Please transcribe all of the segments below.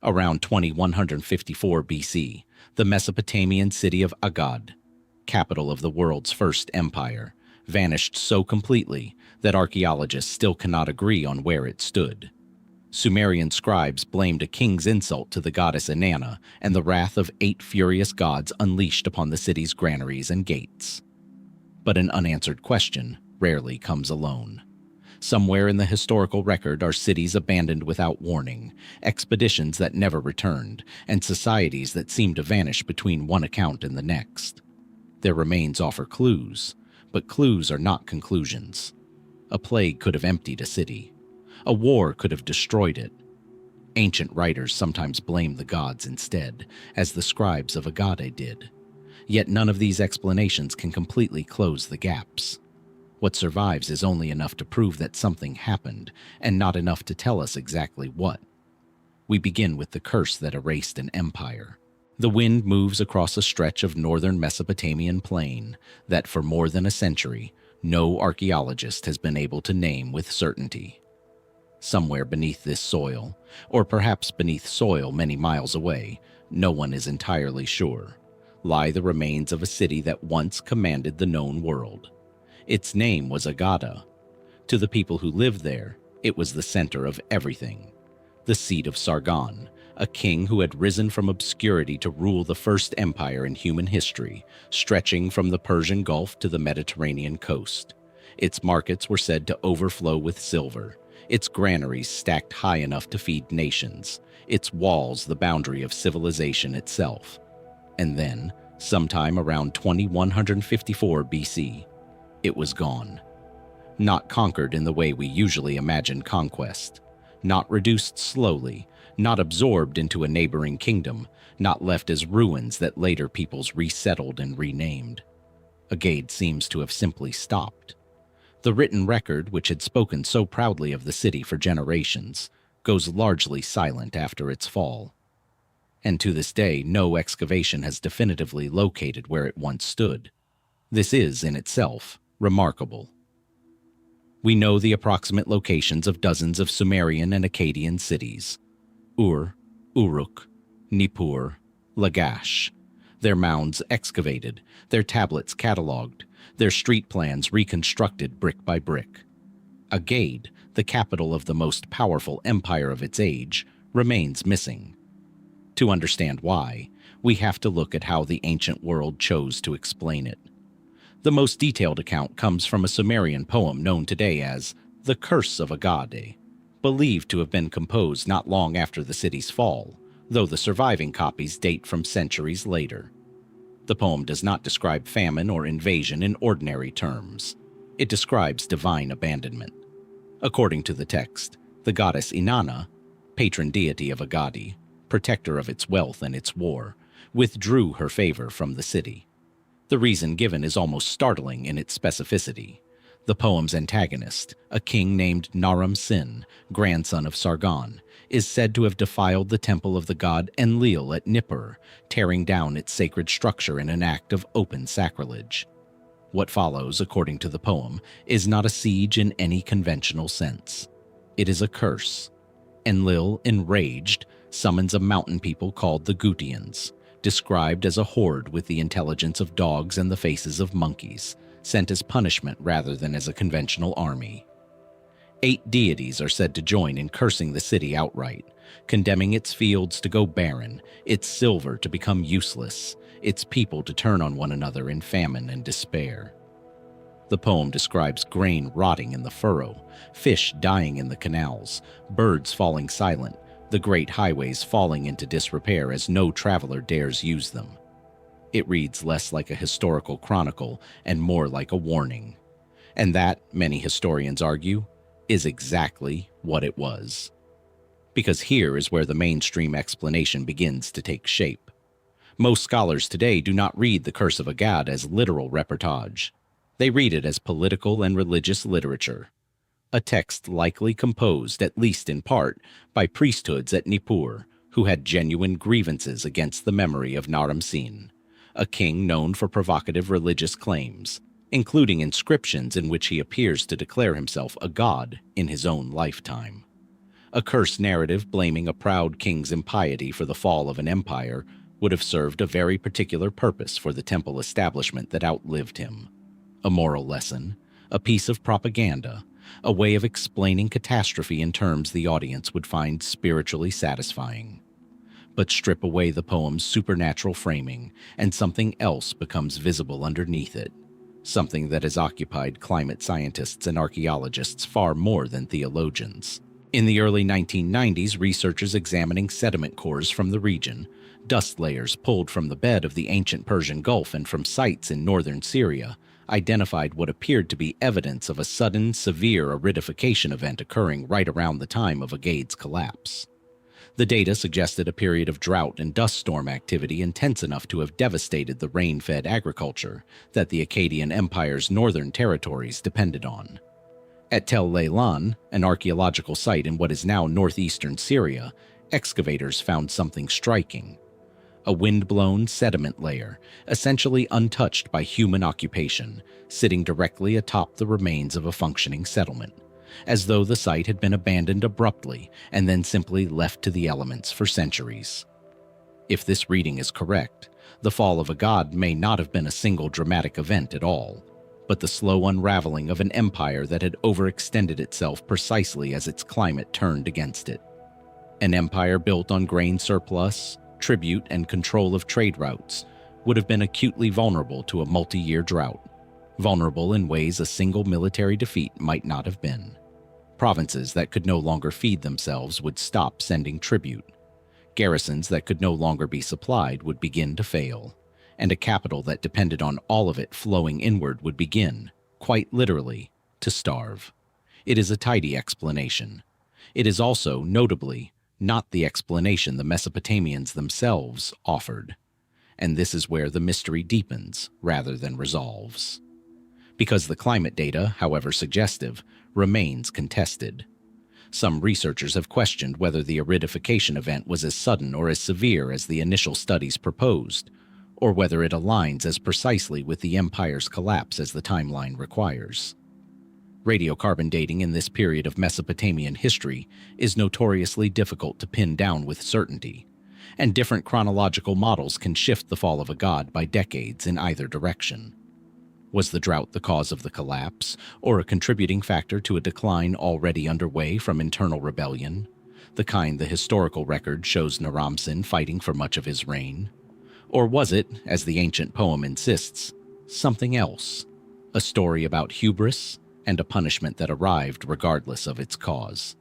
Around 2154 BC, the Mesopotamian city of Agade, capital of the world's first empire, vanished so completely that archaeologists still cannot agree on where it stood. Sumerian scribes blamed a king's insult to the goddess Inanna and the wrath of 8 furious gods unleashed upon the city's granaries and gates. But an unanswered question rarely comes alone. Somewhere in the historical record are cities abandoned without warning, expeditions that never returned, and societies that seem to vanish between one account and the next. Their remains offer clues, but clues are not conclusions. A plague could have emptied a city. A war could have destroyed it. Ancient writers sometimes blame the gods instead, as the scribes of Agade did. Yet none of these explanations can completely close the gaps. What survives is only enough to prove that something happened, and not enough to tell us exactly what. We begin with the curse that erased an empire. The wind moves across a stretch of northern Mesopotamian plain that for more than a century, no archaeologist has been able to name with certainty. Somewhere beneath this soil, or perhaps beneath soil many miles away, no one is entirely sure, lie the remains of a city that once commanded the known world. Its name was Agade. To the people who lived there, it was the center of everything. The seat of Sargon, a king who had risen from obscurity to rule the first empire in human history, stretching from the Persian Gulf to the Mediterranean coast. Its markets were said to overflow with silver, its granaries stacked high enough to feed nations, its walls the boundary of civilization itself. And then, sometime around 2154 BC, it was gone. Not conquered in the way we usually imagine conquest. Not reduced slowly, not absorbed into a neighboring kingdom, not left as ruins that later peoples resettled and renamed. Agade seems to have simply stopped. The written record, which had spoken so proudly of the city for generations, goes largely silent after its fall. And to this day, no excavation has definitively located where it once stood. This is, in itself, remarkable. We know the approximate locations of dozens of Sumerian and Akkadian cities: Ur, Uruk, Nippur, Lagash. Their mounds excavated, their tablets catalogued, their street plans reconstructed brick by brick. Agade, the capital of the most powerful empire of its age, remains missing. To understand why, we have to look at how the ancient world chose to explain it. The most detailed account comes from a Sumerian poem known today as the Curse of Agade, believed to have been composed not long after the city's fall, though the surviving copies date from centuries later. The poem does not describe famine or invasion in ordinary terms. It describes divine abandonment. According to the text, the goddess Inanna, patron deity of Agade, protector of its wealth and its war, withdrew her favor from the city. The reason given is almost startling in its specificity. The poem's antagonist, a king named Naram-Sin, grandson of Sargon, is said to have defiled the temple of the god Enlil at Nippur, tearing down its sacred structure in an act of open sacrilege. What follows, according to the poem, is not a siege in any conventional sense. It is a curse. Enlil, enraged, summons a mountain people called the Gudeans, described as a horde with the intelligence of dogs and the faces of monkeys, sent as punishment rather than as a conventional army. 8 deities are said to join in cursing the city outright, condemning its fields to go barren, its silver to become useless, its people to turn on one another in famine and despair. The poem describes grain rotting in the furrow, fish dying in the canals, birds falling silent, the great highways falling into disrepair as no traveler dares use them. It reads less like a historical chronicle and more like a warning. And that, many historians argue, is exactly what it was. Because here is where the mainstream explanation begins to take shape. Most scholars today do not read the Curse of Agade as literal reportage. They read it as political and religious literature. A text likely composed, at least in part, by priesthoods at Nippur who had genuine grievances against the memory of Naram-Sin, a king known for provocative religious claims, including inscriptions in which he appears to declare himself a god in his own lifetime. A curse narrative blaming a proud king's impiety for the fall of an empire would have served a very particular purpose for the temple establishment that outlived him. A moral lesson, a piece of propaganda, a way of explaining catastrophe in terms the audience would find spiritually satisfying. But strip away the poem's supernatural framing, and something else becomes visible underneath it, something that has occupied climate scientists and archaeologists far more than theologians. In the early 1990s, researchers examining sediment cores from the region, dust layers pulled from the bed of the ancient Persian Gulf and from sites in northern Syria, identified what appeared to be evidence of a sudden, severe aridification event occurring right around the time of Agade's collapse. The data suggested a period of drought and dust storm activity intense enough to have devastated the rain-fed agriculture that the Akkadian Empire's northern territories depended on. At Tel Leilan, an archaeological site in what is now northeastern Syria, excavators found something striking. A wind-blown sediment layer, essentially untouched by human occupation, sitting directly atop the remains of a functioning settlement, as though the site had been abandoned abruptly and then simply left to the elements for centuries. If this reading is correct, the fall of Agade may not have been a single dramatic event at all, but the slow unraveling of an empire that had overextended itself precisely as its climate turned against it. An empire built on grain surplus, tribute, and control of trade routes would have been acutely vulnerable to a multi-year drought, vulnerable in ways a single military defeat might not have been. Provinces that could no longer feed themselves would stop sending tribute. Garrisons that could no longer be supplied would begin to fail, and a capital that depended on all of it flowing inward would begin, quite literally, to starve. It is a tidy explanation. It is also, notably, not the explanation the Mesopotamians themselves offered. And this is where the mystery deepens rather than resolves. Because the climate data, however suggestive, remains contested. Some researchers have questioned whether the aridification event was as sudden or as severe as the initial studies proposed, or whether it aligns as precisely with the empire's collapse as the timeline requires. Radiocarbon dating in this period of Mesopotamian history is notoriously difficult to pin down with certainty, and different chronological models can shift the fall of a god by decades in either direction. Was the drought the cause of the collapse, or a contributing factor to a decline already underway from internal rebellion, the kind the historical record shows Naram-Sin fighting for much of his reign? Or was it, as the ancient poem insists, something else, a story about hubris and a punishment that arrived regardless of its cause?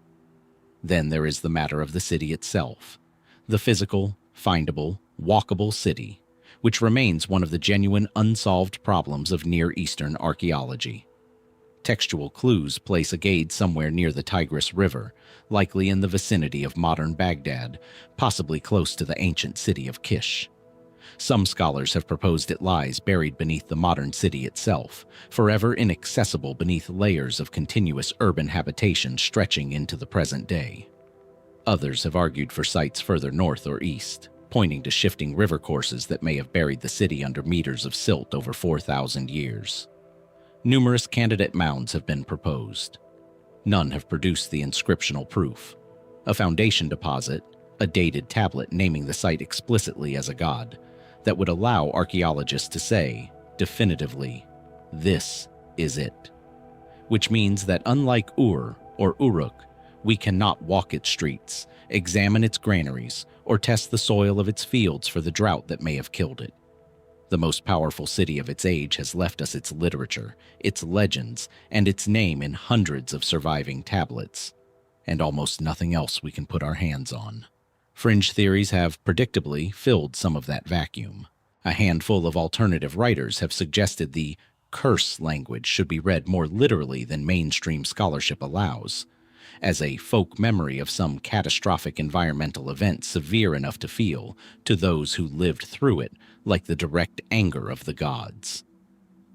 Then there is the matter of the city itself, the physical, findable, walkable city, which remains one of the genuine unsolved problems of Near Eastern archaeology. Textual clues place Agade somewhere near the Tigris River, likely in the vicinity of modern Baghdad, possibly close to the ancient city of Kish. Some scholars have proposed it lies buried beneath the modern city itself, forever inaccessible beneath layers of continuous urban habitation stretching into the present day. Others have argued for sites further north or east, pointing to shifting river courses that may have buried the city under meters of silt over 4,000 years. Numerous candidate mounds have been proposed. None have produced the inscriptional proof. A foundation deposit, a dated tablet naming the site explicitly as a god, that would allow archaeologists to say, definitively, this is it. Which means that unlike Ur or Uruk, we cannot walk its streets, examine its granaries, or test the soil of its fields for the drought that may have killed it. The most powerful city of its age has left us its literature, its legends, and its name in hundreds of surviving tablets, and almost nothing else we can put our hands on. Fringe theories have, predictably, filled some of that vacuum. A handful of alternative writers have suggested the curse language should be read more literally than mainstream scholarship allows, as a folk memory of some catastrophic environmental event severe enough to feel, to those who lived through it, like the direct anger of the gods.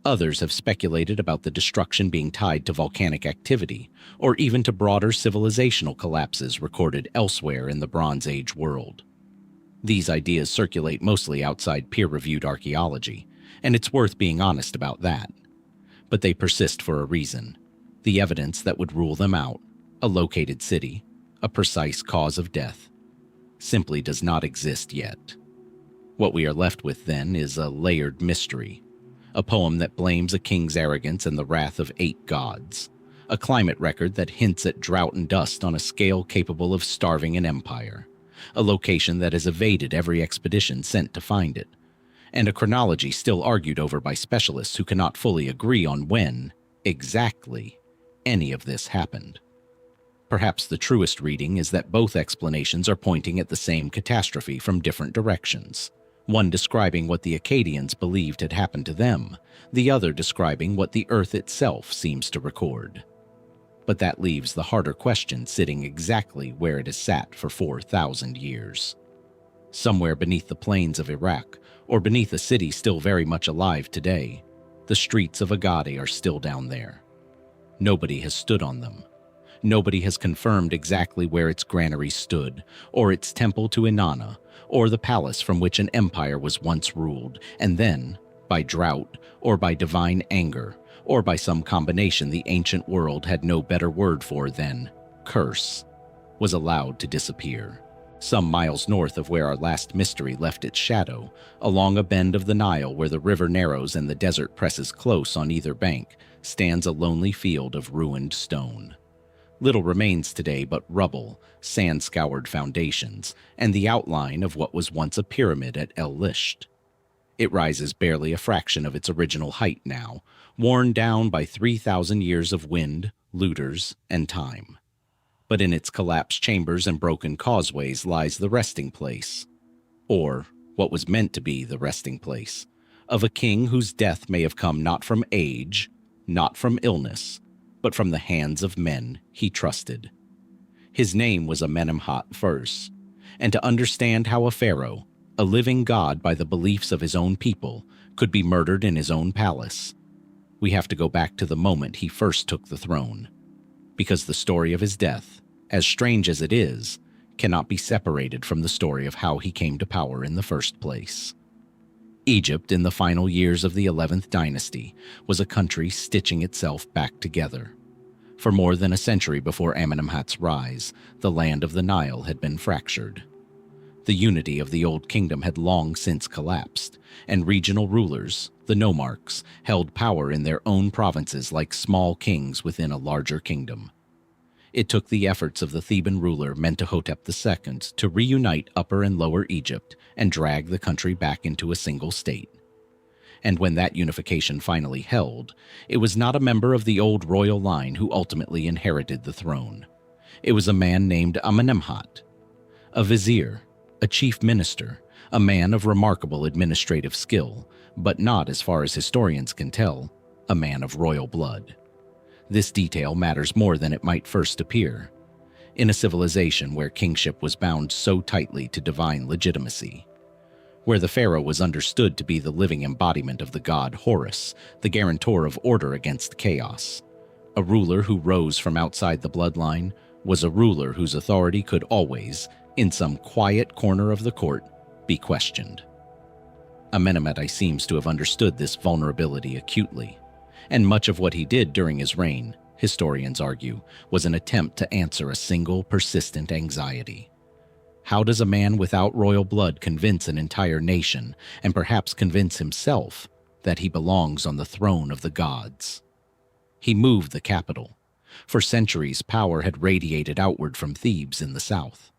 Others have speculated about the destruction being tied to volcanic activity, or even to broader civilizational collapses recorded elsewhere in the Bronze Age world. These ideas circulate mostly outside peer-reviewed archaeology, and it's worth being honest about that. But they persist for a reason: the evidence that would rule them out, a located city, a precise cause of death, simply does not exist yet. What we are left with then is a layered mystery, a poem that blames a king's arrogance and the wrath of 8 gods, a climate record that hints at drought and dust on a scale capable of starving an empire, a location that has evaded every expedition sent to find it, and a chronology still argued over by specialists who cannot fully agree on when, exactly, any of this happened. Perhaps the truest reading is that both explanations are pointing at the same catastrophe from different directions, one describing what the Akkadians believed had happened to them, the other describing what the Earth itself seems to record. But that leaves the harder question sitting exactly where it has sat for 4,000 years. Somewhere beneath the plains of Iraq, or beneath a city still very much alive today, the streets of Agade are still down there. Nobody has stood on them. Nobody has confirmed exactly where its granary stood, or its temple to Inanna, or the palace from which an empire was once ruled, and then, by drought, or by divine anger, or by some combination the ancient world had no better word for than curse, was allowed to disappear. Some miles north of where our last mystery left its shadow, along a bend of the Nile where the river narrows and the desert presses close on either bank, stands a lonely field of ruined stone. Little remains today but rubble, sand-scoured foundations, and the outline of what was once a pyramid at El Lisht. It rises barely a fraction of its original height now, worn down by 3,000 years of wind, looters, and time. But in its collapsed chambers and broken causeways lies the resting place, or what was meant to be the resting place, of a king whose death may have come not from age, not from illness, but from the hands of men he trusted. His name was Amenemhat first, and to understand how a pharaoh, a living god by the beliefs of his own people, could be murdered in his own palace, we have to go back to the moment he first took the throne, because the story of his death, as strange as it is, cannot be separated from the story of how he came to power in the first place. Egypt, in the final years of the 11th dynasty, was a country stitching itself back together. For more than a century before Amenemhat's rise, the land of the Nile had been fractured. The unity of the Old Kingdom had long since collapsed, and regional rulers, the nomarchs, held power in their own provinces like small kings within a larger kingdom. It took the efforts of the Theban ruler Mentuhotep II to reunite Upper and Lower Egypt and drag the country back into a single state. And when that unification finally held, it was not a member of the old royal line who ultimately inherited the throne. It was a man named Amenemhat, a vizier, a chief minister, a man of remarkable administrative skill, but not, as far as historians can tell, a man of royal blood. This detail matters more than it might first appear. In a civilization where kingship was bound so tightly to divine legitimacy, where the pharaoh was understood to be the living embodiment of the god Horus, the guarantor of order against chaos, a ruler who rose from outside the bloodline was a ruler whose authority could always, in some quiet corner of the court, be questioned. Amenemhat seems to have understood this vulnerability acutely, and much of what he did during his reign, historians argue, was an attempt to answer a single persistent anxiety. How does a man without royal blood convince an entire nation, and perhaps convince himself, that he belongs on the throne of the gods? He moved the capital. For centuries, power had radiated outward from Thebes in the south.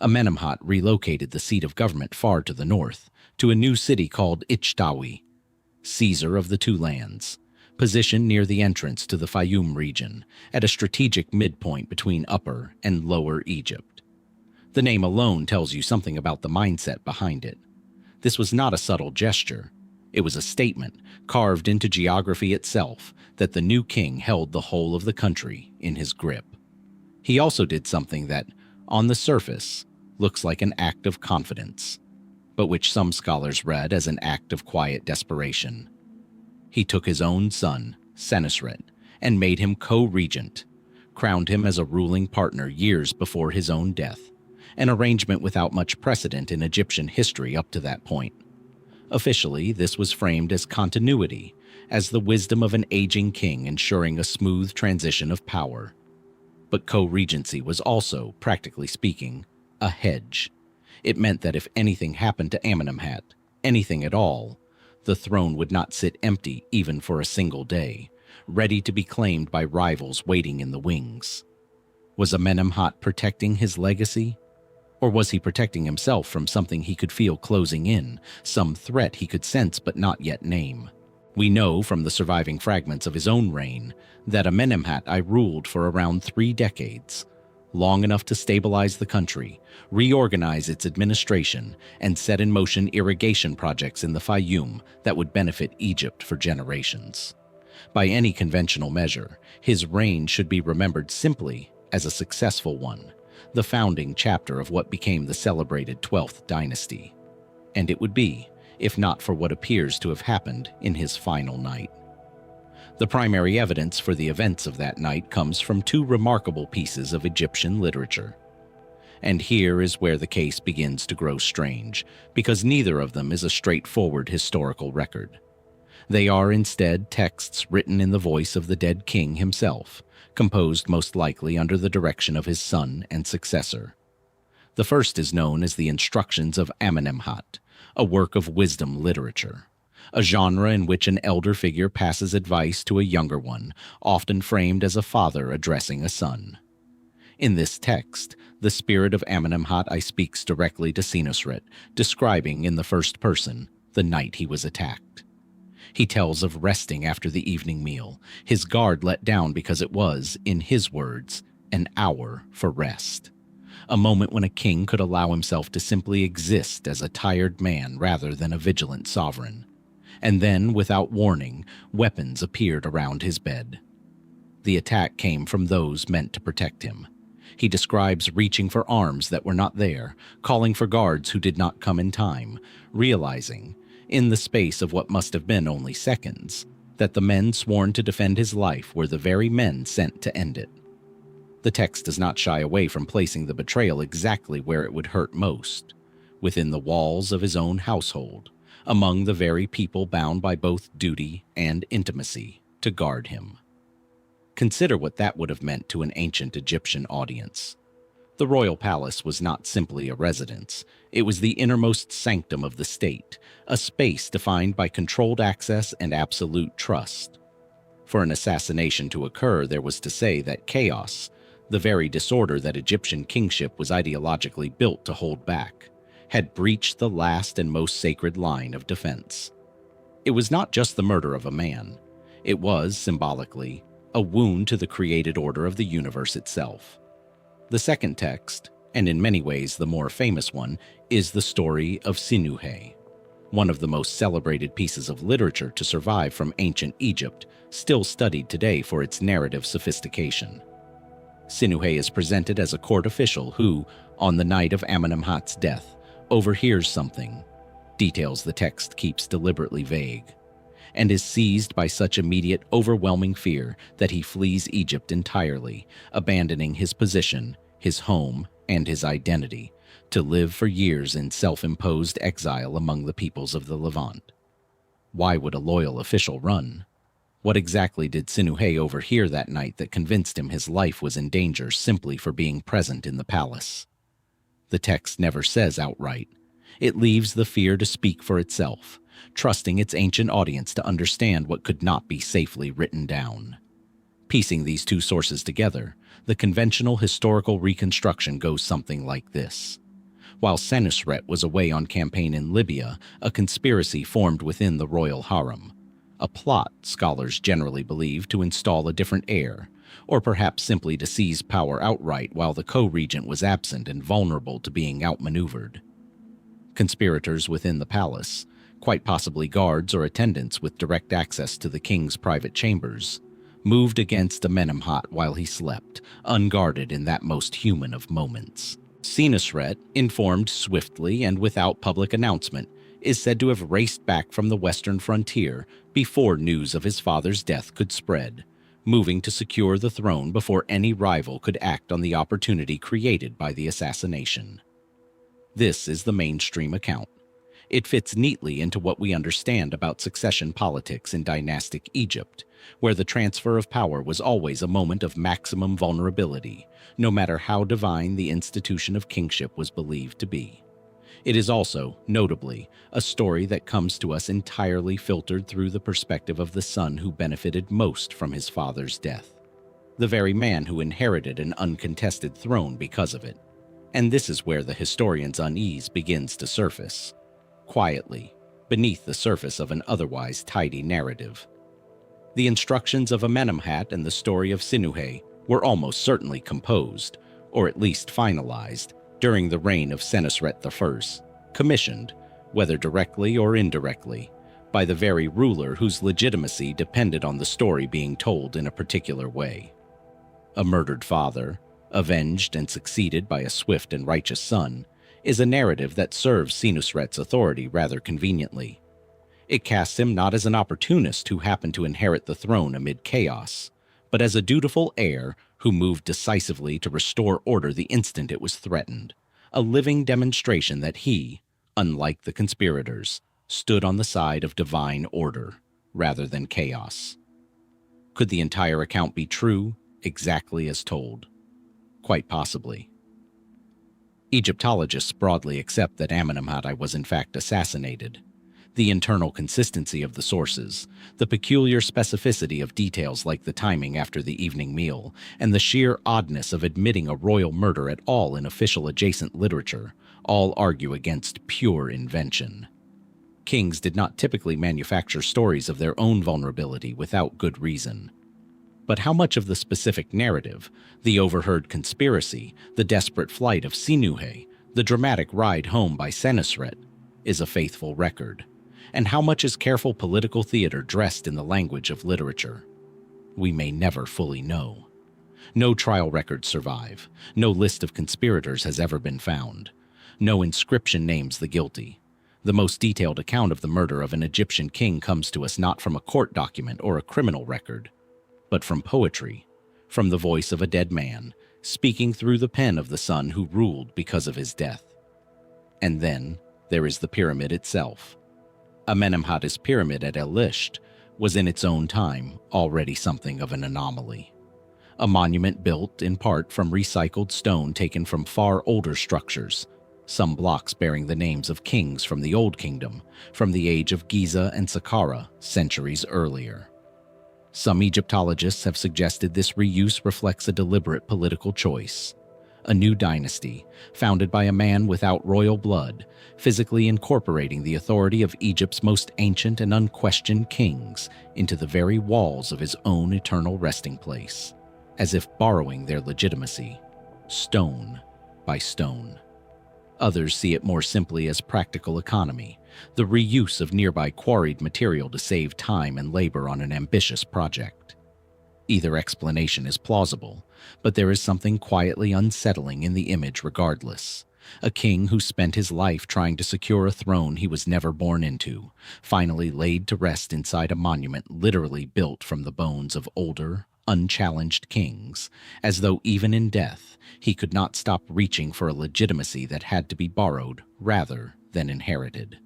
Amenemhat relocated the seat of government far to the north, to a new city called Ichtawi, Caesar of the Two Lands, positioned near the entrance to the Fayum region, at a strategic midpoint between Upper and Lower Egypt. The name alone tells you something about the mindset behind it. This was not a subtle gesture. It was a statement, carved into geography itself, that the new king held the whole of the country in his grip. He also did something that, on the surface, looks like an act of confidence, but which some scholars read as an act of quiet desperation. He took his own son, Senusret, and made him co-regent, crowned him as a ruling partner years before his own death, an arrangement without much precedent in Egyptian history up to that point. Officially, this was framed as continuity, as the wisdom of an aging king ensuring a smooth transition of power. But co-regency was also, practically speaking, a hedge. It meant that if anything happened to Amenemhat, anything at all, the throne would not sit empty even for a single day, ready to be claimed by rivals waiting in the wings. Was Amenemhat protecting his legacy? Or was he protecting himself from something he could feel closing in, some threat he could sense but not yet name? We know from the surviving fragments of his own reign that Amenemhat I ruled for around 3 decades, long enough to stabilize the country, reorganize its administration, and set in motion irrigation projects in the Fayum that would benefit Egypt for generations. By any conventional measure, his reign should be remembered simply as a successful one, the founding chapter of what became the celebrated 12th dynasty. And it would be, if not for what appears to have happened in his final night. The primary evidence for the events of that night comes from 2 remarkable pieces of Egyptian literature. And here is where the case begins to grow strange, because neither of them is a straightforward historical record. They are instead texts written in the voice of the dead king himself, composed most likely under the direction of his son and successor. The first is known as the Instructions of Amenemhat, a work of wisdom literature, a genre in which an elder figure passes advice to a younger one, often framed as a father addressing a son. In this text, the spirit of Amenemhat I speaks directly to Senusret, describing in the first person the night he was attacked. He tells of resting after the evening meal, his guard let down because it was, in his words, an hour for rest. A moment when a king could allow himself to simply exist as a tired man rather than a vigilant sovereign. And then, without warning, weapons appeared around his bed. The attack came from those meant to protect him. He describes reaching for arms that were not there, calling for guards who did not come in time, realizing, in the space of what must have been only seconds, that the men sworn to defend his life were the very men sent to end it. The text does not shy away from placing the betrayal exactly where it would hurt most, within the walls of his own household, among the very people bound by both duty and intimacy to guard him. Consider what that would have meant to an ancient Egyptian audience. The royal palace was not simply a residence, it was the innermost sanctum of the state, a space defined by controlled access and absolute trust. For an assassination to occur, there was to say that chaos, the very disorder that Egyptian kingship was ideologically built to hold back, had breached the last and most sacred line of defense. It was not just the murder of a man. It was, symbolically, a wound to the created order of the universe itself. The second text, and in many ways the more famous one, is the story of Sinuhe, one of the most celebrated pieces of literature to survive from ancient Egypt, still studied today for its narrative sophistication. Sinuhe is presented as a court official who, on the night of Amenemhat's death, overhears something, details the text keeps deliberately vague, and is seized by such immediate, overwhelming fear that he flees Egypt entirely, abandoning his position, his home, and his identity, to live for years in self-imposed exile among the peoples of the Levant. Why would a loyal official run? What exactly did Sinuhe overhear that night that convinced him his life was in danger simply for being present in the palace? The text never says outright. It leaves the fear to speak for itself, trusting its ancient audience to understand what could not be safely written down. Piecing these 2 sources together, the conventional historical reconstruction goes something like this. While Senusret was away on campaign in Libya, a conspiracy formed within the royal harem. A plot, scholars generally believe, to install a different heir, or perhaps simply to seize power outright while the co-regent was absent and vulnerable to being outmaneuvered. Conspirators within the palace, quite possibly guards or attendants with direct access to the king's private chambers, moved against Amenemhat while he slept, unguarded in that most human of moments. Senusret, informed swiftly and without public announcement, is said to have raced back from the western frontier before news of his father's death could spread, moving to secure the throne before any rival could act on the opportunity created by the assassination. This is the mainstream account. It fits neatly into what we understand about succession politics in dynastic Egypt, where the transfer of power was always a moment of maximum vulnerability, no matter how divine the institution of kingship was believed to be. It is also, notably, a story that comes to us entirely filtered through the perspective of the son who benefited most from his father's death, the very man who inherited an uncontested throne because of it. And this is where the historian's unease begins to surface, quietly, beneath the surface of an otherwise tidy narrative. The instructions of Amenemhat and the story of Sinuhe were almost certainly composed, or at least finalized, during the reign of Senusret I, commissioned, whether directly or indirectly, by the very ruler whose legitimacy depended on the story being told in a particular way. A murdered father, avenged and succeeded by a swift and righteous son, is a narrative that serves Senusret's authority rather conveniently. It casts him not as an opportunist who happened to inherit the throne amid chaos, but as a dutiful heir who moved decisively to restore order the instant it was threatened, a living demonstration that he, unlike the conspirators, stood on the side of divine order rather than chaos. Could the entire account be true, exactly as told? Quite possibly. Egyptologists broadly accept that Amenemhat was in fact assassinated. The internal consistency of the sources, the peculiar specificity of details like the timing after the evening meal, and the sheer oddness of admitting a royal murder at all in official adjacent literature, all argue against pure invention. Kings did not typically manufacture stories of their own vulnerability without good reason. But how much of the specific narrative, the overheard conspiracy, the desperate flight of Sinuhe, the dramatic ride home by Senusret, is a faithful record? And how much is careful political theater dressed in the language of literature? We may never fully know. No trial records survive. No list of conspirators has ever been found. No inscription names the guilty. The most detailed account of the murder of an Egyptian king comes to us not from a court document or a criminal record, but from poetry, from the voice of a dead man, speaking through the pen of the son who ruled because of his death. And then there is the pyramid itself. Amenemhat's pyramid at El-Lisht was in its own time already something of an anomaly. A monument built in part from recycled stone taken from far older structures, some blocks bearing the names of kings from the Old Kingdom, from the age of Giza and Saqqara centuries earlier. Some Egyptologists have suggested this reuse reflects a deliberate political choice. A new dynasty, founded by a man without royal blood, physically incorporating the authority of Egypt's most ancient and unquestioned kings into the very walls of his own eternal resting place, as if borrowing their legitimacy, stone by stone. Others see it more simply as practical economy, the reuse of nearby quarried material to save time and labor on an ambitious project. Either explanation is plausible, but there is something quietly unsettling in the image regardless. A king who spent his life trying to secure a throne he was never born into, finally laid to rest inside a monument literally built from the bones of older, unchallenged kings, as though even in death he could not stop reaching for a legitimacy that had to be borrowed rather than inherited.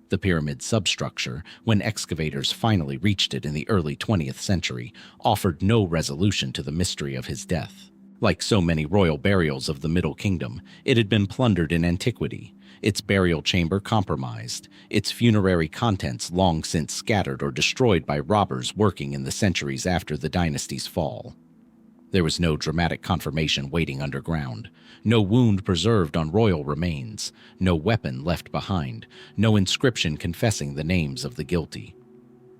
The pyramid substructure, when excavators finally reached it in the early 20th century, offered no resolution to the mystery of his death. Like so many royal burials of the Middle Kingdom, it had been plundered in antiquity, its burial chamber compromised, its funerary contents long since scattered or destroyed by robbers working in the centuries after the dynasty's fall. There was no dramatic confirmation waiting underground, no wound preserved on royal remains, no weapon left behind, no inscription confessing the names of the guilty.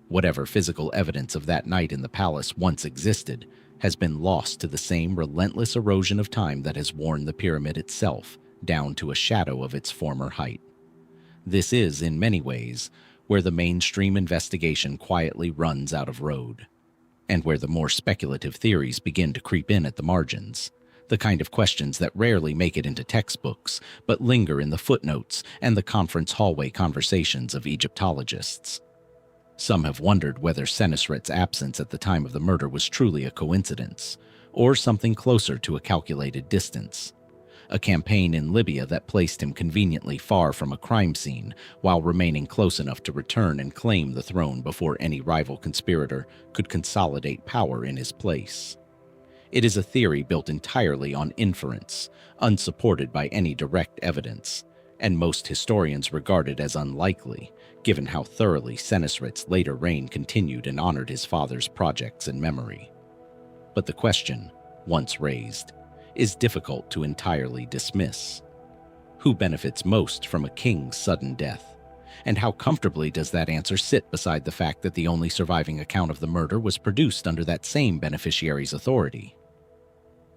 Whatever physical evidence of that night in the palace once existed has been lost to the same relentless erosion of time that has worn the pyramid itself down to a shadow of its former height. This is, in many ways, where the mainstream investigation quietly runs out of road, and where the more speculative theories begin to creep in at the margins, the kind of questions that rarely make it into textbooks, but linger in the footnotes and the conference hallway conversations of Egyptologists. Some have wondered whether Senusret's absence at the time of the murder was truly a coincidence, or something closer to a calculated distance. a campaign in Libya that placed him conveniently far from a crime scene while remaining close enough to return and claim the throne before any rival conspirator could consolidate power in his place. It is a theory built entirely on inference, unsupported by any direct evidence, and most historians regard it as unlikely, given how thoroughly Senusrit's later reign continued and honored his father's projects and memory. But the question, once raised, is difficult to entirely dismiss. Who benefits most from a king's sudden death? And how comfortably does that answer sit beside the fact that the only surviving account of the murder was produced under that same beneficiary's authority?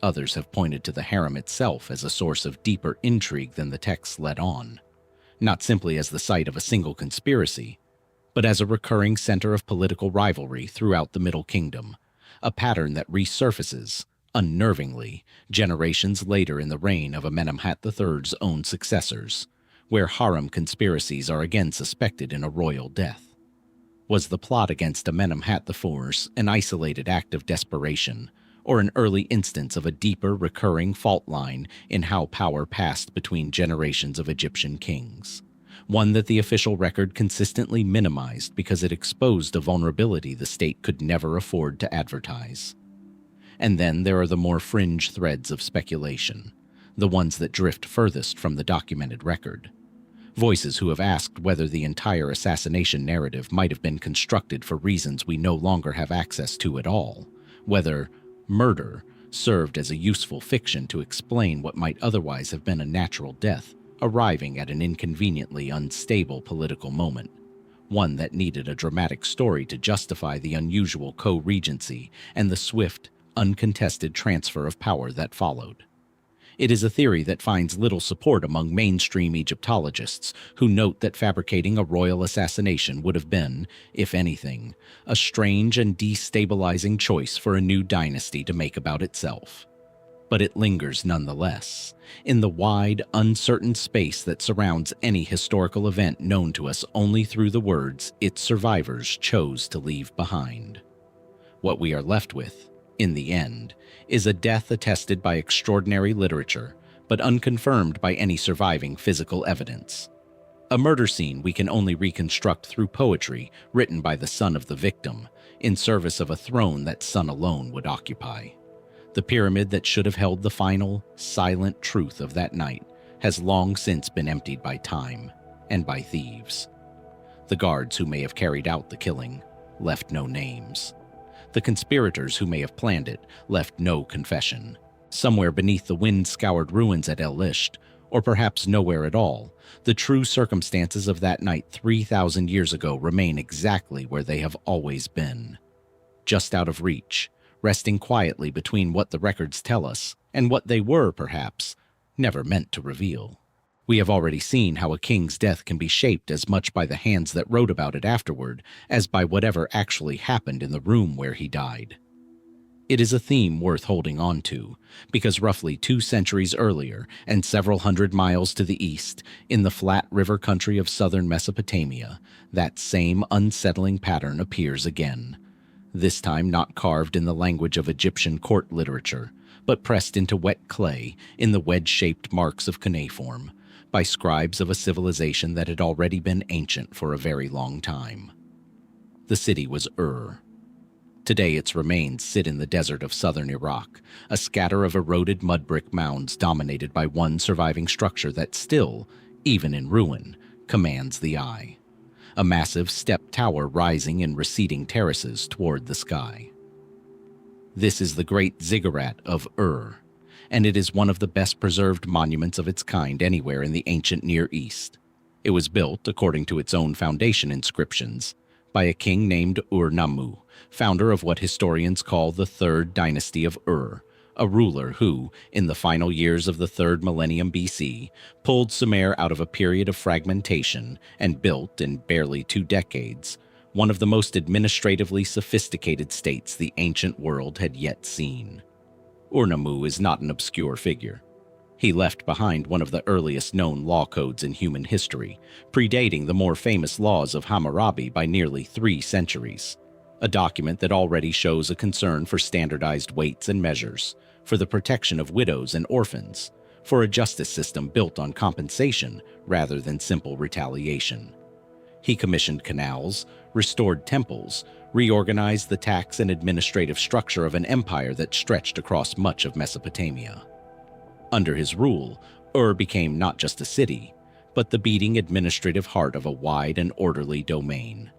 Others have pointed to the harem itself as a source of deeper intrigue than the texts let on, not simply as the site of a single conspiracy, but as a recurring center of political rivalry throughout the Middle Kingdom, a pattern that resurfaces, unnervingly, generations later in the reign of Amenemhat III's own successors, where harem conspiracies are again suspected in a royal death. Was the plot against Amenemhat IV an isolated act of desperation, or an early instance of a deeper recurring fault line in how power passed between generations of Egyptian kings? One that the official record consistently minimized because it exposed a vulnerability the state could never afford to advertise. And then there are the more fringe threads of speculation, the ones that drift furthest from the documented record. Voices who have asked whether the entire assassination narrative might have been constructed for reasons we no longer have access to at all, whether murder served as a useful fiction to explain what might otherwise have been a natural death, arriving at an inconveniently unstable political moment, one that needed a dramatic story to justify the unusual co-regency and the swift, uncontested transfer of power that followed. It is a theory that finds little support among mainstream Egyptologists, who note that fabricating a royal assassination would have been, if anything, a strange and destabilizing choice for a new dynasty to make about itself. But it lingers nonetheless, in the wide, uncertain space that surrounds any historical event known to us only through the words its survivors chose to leave behind. What we are left with, in the end, is a death attested by extraordinary literature, but unconfirmed by any surviving physical evidence. A murder scene we can only reconstruct through poetry written by the son of the victim, in service of a throne that son alone would occupy. The pyramid that should have held the final, silent truth of that night has long since been emptied by time and by thieves. The guards who may have carried out the killing left no names. The conspirators who may have planned it left no confession. Somewhere beneath the wind-scoured ruins at El-Lisht, or perhaps nowhere at all, the true circumstances of that night 3,000 years ago remain exactly where they have always been. Just out of reach, resting quietly between what the records tell us and what they were, perhaps, never meant to reveal. We have already seen how a king's death can be shaped as much by the hands that wrote about it afterward as by whatever actually happened in the room where he died. It is a theme worth holding on to, because roughly 2 centuries earlier, and several hundred miles to the east, in the flat river country of southern Mesopotamia, that same unsettling pattern appears again. This time not carved in the language of Egyptian court literature, but pressed into wet clay in the wedge-shaped marks of cuneiform, by scribes of a civilization that had already been ancient for a very long time. The city was Ur. Today its remains sit in the desert of southern Iraq, a scatter of eroded mud brick mounds dominated by one surviving structure that still, even in ruin, commands the eye. A massive step tower rising in receding terraces toward the sky. This is the great ziggurat of Ur, and it is one of the best preserved monuments of its kind anywhere in the ancient Near East. It was built, according to its own foundation inscriptions, by a king named Ur-Nammu, founder of what historians call the Third Dynasty of Ur, a ruler who, in the final years of the 3rd millennium BC, pulled Sumer out of a period of fragmentation and built, in barely 2 decades, one of the most administratively sophisticated states the ancient world had yet seen. Ur-Nammu is not an obscure figure. He left behind one of the earliest known law codes in human history, predating the more famous laws of Hammurabi by nearly 3 centuries, a document that already shows a concern for standardized weights and measures, for the protection of widows and orphans, for a justice system built on compensation rather than simple retaliation. He commissioned canals, restored temples, reorganized the tax and administrative structure of an empire that stretched across much of Mesopotamia. Under his rule, Ur became not just a city, but the beating administrative heart of a wide and orderly domain.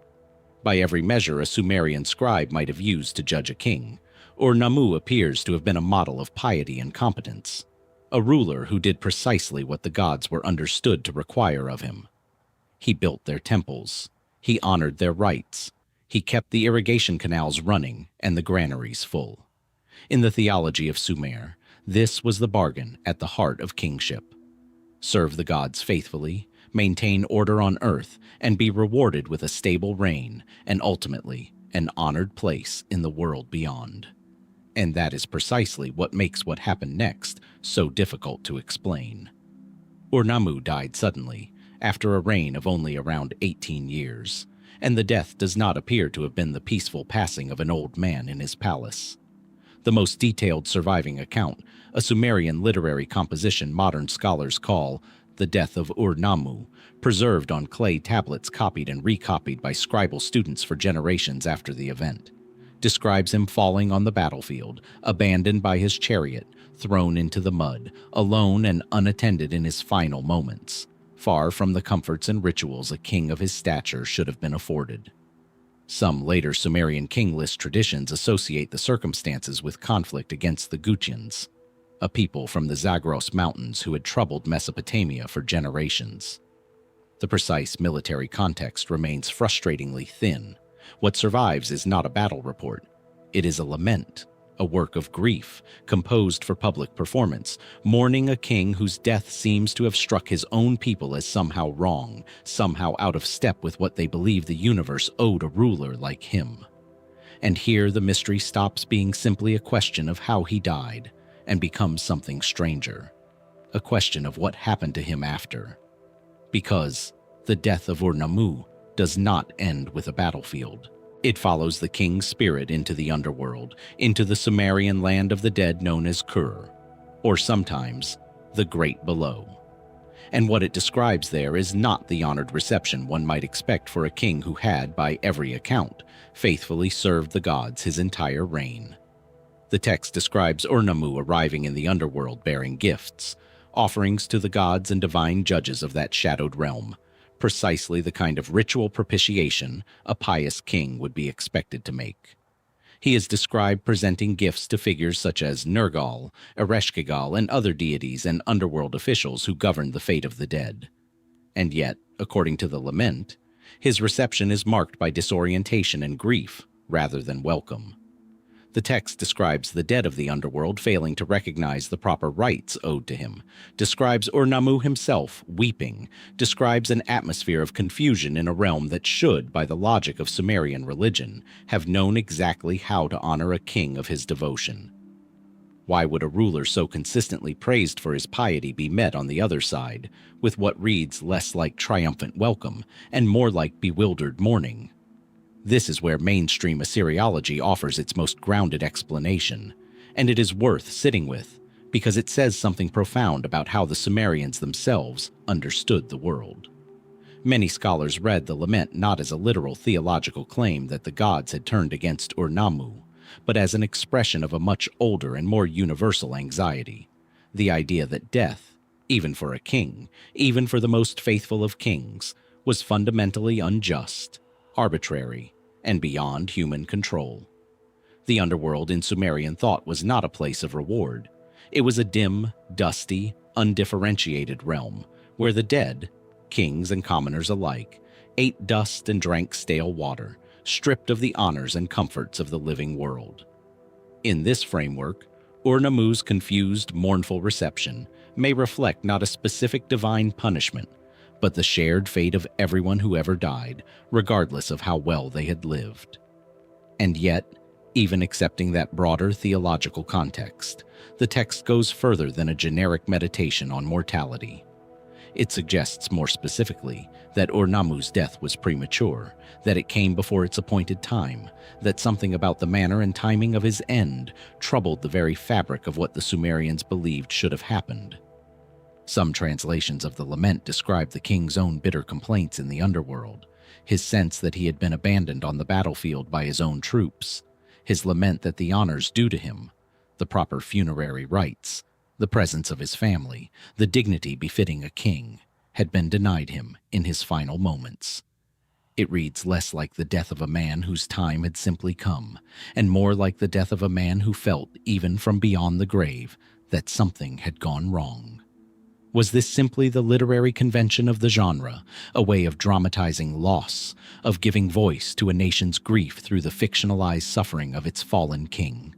By every measure a Sumerian scribe might have used to judge a king, Ur-Nammu appears to have been a model of piety and competence, a ruler who did precisely what the gods were understood to require of him. He built their temples, he honored their rites, he kept the irrigation canals running and the granaries full. In the theology of Sumer, this was the bargain at the heart of kingship. Serve the gods faithfully, maintain order on earth, and be rewarded with a stable reign and ultimately an honored place in the world beyond. And that is precisely what makes what happened next so difficult to explain. Ur-Nammu died suddenly, after a reign of only around 18 years, and the death does not appear to have been the peaceful passing of an old man in his palace. The most detailed surviving account, a Sumerian literary composition modern scholars call The Death of Ur-Nammu, preserved on clay tablets copied and recopied by scribal students for generations after the event, describes him falling on the battlefield, abandoned by his chariot, thrown into the mud, alone and unattended in his final moments, far from the comforts and rituals a king of his stature should have been afforded. Some later Sumerian king list traditions associate the circumstances with conflict against the Gutians, a people from the Zagros Mountains who had troubled Mesopotamia for generations. The precise military context remains frustratingly thin. What survives is not a battle report. It is a lament, a work of grief, composed for public performance, mourning a king whose death seems to have struck his own people as somehow wrong, somehow out of step with what they believe the universe owed a ruler like him. And here the mystery stops being simply a question of how he died and becomes something stranger, a question of what happened to him after. Because the death of Ur-Nammu does not end with a battlefield. It follows the king's spirit into the underworld, into the Sumerian land of the dead known as Ur, or sometimes the Great Below. And what it describes there is not the honored reception one might expect for a king who had, by every account, faithfully served the gods his entire reign. The text describes Ur-Nammu arriving in the underworld bearing gifts, offerings to the gods and divine judges of that shadowed realm, precisely the kind of ritual propitiation a pious king would be expected to make. He is described presenting gifts to figures such as Nergal, Ereshkigal, and other deities and underworld officials who govern the fate of the dead. And yet, according to the lament, his reception is marked by disorientation and grief rather than welcome. The text describes the dead of the underworld failing to recognize the proper rights owed to him, describes Ur-Nammu himself weeping, describes an atmosphere of confusion in a realm that should, by the logic of Sumerian religion, have known exactly how to honor a king of his devotion. Why would a ruler so consistently praised for his piety be met on the other side with what reads less like triumphant welcome and more like bewildered mourning? This is where mainstream Assyriology offers its most grounded explanation, and it is worth sitting with because it says something profound about how the Sumerians themselves understood the world. Many scholars read the lament not as a literal theological claim that the gods had turned against Ur-Nammu, but as an expression of a much older and more universal anxiety, the idea that death, even for a king, even for the most faithful of kings, was fundamentally unjust, arbitrary, and beyond human control. The underworld in Sumerian thought was not a place of reward. It was a dim, dusty, undifferentiated realm where the dead, kings and commoners alike, ate dust and drank stale water, stripped of the honors and comforts of the living world. In this framework, Ur-Nammu's confused, mournful reception may reflect not a specific divine punishment, but the shared fate of everyone who ever died, regardless of how well they had lived. And yet, even accepting that broader theological context, the text goes further than a generic meditation on mortality. It suggests more specifically that Ur-Nammu's death was premature, that it came before its appointed time, that something about the manner and timing of his end troubled the very fabric of what the Sumerians believed should have happened. Some translations of the lament describe the king's own bitter complaints in the underworld, his sense that he had been abandoned on the battlefield by his own troops, his lament that the honors due to him, the proper funerary rites, the presence of his family, the dignity befitting a king, had been denied him in his final moments. It reads less like the death of a man whose time had simply come, and more like the death of a man who felt, even from beyond the grave, that something had gone wrong. Was this simply the literary convention of the genre, a way of dramatizing loss, of giving voice to a nation's grief through the fictionalized suffering of its fallen king?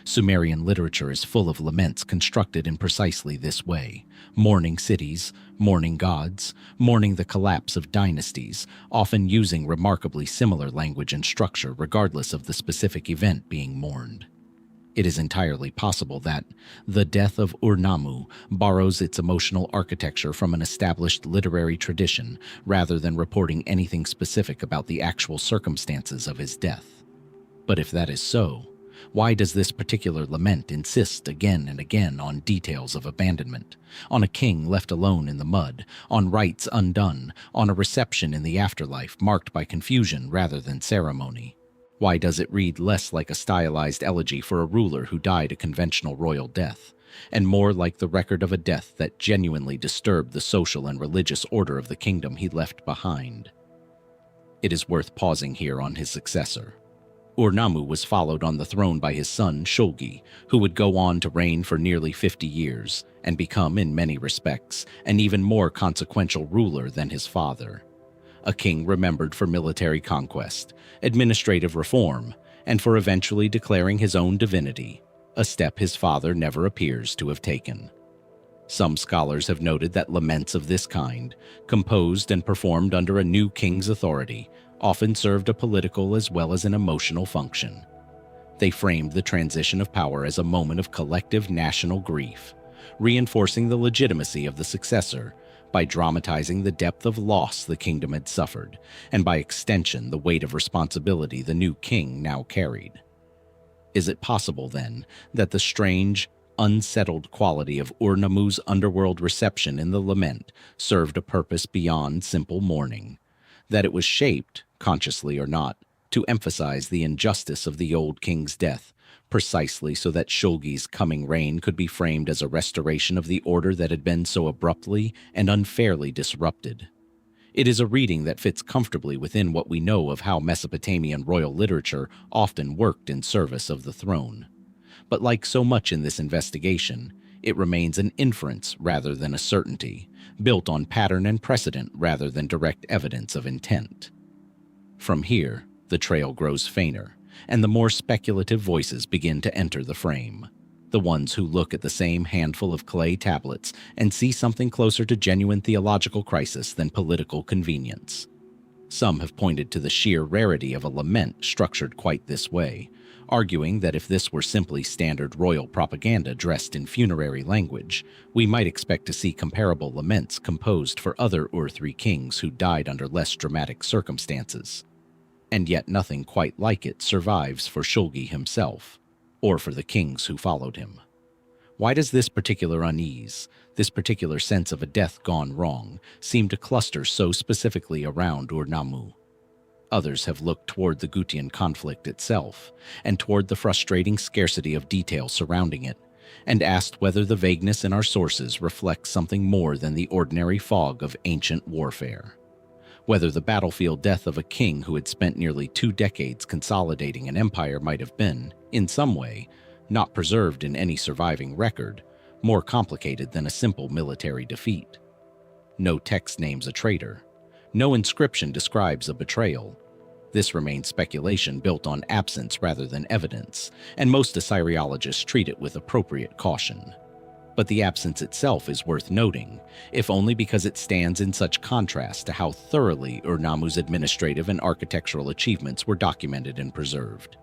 Sumerian literature is full of laments constructed in precisely this way, mourning cities, mourning gods, mourning the collapse of dynasties, often using remarkably similar language and structure regardless of the specific event being mourned. It is entirely possible that the death of Ur-Nammu borrows its emotional architecture from an established literary tradition rather than reporting anything specific about the actual circumstances of his death. But if that is so, why does this particular lament insist again and again on details of abandonment, on a king left alone in the mud, on rites undone, on a reception in the afterlife marked by confusion rather than ceremony? Why does it read less like a stylized elegy for a ruler who died a conventional royal death, and more like the record of a death that genuinely disturbed the social and religious order of the kingdom he left behind? It is worth pausing here on his successor. Ur-Nammu was followed on the throne by his son Shulgi, who would go on to reign for nearly 50 years and become, in many respects, an even more consequential ruler than his father. A king remembered for military conquest, administrative reform, and for eventually declaring his own divinity, a step his father never appears to have taken. Some scholars have noted that laments of this kind, composed and performed under a new king's authority, often served a political as well as an emotional function. They framed the transition of power as a moment of collective national grief, reinforcing the legitimacy of the successor by dramatizing the depth of loss the kingdom had suffered, and by extension the weight of responsibility the new king now carried. Is it possible, then, that the strange, unsettled quality of Ur-Nammu's underworld reception in the lament served a purpose beyond simple mourning? That it was shaped, consciously or not, to emphasize the injustice of the old king's death, precisely so that Shulgi's coming reign could be framed as a restoration of the order that had been so abruptly and unfairly disrupted? It is a reading that fits comfortably within what we know of how Mesopotamian royal literature often worked in service of the throne. But like so much in this investigation, it remains an inference rather than a certainty, built on pattern and precedent rather than direct evidence of intent. From here, the trail grows fainter, and the more speculative voices begin to enter the frame. The ones who look at the same handful of clay tablets and see something closer to genuine theological crisis than political convenience. Some have pointed to the sheer rarity of a lament structured quite this way, arguing that if this were simply standard royal propaganda dressed in funerary language, we might expect to see comparable laments composed for other Ur-3 kings who died under less dramatic circumstances. And yet nothing quite like it survives for Shulgi himself, or for the kings who followed him. Why does this particular unease, this particular sense of a death gone wrong, seem to cluster so specifically around Ur-Nammu? Others have looked toward the Gudean conflict itself, and toward the frustrating scarcity of detail surrounding it, and asked whether the vagueness in our sources reflects something more than the ordinary fog of ancient warfare. Whether the battlefield death of a king who had spent nearly 2 decades consolidating an empire might have been, in some way, not preserved in any surviving record, more complicated than a simple military defeat. No text names a traitor. No inscription describes a betrayal. This remains speculation built on absence rather than evidence, and most Assyriologists treat it with appropriate caution. But the absence itself is worth noting, if only because it stands in such contrast to how thoroughly Ur-Nammu's administrative and architectural achievements were documented and preserved.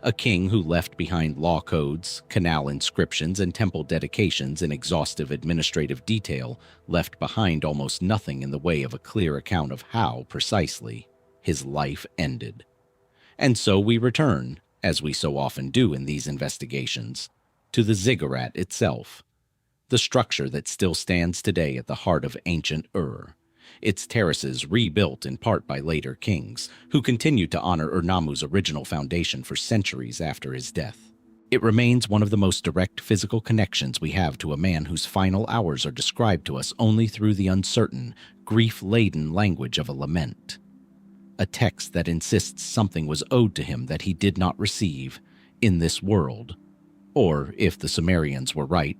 A king who left behind law codes, canal inscriptions, and temple dedications in exhaustive administrative detail left behind almost nothing in the way of a clear account of how, precisely, his life ended. And so we return, as we so often do in these investigations, to the ziggurat itself. the structure that still stands today at the heart of ancient Ur. Its terraces rebuilt in part by later kings, who continued to honor Ur-Nammu's original foundation for centuries after his death. It remains one of the most direct physical connections we have to a man whose final hours are described to us only through the uncertain, grief-laden language of a lament. A text that insists something was owed to him that he did not receive in this world, or, if the Sumerians were right,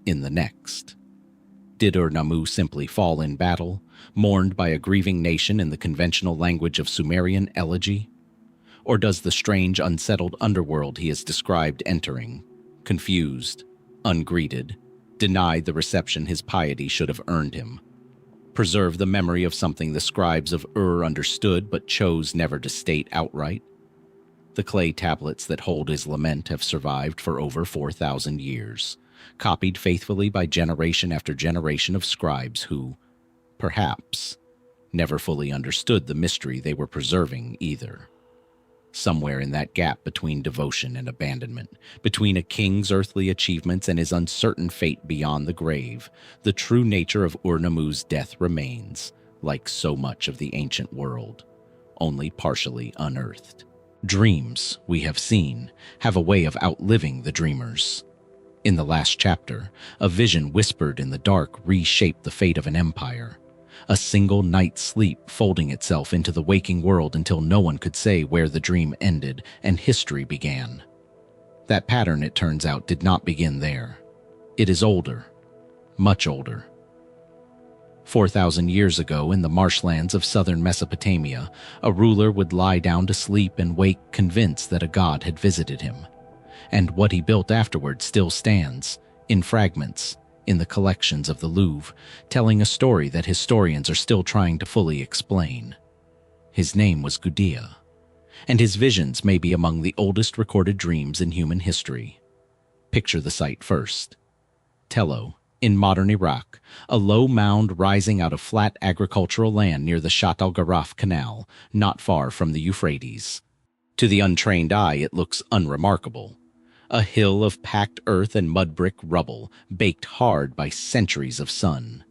in the next. Did Ur-Nammu simply fall in battle, mourned by a grieving nation in the conventional language of Sumerian elegy? Or does the strange, unsettled underworld he is described entering, confused, ungreeted, deny the reception his piety should have earned him, preserve the memory of something the scribes of Ur understood but chose never to state outright? The clay tablets that hold his lament have survived for over 4,000 years, copied faithfully by generation after generation of scribes who, perhaps, never fully understood the mystery they were preserving either. Somewhere in that gap between devotion and abandonment, between a king's earthly achievements and his uncertain fate beyond the grave, the true nature of Ur-Nammu's death remains, like so much of the ancient world, only partially unearthed. Dreams, we have seen, have a way of outliving the dreamers. In the last chapter, a vision whispered in the dark reshaped the fate of an empire. A single night's sleep folding itself into the waking world until no one could say where the dream ended and history began. That pattern, it turns out, did not begin there. It is older, much older. 4,000 years ago, in the marshlands of southern Mesopotamia, a ruler would lie down to sleep and wake convinced that a god had visited him. And what he built afterward still stands, in fragments, in the collections of the Louvre, telling a story that historians are still trying to fully explain. His name was Gudea, and his visions may be among the oldest recorded dreams in human history. Picture the site first. Tello, in modern Iraq, a low mound rising out of flat agricultural land near the Shatt al-Garraf Canal, not far from the Euphrates. To the untrained eye, it looks unremarkable. A hill of packed earth and mud brick rubble, baked hard by centuries of sun.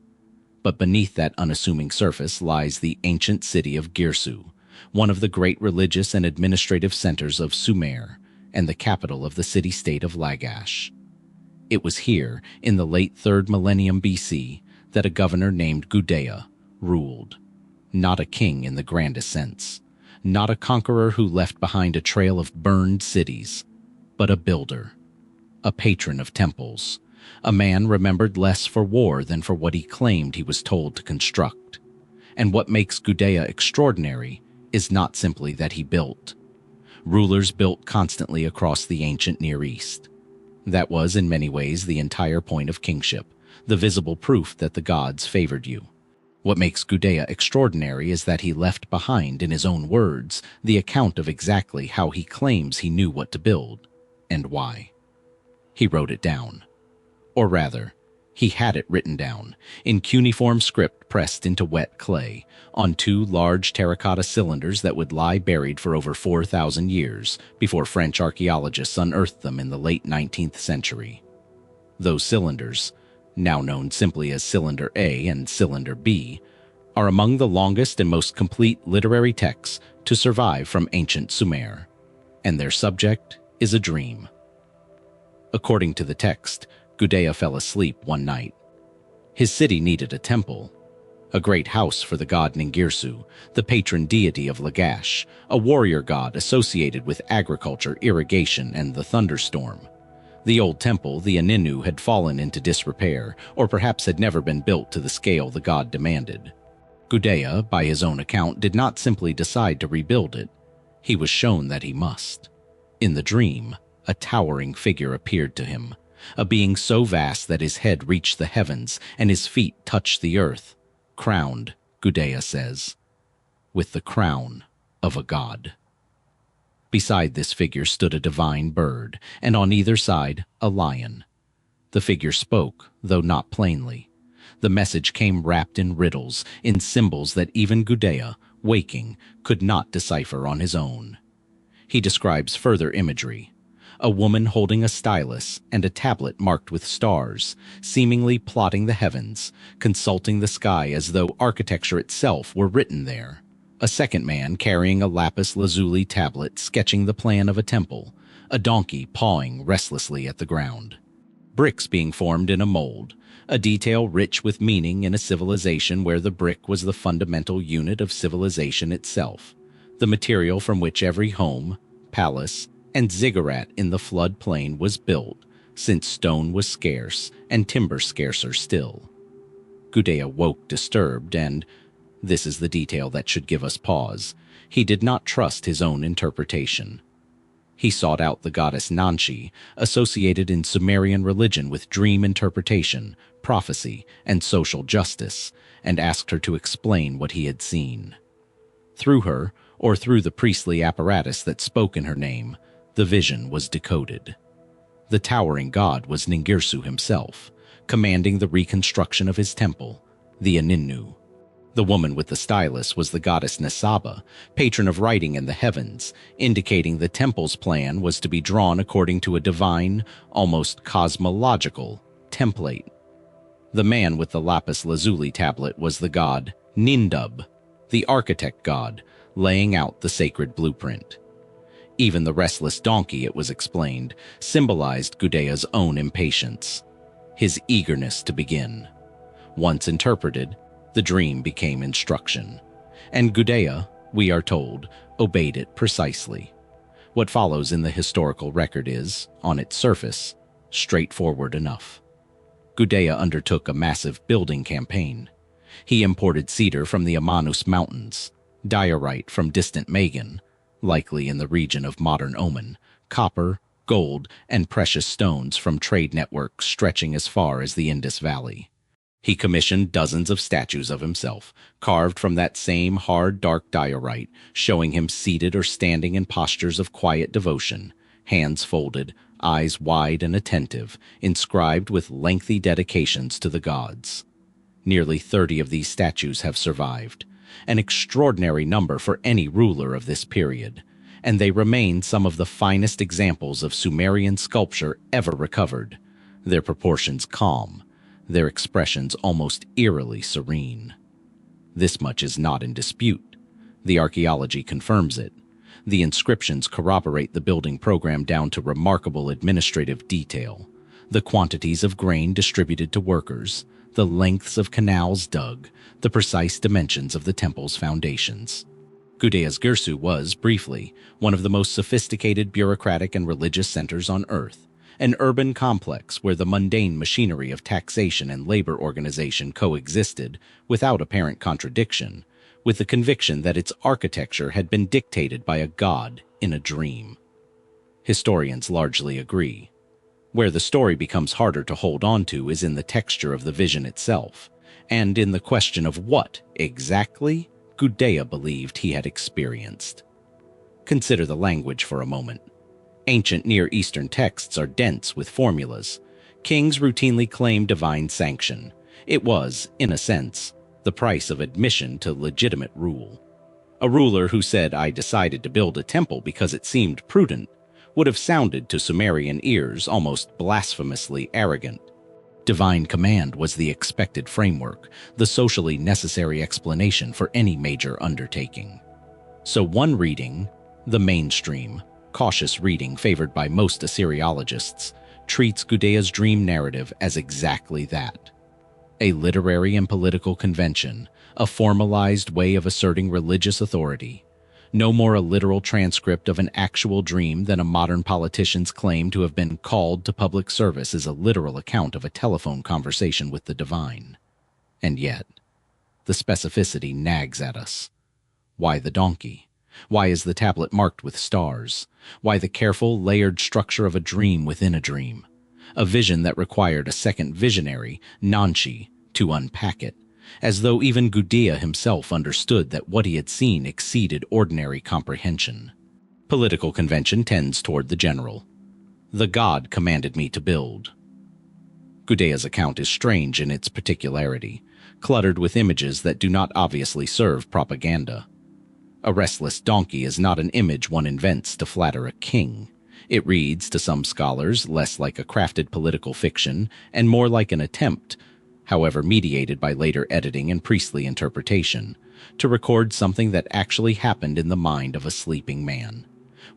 But beneath that unassuming surface lies the ancient city of Girsu, one of the great religious and administrative centers of Sumer, and the capital of the city-state of Lagash. It was here, in the late 3rd millennium BC, that a governor named Gudea ruled. Not a king in the grandest sense, not a conqueror who left behind a trail of burned cities, but a builder, a patron of temples, a man remembered less for war than for what he claimed he was told to construct. And what makes Gudea extraordinary is not simply that he built. Rulers built constantly across the ancient Near East. That was, in many ways, the entire point of kingship, the visible proof that the gods favored you. What makes Gudea extraordinary is that he left behind, in his own words, the account of exactly how he claims he knew what to build, and why. He wrote it down. Or rather, he had it written down, in cuneiform script pressed into wet clay, on 2 large terracotta cylinders that would lie buried for over 4,000 years before French archaeologists unearthed them in the late 19th century. Those cylinders, now known simply as Cylinder A and Cylinder B, are among the longest and most complete literary texts to survive from ancient Sumer, and their subject is a dream. According to the text, Gudea fell asleep one night. His city needed a temple, a great house for the god Ningirsu, the patron deity of Lagash, a warrior god associated with agriculture, irrigation, and the thunderstorm. The old temple, the Aninu, had fallen into disrepair, or perhaps had never been built to the scale the god demanded. Gudea, by his own account, did not simply decide to rebuild it. He was shown that he must. In the dream, a towering figure appeared to him, a being so vast that his head reached the heavens and his feet touched the earth, crowned, Gudea says, with the crown of a god. Beside this figure stood a divine bird, and on either side, a lion. The figure spoke, though not plainly. The message came wrapped in riddles, in symbols that even Gudea, waking, could not decipher on his own. He describes further imagery. a woman holding a stylus and a tablet marked with stars, seemingly plotting the heavens, consulting the sky as though architecture itself were written there. A second man carrying a lapis lazuli tablet sketching the plan of a temple, a donkey pawing restlessly at the ground. Bricks being formed in a mold, a detail rich with meaning in a civilization where the brick was the fundamental unit of civilization itself, the material from which every home, palace, and ziggurat in the floodplain was built, since stone was scarce and timber scarcer still. Gudea woke disturbed and, this is the detail that should give us pause, he did not trust his own interpretation. He sought out the goddess Nanshi, associated in Sumerian religion with dream interpretation, prophecy, and social justice, and asked her to explain what he had seen. Through her, or through the priestly apparatus that spoke in her name, the vision was decoded. The towering god was Ningirsu himself, commanding the reconstruction of his temple, the Aninnu. The woman with the stylus was the goddess Nesaba, patron of writing in the heavens, indicating the temple's plan was to be drawn according to a divine, almost cosmological, template. The man with the lapis lazuli tablet was the god Nindub, the architect god, laying out the sacred blueprint. Even the restless donkey, it was explained, symbolized Gudea's own impatience, his eagerness to begin. Once interpreted, the dream became instruction, and Gudea, we are told, obeyed it precisely. What follows in the historical record is, on its surface, straightforward enough. Gudea undertook a massive building campaign. He imported cedar from the Amanus Mountains, diorite from distant Magan, likely in the region of modern Oman, copper, gold, and precious stones from trade networks stretching as far as the Indus Valley. He commissioned dozens of statues of himself, carved from that same hard, dark diorite, showing him seated or standing in postures of quiet devotion, hands folded, eyes wide and attentive, inscribed with lengthy dedications to the gods. Nearly 30 of these statues have survived, an extraordinary number for any ruler of this period, and they remain some of the finest examples of Sumerian sculpture ever recovered, their proportions calm, their expressions almost eerily serene. This much is not in dispute. The archaeology confirms it. The inscriptions corroborate the building program down to remarkable administrative detail. The quantities of grain distributed to workers, the lengths of canals dug, the precise dimensions of the temple's foundations. Gudea's Girsu was, briefly, one of the most sophisticated bureaucratic and religious centers on Earth, an urban complex where the mundane machinery of taxation and labor organization coexisted without apparent contradiction, with the conviction that its architecture had been dictated by a god in a dream. Historians largely agree. Where the story becomes harder to hold on to is in the texture of the vision itself, and in the question of what, exactly, Gudea believed he had experienced. Consider the language for a moment. Ancient Near Eastern texts are dense with formulas. Kings routinely claim divine sanction. It was, in a sense, the price of admission to legitimate rule. A ruler who said, "I decided to build a temple because it seemed prudent," would have sounded to Sumerian ears almost blasphemously arrogant. Divine command was the expected framework, the socially necessary explanation for any major undertaking. So one reading, the mainstream, cautious reading favored by most Assyriologists, treats Gudea's dream narrative as exactly that. A literary and political convention, a formalized way of asserting religious authority. No more a literal transcript of an actual dream than a modern politician's claim to have been called to public service is a literal account of a telephone conversation with the divine. And yet, the specificity nags at us. Why the donkey? Why is the tablet marked with stars? Why the careful, layered structure of a dream within a dream? A vision that required a second visionary, Nanshi, to unpack it, as though even Gudea himself understood that what he had seen exceeded ordinary comprehension. Political convention tends toward the general. The god commanded me to build. Gudea's account is strange in its particularity, cluttered with images that do not obviously serve propaganda. A restless donkey is not an image one invents to flatter a king. It reads, to some scholars, less like a crafted political fiction and more like an attempt, however mediated by later editing and priestly interpretation, to record something that actually happened in the mind of a sleeping man.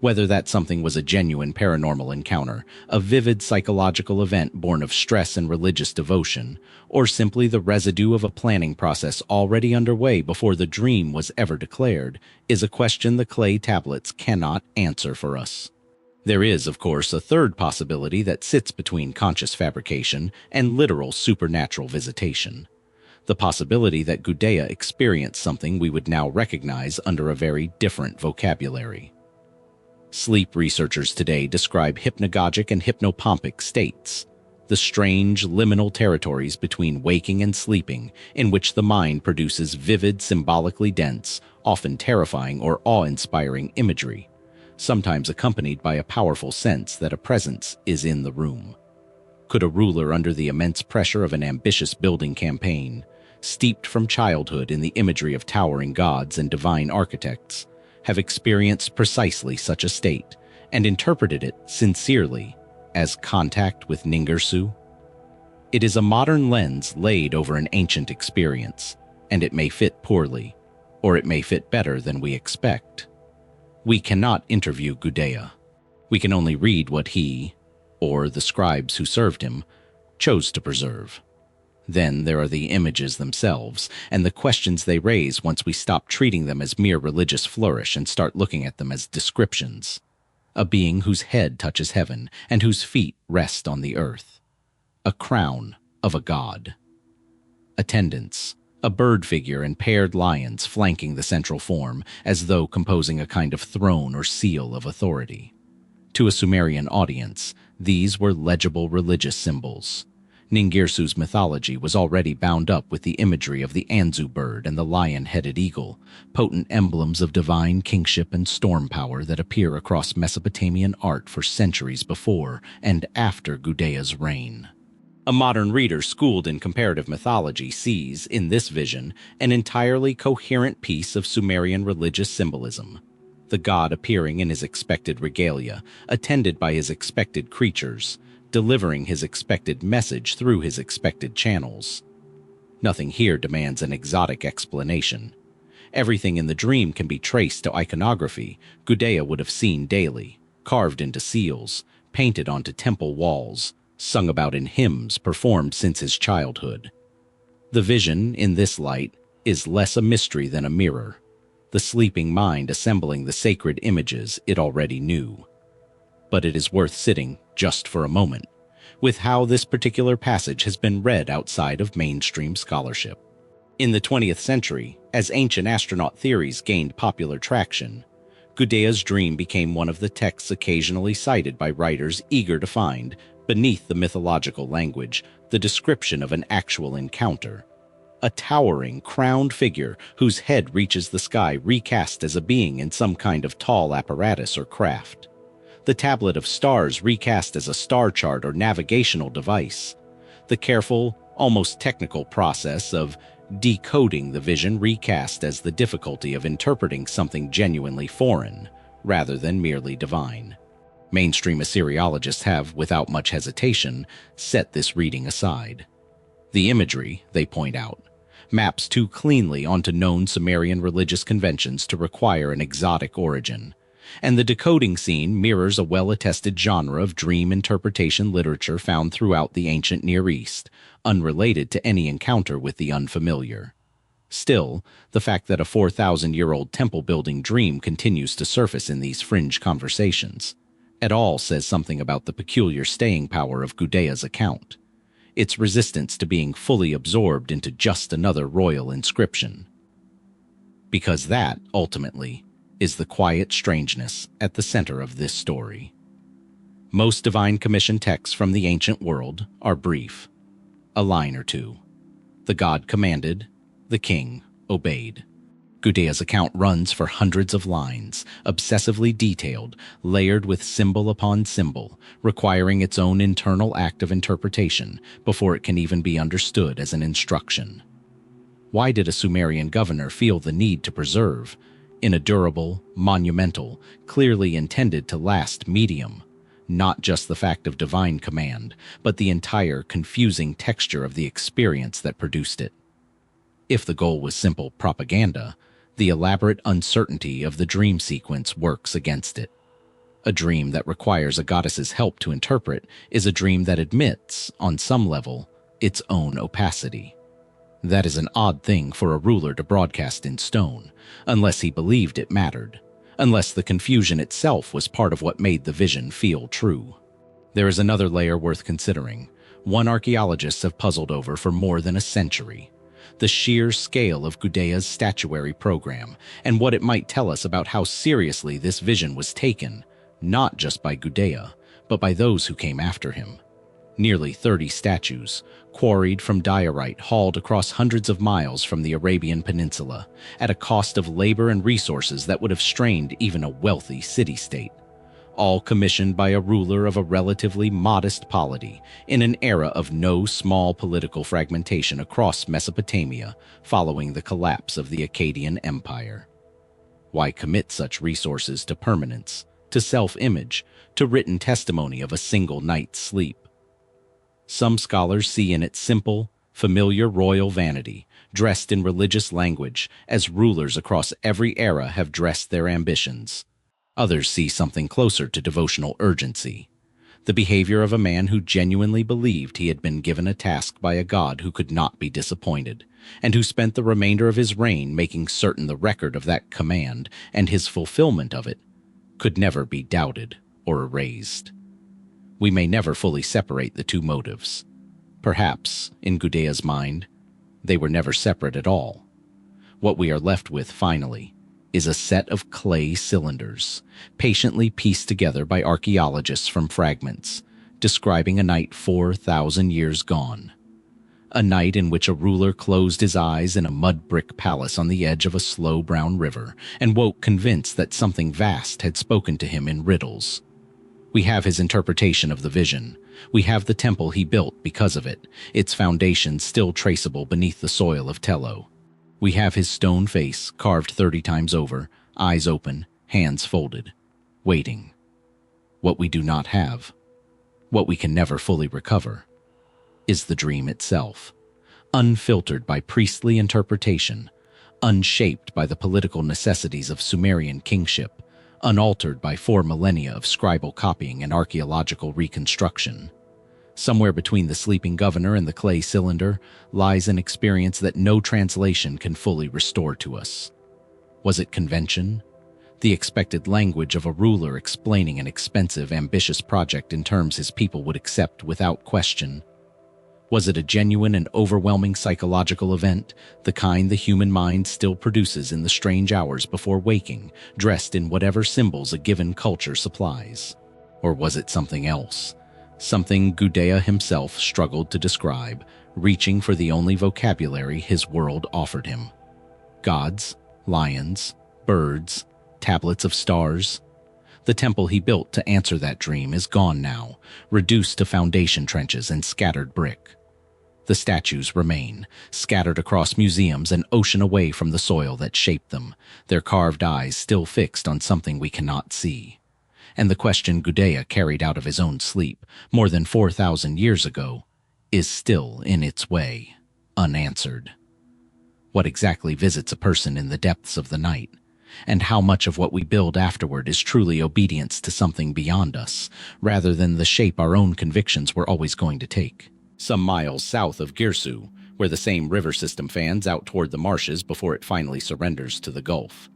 Whether that something was a genuine paranormal encounter, a vivid psychological event born of stress and religious devotion, or simply the residue of a planning process already underway before the dream was ever declared, is a question the clay tablets cannot answer for us. There is, of course, a third possibility that sits between conscious fabrication and literal supernatural visitation. The possibility that Gudea experienced something we would now recognize under a very different vocabulary. Sleep researchers today describe hypnagogic and hypnopompic states, the strange liminal territories between waking and sleeping in which the mind produces vivid, symbolically dense, often terrifying or awe-inspiring imagery, sometimes accompanied by a powerful sense that a presence is in the room. Could a ruler under the immense pressure of an ambitious building campaign, steeped from childhood in the imagery of towering gods and divine architects, have experienced precisely such a state and interpreted it sincerely as contact with Ningirsu? It is a modern lens laid over an ancient experience, and it may fit poorly, or it may fit better than we expect. We cannot interview Gudea. We can only read what he, or the scribes who served him, chose to preserve. Then there are the images themselves, and the questions they raise once we stop treating them as mere religious flourish and start looking at them as descriptions. A being whose head touches heaven and whose feet rest on the earth. A crown of a god. Attendants, a bird figure and paired lions flanking the central form as though composing a kind of throne or seal of authority. To a Sumerian audience, these were legible religious symbols. Ningirsu's mythology was already bound up with the imagery of the Anzu bird and the lion-headed eagle, potent emblems of divine kingship and storm power that appear across Mesopotamian art for centuries before and after Gudea's reign. A modern reader schooled in comparative mythology sees, in this vision, an entirely coherent piece of Sumerian religious symbolism. The god appearing in his expected regalia, attended by his expected creatures, delivering his expected message through his expected channels. Nothing here demands an exotic explanation. Everything in the dream can be traced to iconography Gudea would have seen daily, carved into seals, painted onto temple walls, sung about in hymns performed since his childhood. The vision, in this light, is less a mystery than a mirror, the sleeping mind assembling the sacred images it already knew. But it is worth sitting, just for a moment, with how this particular passage has been read outside of mainstream scholarship. In the 20th century, as ancient astronaut theories gained popular traction, Gudea's dream became one of the texts occasionally cited by writers eager to find, beneath the mythological language, the description of an actual encounter. A towering, crowned figure whose head reaches the sky recast as a being in some kind of tall apparatus or craft. The tablet of stars recast as a star chart or navigational device. The careful, almost technical process of decoding the vision recast as the difficulty of interpreting something genuinely foreign, rather than merely divine. Mainstream Assyriologists have, without much hesitation, set this reading aside. The imagery, they point out, maps too cleanly onto known Sumerian religious conventions to require an exotic origin, and the decoding scene mirrors a well-attested genre of dream interpretation literature found throughout the ancient Near East, unrelated to any encounter with the unfamiliar. Still, the fact that a 4,000-year-old temple-building dream continues to surface in these fringe conversations at all says something about the peculiar staying power of Gudea's account, its resistance to being fully absorbed into just another royal inscription. Because that, ultimately, is the quiet strangeness at the center of this story. Most Divine Commission texts from the ancient world are brief, a line or two. The god commanded, the king obeyed. Gudea's account runs for hundreds of lines, obsessively detailed, layered with symbol upon symbol, requiring its own internal act of interpretation before it can even be understood as an instruction. Why did a Sumerian governor feel the need to preserve, in a durable, monumental, clearly intended to last medium, not just the fact of divine command, but the entire confusing texture of the experience that produced it. If the goal was simple propaganda, the elaborate uncertainty of the dream sequence works against it. A dream that requires a goddess's help to interpret is a dream that admits, on some level, its own opacity. That is an odd thing for a ruler to broadcast in stone, unless he believed it mattered, unless the confusion itself was part of what made the vision feel true. There is another layer worth considering, one archaeologists have puzzled over for more than a century: the sheer scale of Gudea's statuary program and what it might tell us about how seriously this vision was taken, not just by Gudea, but by those who came after him. Nearly 30 statues, quarried from diorite hauled across hundreds of miles from the Arabian Peninsula, at a cost of labor and resources that would have strained even a wealthy city-state. All commissioned by a ruler of a relatively modest polity in an era of no small political fragmentation across Mesopotamia following the collapse of the Akkadian Empire. Why commit such resources to permanence, to self-image, to written testimony of a single night's sleep? Some scholars see in it simple, familiar royal vanity, dressed in religious language, as rulers across every era have dressed their ambitions. Others see something closer to devotional urgency, the behavior of a man who genuinely believed he had been given a task by a god who could not be disappointed, and who spent the remainder of his reign making certain the record of that command and his fulfillment of it could never be doubted or erased. We may never fully separate the two motives. Perhaps, in Gudea's mind, they were never separate at all. What we are left with, finally, is a set of clay cylinders, patiently pieced together by archaeologists from fragments, describing a night 4,000 years gone. A night in which a ruler closed his eyes in a mud-brick palace on the edge of a slow brown river and woke convinced that something vast had spoken to him in riddles. We have his interpretation of the vision. We have the temple he built because of it, its foundations still traceable beneath the soil of Tello. We have his stone face carved 30 times over, eyes open, hands folded, waiting. What we do not have, what we can never fully recover, is the dream itself, unfiltered by priestly interpretation, unshaped by the political necessities of Sumerian kingship, unaltered by 4 millennia of scribal copying and archaeological reconstruction. Somewhere between the sleeping governor and the clay cylinder lies an experience that no translation can fully restore to us. Was it convention? The expected language of a ruler explaining an expensive, ambitious project in terms his people would accept without question? Was it a genuine and overwhelming psychological event, the kind the human mind still produces in the strange hours before waking, dressed in whatever symbols a given culture supplies? Or was it something else? Something Gudea himself struggled to describe, reaching for the only vocabulary his world offered him. Gods, lions, birds, tablets of stars. The temple he built to answer that dream is gone now, reduced to foundation trenches and scattered brick. The statues remain, scattered across museums an ocean away from the soil that shaped them, their carved eyes still fixed on something we cannot see. And the question Gudea carried out of his own sleep, more than 4,000 years ago, is still in its way, unanswered. What exactly visits a person in the depths of the night? And how much of what we build afterward is truly obedience to something beyond us, rather than the shape our own convictions were always going to take? Some miles south of Girsu, where the same river system fans out toward the marshes before it finally surrenders to the Gulf,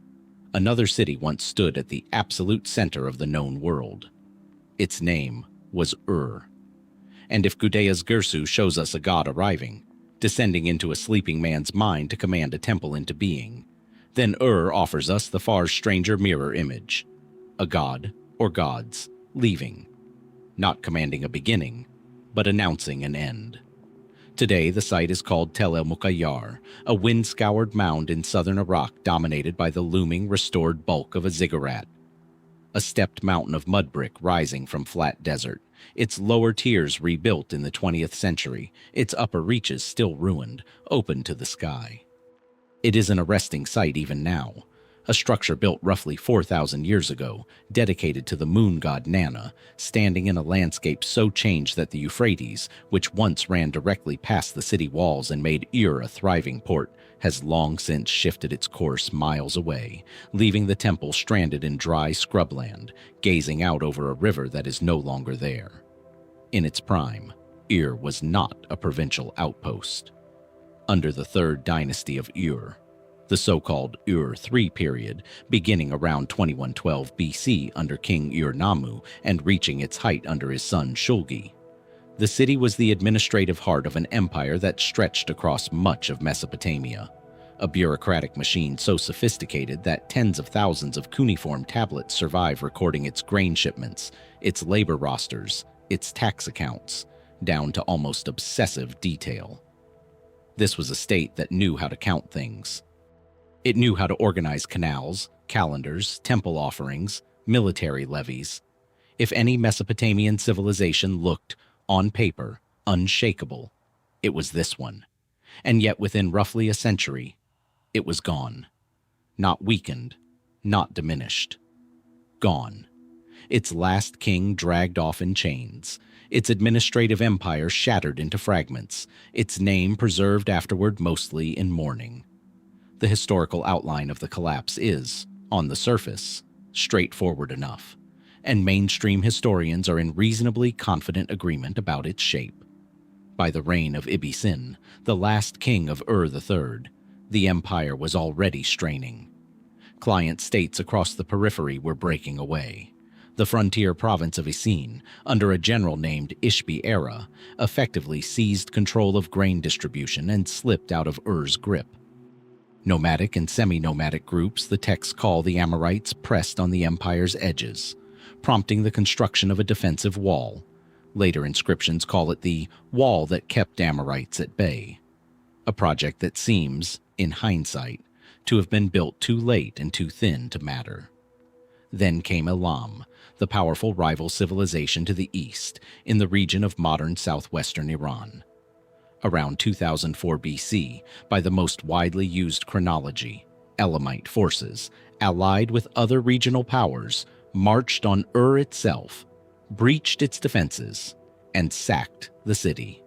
another city once stood at the absolute center of the known world. Its name was Ur. And if Gudea's Girsu shows us a god arriving, descending into a sleeping man's mind to command a temple into being, then Ur offers us the far stranger mirror image, a god or gods leaving, not commanding a beginning, but announcing an end. Today, the site is called Tel el-Mukayyar, a wind-scoured mound in southern Iraq dominated by the looming, restored bulk of a ziggurat. A stepped mountain of mud brick rising from flat desert, its lower tiers rebuilt in the 20th century, its upper reaches still ruined, open to the sky. It is an arresting sight even now, a structure built roughly 4,000 years ago, dedicated to the moon god Nana, standing in a landscape so changed that the Euphrates, which once ran directly past the city walls and made Ur a thriving port, has long since shifted its course miles away, leaving the temple stranded in dry scrubland, gazing out over a river that is no longer there. In its prime, Ur was not a provincial outpost. Under the third dynasty of Ur, the so-called Ur III period, beginning around 2112 BC under King Ur-Nammu and reaching its height under his son Shulgi, the city was the administrative heart of an empire that stretched across much of Mesopotamia, a bureaucratic machine so sophisticated that tens of thousands of cuneiform tablets survive recording its grain shipments, its labor rosters, its tax accounts, down to almost obsessive detail. This was a state that knew how to count things. It knew how to organize canals, calendars, temple offerings, military levies. If any Mesopotamian civilization looked, on paper, unshakable, it was this one. And yet within roughly a century, it was gone. Not weakened, not diminished. Gone. Its last king dragged off in chains, its administrative empire shattered into fragments, its name preserved afterward mostly in mourning. The historical outline of the collapse is, on the surface, straightforward enough, and mainstream historians are in reasonably confident agreement about its shape. By the reign of Ibbi-Sin, the last king of Ur III, the empire was already straining. Client states across the periphery were breaking away. The frontier province of Ibbi-Sin, under a general named Ishbi-Erra, effectively seized control of grain distribution and slipped out of Ur's grip. Nomadic and semi-nomadic groups the texts call the Amorites pressed on the empire's edges, prompting the construction of a defensive wall. Later inscriptions call it the wall that kept Amorites at bay, a project that seems, in hindsight, to have been built too late and too thin to matter. Then came Elam, the powerful rival civilization to the east, in the region of modern southwestern Iran. Around 2004 BC, by the most widely used chronology, Elamite forces, allied with other regional powers, marched on Ur itself, breached its defenses, and sacked the city.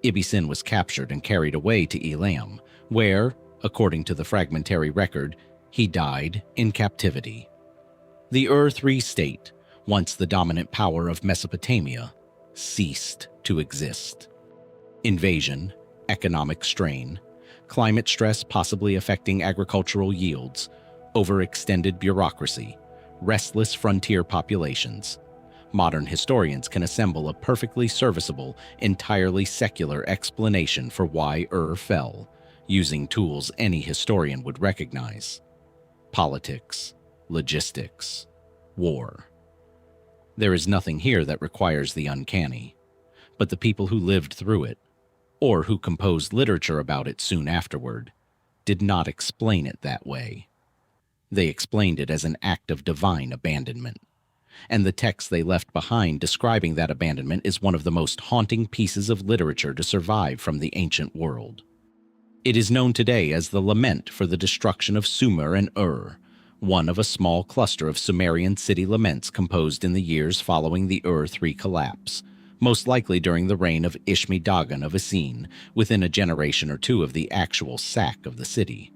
Ibbi-Sin was captured and carried away to Elam, where, according to the fragmentary record, he died in captivity. The Ur III state, once the dominant power of Mesopotamia, ceased to exist. Invasion, economic strain, climate stress possibly affecting agricultural yields, overextended bureaucracy, restless frontier populations. Modern historians can assemble a perfectly serviceable, entirely secular explanation for why Ur fell, using tools any historian would recognize. Politics, logistics, war. There is nothing here that requires the uncanny, but the people who lived through it, or who composed literature about it soon afterward, did not explain it that way. They explained it as an act of divine abandonment, and the text they left behind describing that abandonment is one of the most haunting pieces of literature to survive from the ancient world. It is known today as the Lament for the Destruction of Sumer and Ur, one of a small cluster of Sumerian city laments composed in the years following the Ur III collapse, most likely during the reign of Ishmi-Dagan of Ibbi-Sin, within a generation or two of the actual sack of the city.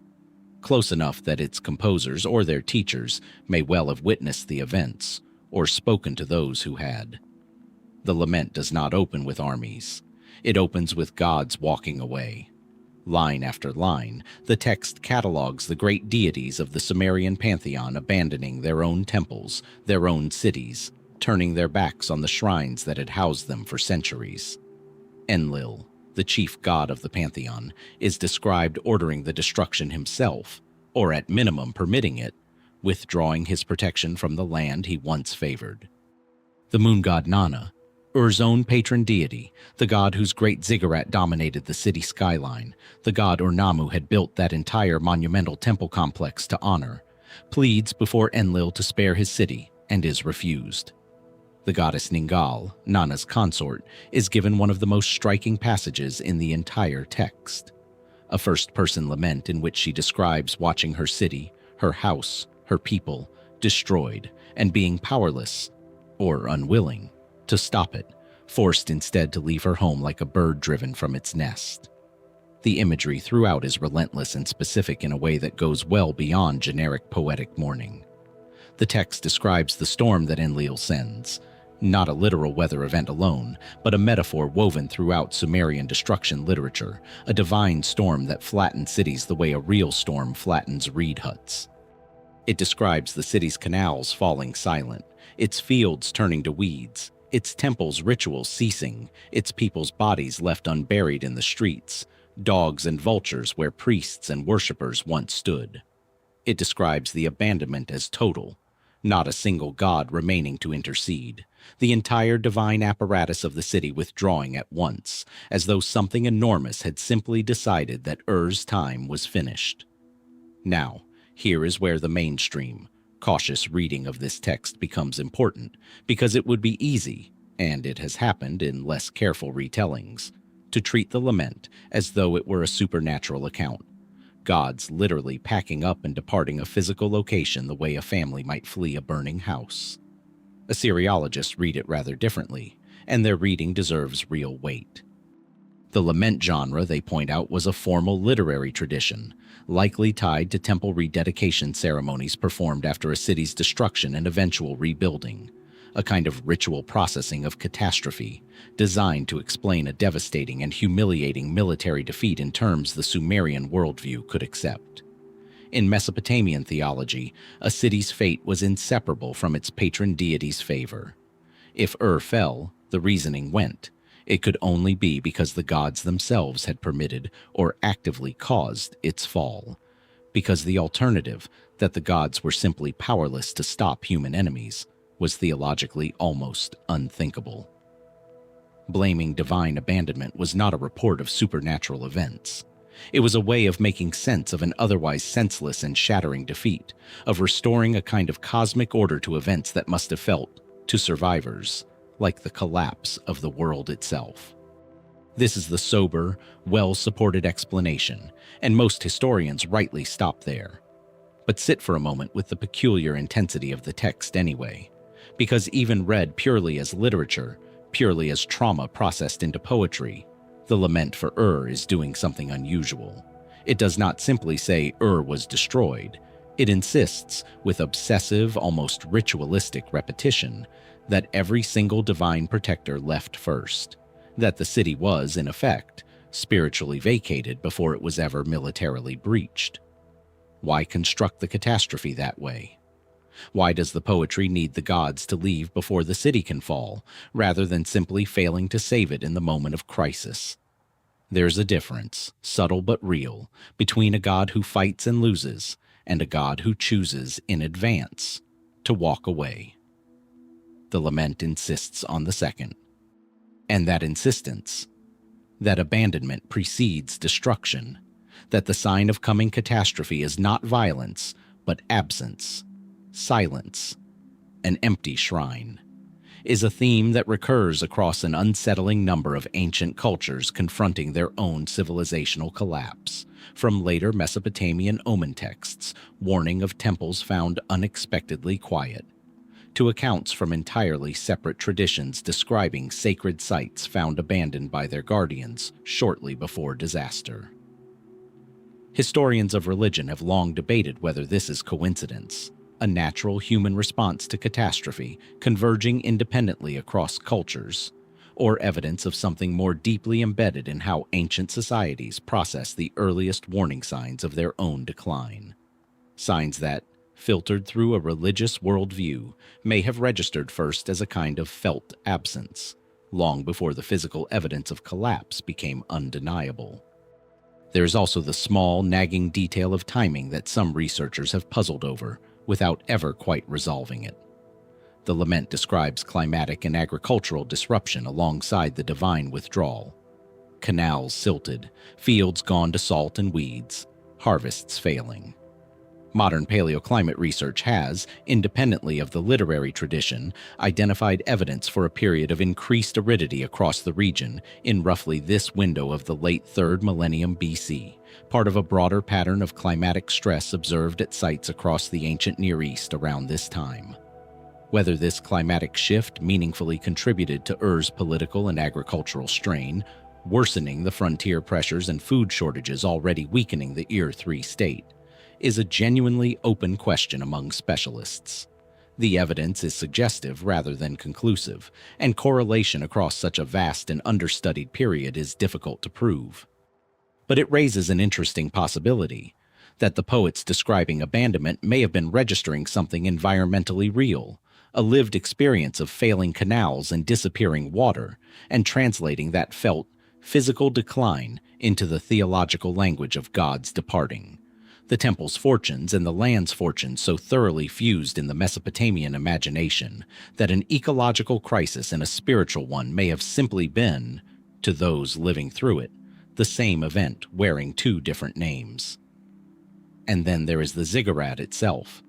Close enough that its composers or their teachers may well have witnessed the events, or spoken to those who had. The lament does not open with armies. It opens with gods walking away. Line after line, the text catalogs the great deities of the Sumerian pantheon abandoning their own temples, their own cities, turning their backs on the shrines that had housed them for centuries. Enlil, the chief god of the pantheon, is described ordering the destruction himself, or at minimum permitting it, withdrawing his protection from the land he once favored. The moon god Nana, Ur's own patron deity, the god whose great ziggurat dominated the city skyline, the god Ur-Nammu had built that entire monumental temple complex to honor, pleads before Enlil to spare his city and is refused. The goddess Ningal, Nana's consort, is given one of the most striking passages in the entire text. A first-person lament in which she describes watching her city, her house, her people, destroyed, and being powerless, or unwilling, to stop it, forced instead to leave her home like a bird driven from its nest. The imagery throughout is relentless and specific in a way that goes well beyond generic poetic mourning. The text describes the storm that Enlil sends, not a literal weather event alone, but a metaphor woven throughout Sumerian destruction literature, a divine storm that flattened cities the way a real storm flattens reed huts. It describes the city's canals falling silent, its fields turning to weeds, its temples' rituals ceasing, its people's bodies left unburied in the streets, dogs and vultures where priests and worshippers once stood. It describes the abandonment as total, not a single god remaining to intercede, the entire divine apparatus of the city withdrawing at once, as though something enormous had simply decided that Ur's time was finished. Now, here is where the mainstream, cautious reading of this text becomes important, because it would be easy, and it has happened in less careful retellings, to treat the lament as though it were a supernatural account, gods literally packing up and departing a physical location the way a family might flee a burning house. Assyriologists read it rather differently, and their reading deserves real weight. The lament genre, they point out, was a formal literary tradition, likely tied to temple rededication ceremonies performed after a city's destruction and eventual rebuilding, a kind of ritual processing of catastrophe, designed to explain a devastating and humiliating military defeat in terms the Sumerian worldview could accept. In Mesopotamian theology, a city's fate was inseparable from its patron deity's favor. If Ur fell, the reasoning went, it could only be because the gods themselves had permitted or actively caused its fall, because the alternative, that the gods were simply powerless to stop human enemies, was theologically almost unthinkable. Blaming divine abandonment was not a report of supernatural events. It was a way of making sense of an otherwise senseless and shattering defeat, of restoring a kind of cosmic order to events that must have felt, to survivors, like the collapse of the world itself. This is the sober, well-supported explanation, and most historians rightly stop there. But sit for a moment with the peculiar intensity of the text anyway, because even read purely as literature, purely as trauma processed into poetry, the lament for Ur is doing something unusual. It does not simply say Ur was destroyed. It insists, with obsessive, almost ritualistic repetition, that every single divine protector left first, that the city was, in effect, spiritually vacated before it was ever militarily breached. Why construct the catastrophe that way? Why does the poetry need the gods to leave before the city can fall, rather than simply failing to save it in the moment of crisis? There's a difference, subtle but real, between a god who fights and loses and a god who chooses in advance to walk away. The lament insists on the second. And that insistence, that abandonment precedes destruction, that the sign of coming catastrophe is not violence, but absence, silence, an empty shrine, is a theme that recurs across an unsettling number of ancient cultures confronting their own civilizational collapse, from later Mesopotamian omen texts warning of temples found unexpectedly quiet, to accounts from entirely separate traditions describing sacred sites found abandoned by their guardians shortly before disaster. Historians of religion have long debated whether this is coincidence, a natural human response to catastrophe converging independently across cultures, or evidence of something more deeply embedded in how ancient societies process the earliest warning signs of their own decline. Signs that, filtered through a religious worldview, may have registered first as a kind of felt absence, long before the physical evidence of collapse became undeniable. There is also the small, nagging detail of timing that some researchers have puzzled over, without ever quite resolving it. The lament describes climatic and agricultural disruption alongside the divine withdrawal. Canals silted, fields gone to salt and weeds, harvests failing. Modern paleoclimate research has, independently of the literary tradition, identified evidence for a period of increased aridity across the region in roughly this window of the late 3rd millennium BC, part of a broader pattern of climatic stress observed at sites across the ancient Near East around this time. Whether this climatic shift meaningfully contributed to Ur's political and agricultural strain, worsening the frontier pressures and food shortages already weakening the Ur-3 state, is a genuinely open question among specialists. The evidence is suggestive rather than conclusive, and correlation across such a vast and understudied period is difficult to prove. But it raises an interesting possibility that the poets describing abandonment may have been registering something environmentally real, a lived experience of failing canals and disappearing water, and translating that felt physical decline into the theological language of gods departing. The temple's fortunes and the land's fortunes so thoroughly fused in the Mesopotamian imagination that an ecological crisis and a spiritual one may have simply been, to those living through it, the same event wearing two different names. And then there is the ziggurat itself,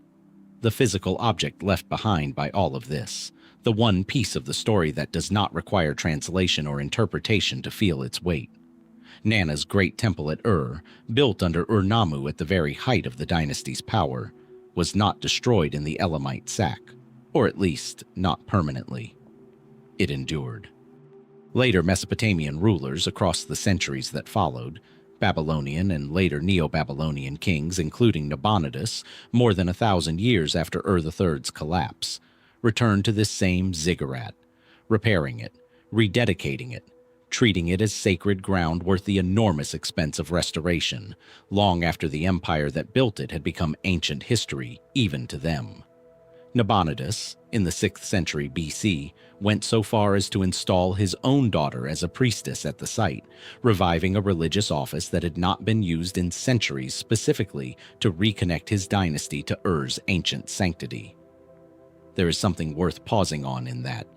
the physical object left behind by all of this, the one piece of the story that does not require translation or interpretation to feel its weight. Nanna's great temple at Ur, built under Ur-Nammu at the very height of the dynasty's power, was not destroyed in the Elamite sack, or at least not permanently. It endured. Later Mesopotamian rulers across the centuries that followed, Babylonian and later Neo-Babylonian kings including Nabonidus, more than 1,000 years after Ur III's collapse, returned to this same ziggurat, repairing it, rededicating it, treating it as sacred ground worth the enormous expense of restoration, long after the empire that built it had become ancient history, even to them. Nabonidus, in the 6th century BC, went so far as to install his own daughter as a priestess at the site, reviving a religious office that had not been used in centuries specifically to reconnect his dynasty to Ur's ancient sanctity. There is something worth pausing on in that.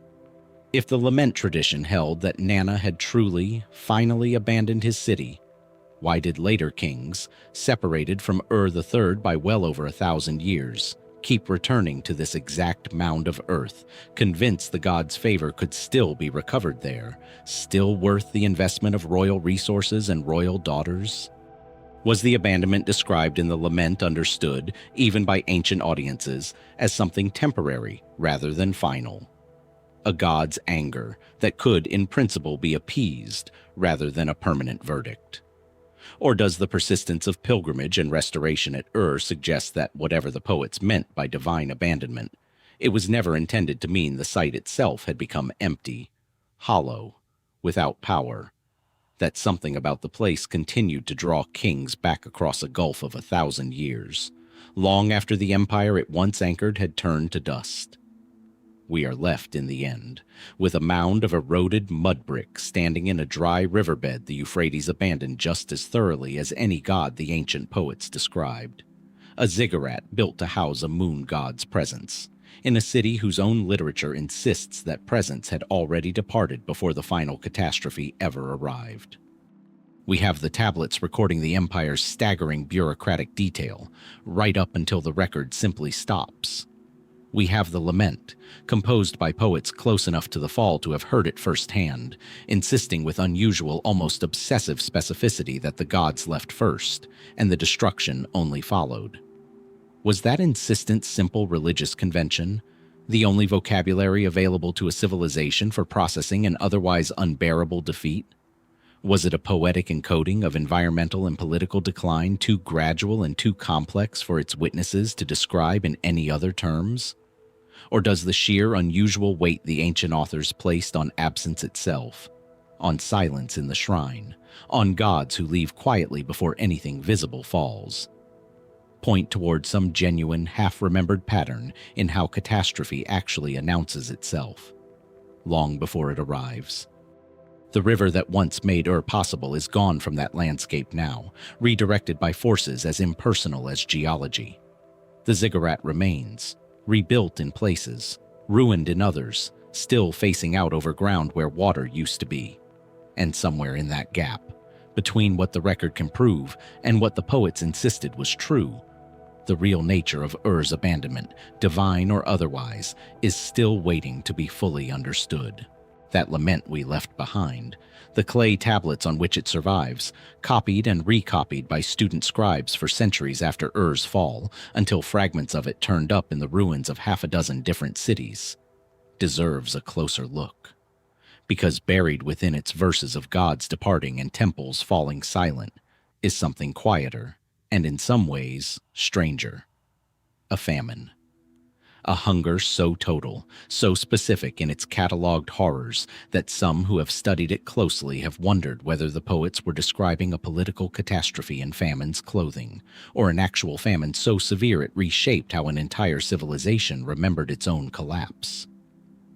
If the lament tradition held that Nanna had truly, finally abandoned his city, why did later kings, separated from Ur III by well over 1,000 years, keep returning to this exact mound of earth, convinced the god's favor could still be recovered there, still worth the investment of royal resources and royal daughters? Was the abandonment described in the lament understood, even by ancient audiences, as something temporary rather than final? A god's anger that could, in principle, be appeased rather than a permanent verdict? Or does the persistence of pilgrimage and restoration at Ur suggest that whatever the poets meant by divine abandonment, it was never intended to mean the site itself had become empty, hollow, without power, that something about the place continued to draw kings back across a gulf of 1,000 years, long after the empire it once anchored had turned to dust? We are left, in the end, with a mound of eroded mud bricks standing in a dry riverbed the Euphrates abandoned just as thoroughly as any god the ancient poets described. A ziggurat built to house a moon god's presence, in a city whose own literature insists that presence had already departed before the final catastrophe ever arrived. We have the tablets recording the empire's staggering bureaucratic detail, right up until the record simply stops. We have the lament, composed by poets close enough to the fall to have heard it firsthand, insisting with unusual, almost obsessive specificity that the gods left first, and the destruction only followed. Was that insistent simple religious convention, the only vocabulary available to a civilization for processing an otherwise unbearable defeat? Was it a poetic encoding of environmental and political decline too gradual and too complex for its witnesses to describe in any other terms? Or does the sheer unusual weight the ancient authors placed on absence itself, on silence in the shrine, on gods who leave quietly before anything visible falls, point toward some genuine, half-remembered pattern in how catastrophe actually announces itself, long before it arrives? The river that once made Ur possible is gone from that landscape now, redirected by forces as impersonal as geology. The ziggurat remains, rebuilt in places, ruined in others, still facing out over ground where water used to be. And somewhere in that gap, between what the record can prove and what the poets insisted was true, the real nature of Ur's abandonment, divine or otherwise, is still waiting to be fully understood. That lament we left behind, the clay tablets on which it survives, copied and recopied by student scribes for centuries after Ur's fall, until fragments of it turned up in the ruins of half a dozen different cities, deserves a closer look. Because buried within its verses of gods departing and temples falling silent is something quieter, and in some ways stranger. A famine. A hunger so total, so specific in its catalogued horrors, that some who have studied it closely have wondered whether the poets were describing a political catastrophe in famine's clothing, or an actual famine so severe it reshaped how an entire civilization remembered its own collapse.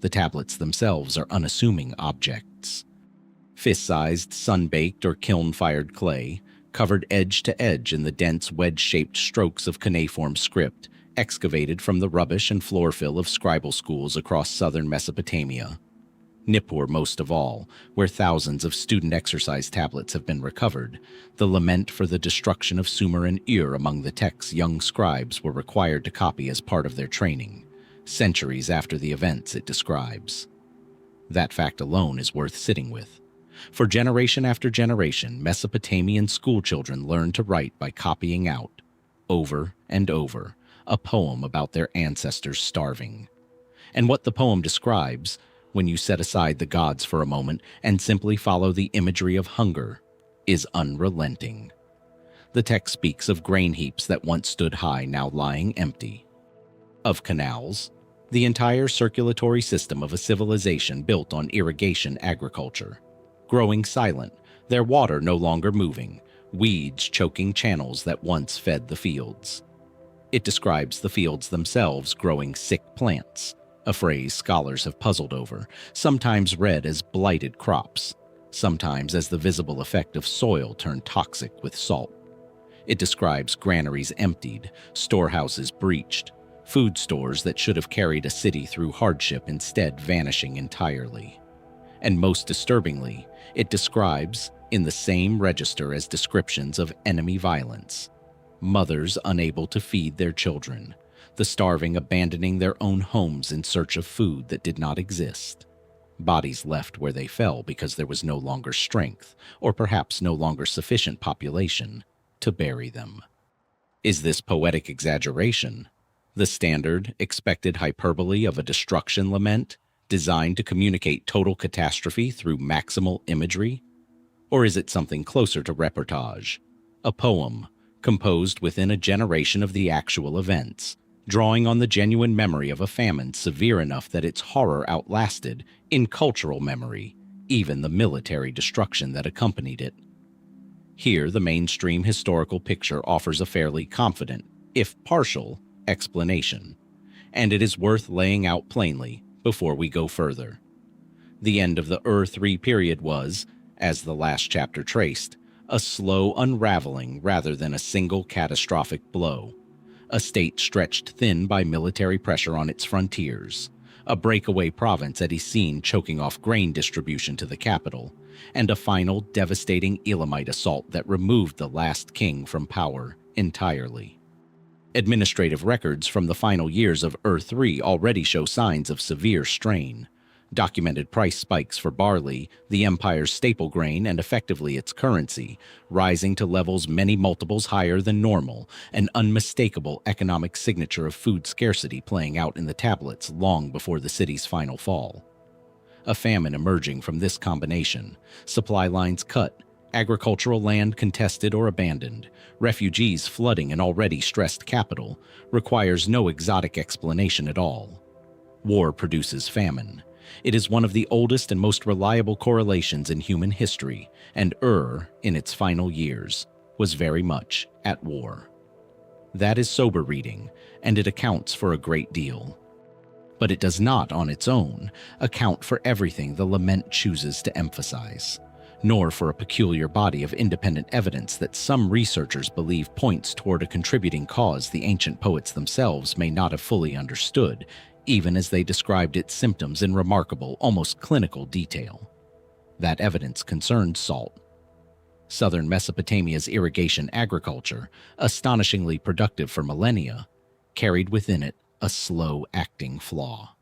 The tablets themselves are unassuming objects. Fist-sized, sun-baked, or kiln-fired clay, covered edge to edge in the dense wedge-shaped strokes of cuneiform script, excavated from the rubbish and floor fill of scribal schools across southern Mesopotamia. Nippur most of all, where thousands of student exercise tablets have been recovered, the lament for the destruction of Sumer and Ur among the texts young scribes were required to copy as part of their training, centuries after the events it describes. That fact alone is worth sitting with. For generation after generation, Mesopotamian schoolchildren learned to write by copying out, over and over, a poem about their ancestors starving. And what the poem describes, when you set aside the gods for a moment and simply follow the imagery of hunger, is unrelenting. The text speaks of grain heaps that once stood high, now lying empty. Of canals, the entire circulatory system of a civilization built on irrigation agriculture, growing silent, their water no longer moving, weeds choking channels that once fed the fields. It describes the fields themselves growing sick plants, a phrase scholars have puzzled over, sometimes read as blighted crops, sometimes as the visible effect of soil turned toxic with salt. It describes granaries emptied, storehouses breached, food stores that should have carried a city through hardship instead vanishing entirely. And most disturbingly, it describes, in the same register as descriptions of enemy violence, mothers unable to feed their children, the starving abandoning their own homes in search of food that did not exist, bodies left where they fell because there was no longer strength, or perhaps no longer sufficient population, to bury them. Is this poetic exaggeration, the standard, expected hyperbole of a destruction lament, designed to communicate total catastrophe through maximal imagery? Or is it something closer to reportage, a poem composed within a generation of the actual events, drawing on the genuine memory of a famine severe enough that its horror outlasted, in cultural memory, even the military destruction that accompanied it? Here, the mainstream historical picture offers a fairly confident, if partial, explanation, and it is worth laying out plainly before we go further. The end of the Ur-3 period was, as the last chapter traced, a slow unraveling rather than a single catastrophic blow, a state stretched thin by military pressure on its frontiers, a breakaway province at Ibbi-Sin choking off grain distribution to the capital, and a final devastating Elamite assault that removed the last king from power entirely. Administrative records from the final years of Ur-3 already show signs of severe strain. Documented price spikes for barley, the empire's staple grain and effectively its currency, rising to levels many multiples higher than normal, an unmistakable economic signature of food scarcity playing out in the tablets long before the city's final fall. A famine emerging from this combination, supply lines cut, agricultural land contested or abandoned, refugees flooding an already stressed capital, requires no exotic explanation at all. War produces famine. It is one of the oldest and most reliable correlations in human history, and Ur, in its final years, was very much at war. That is sober reading, and it accounts for a great deal. But it does not, on its own, account for everything the lament chooses to emphasize, nor for a peculiar body of independent evidence that some researchers believe points toward a contributing cause the ancient poets themselves may not have fully understood, even as they described its symptoms in remarkable, almost clinical detail. That evidence concerned salt. southern Mesopotamia's irrigation agriculture, astonishingly productive for millennia, carried within it a slow-acting flaw.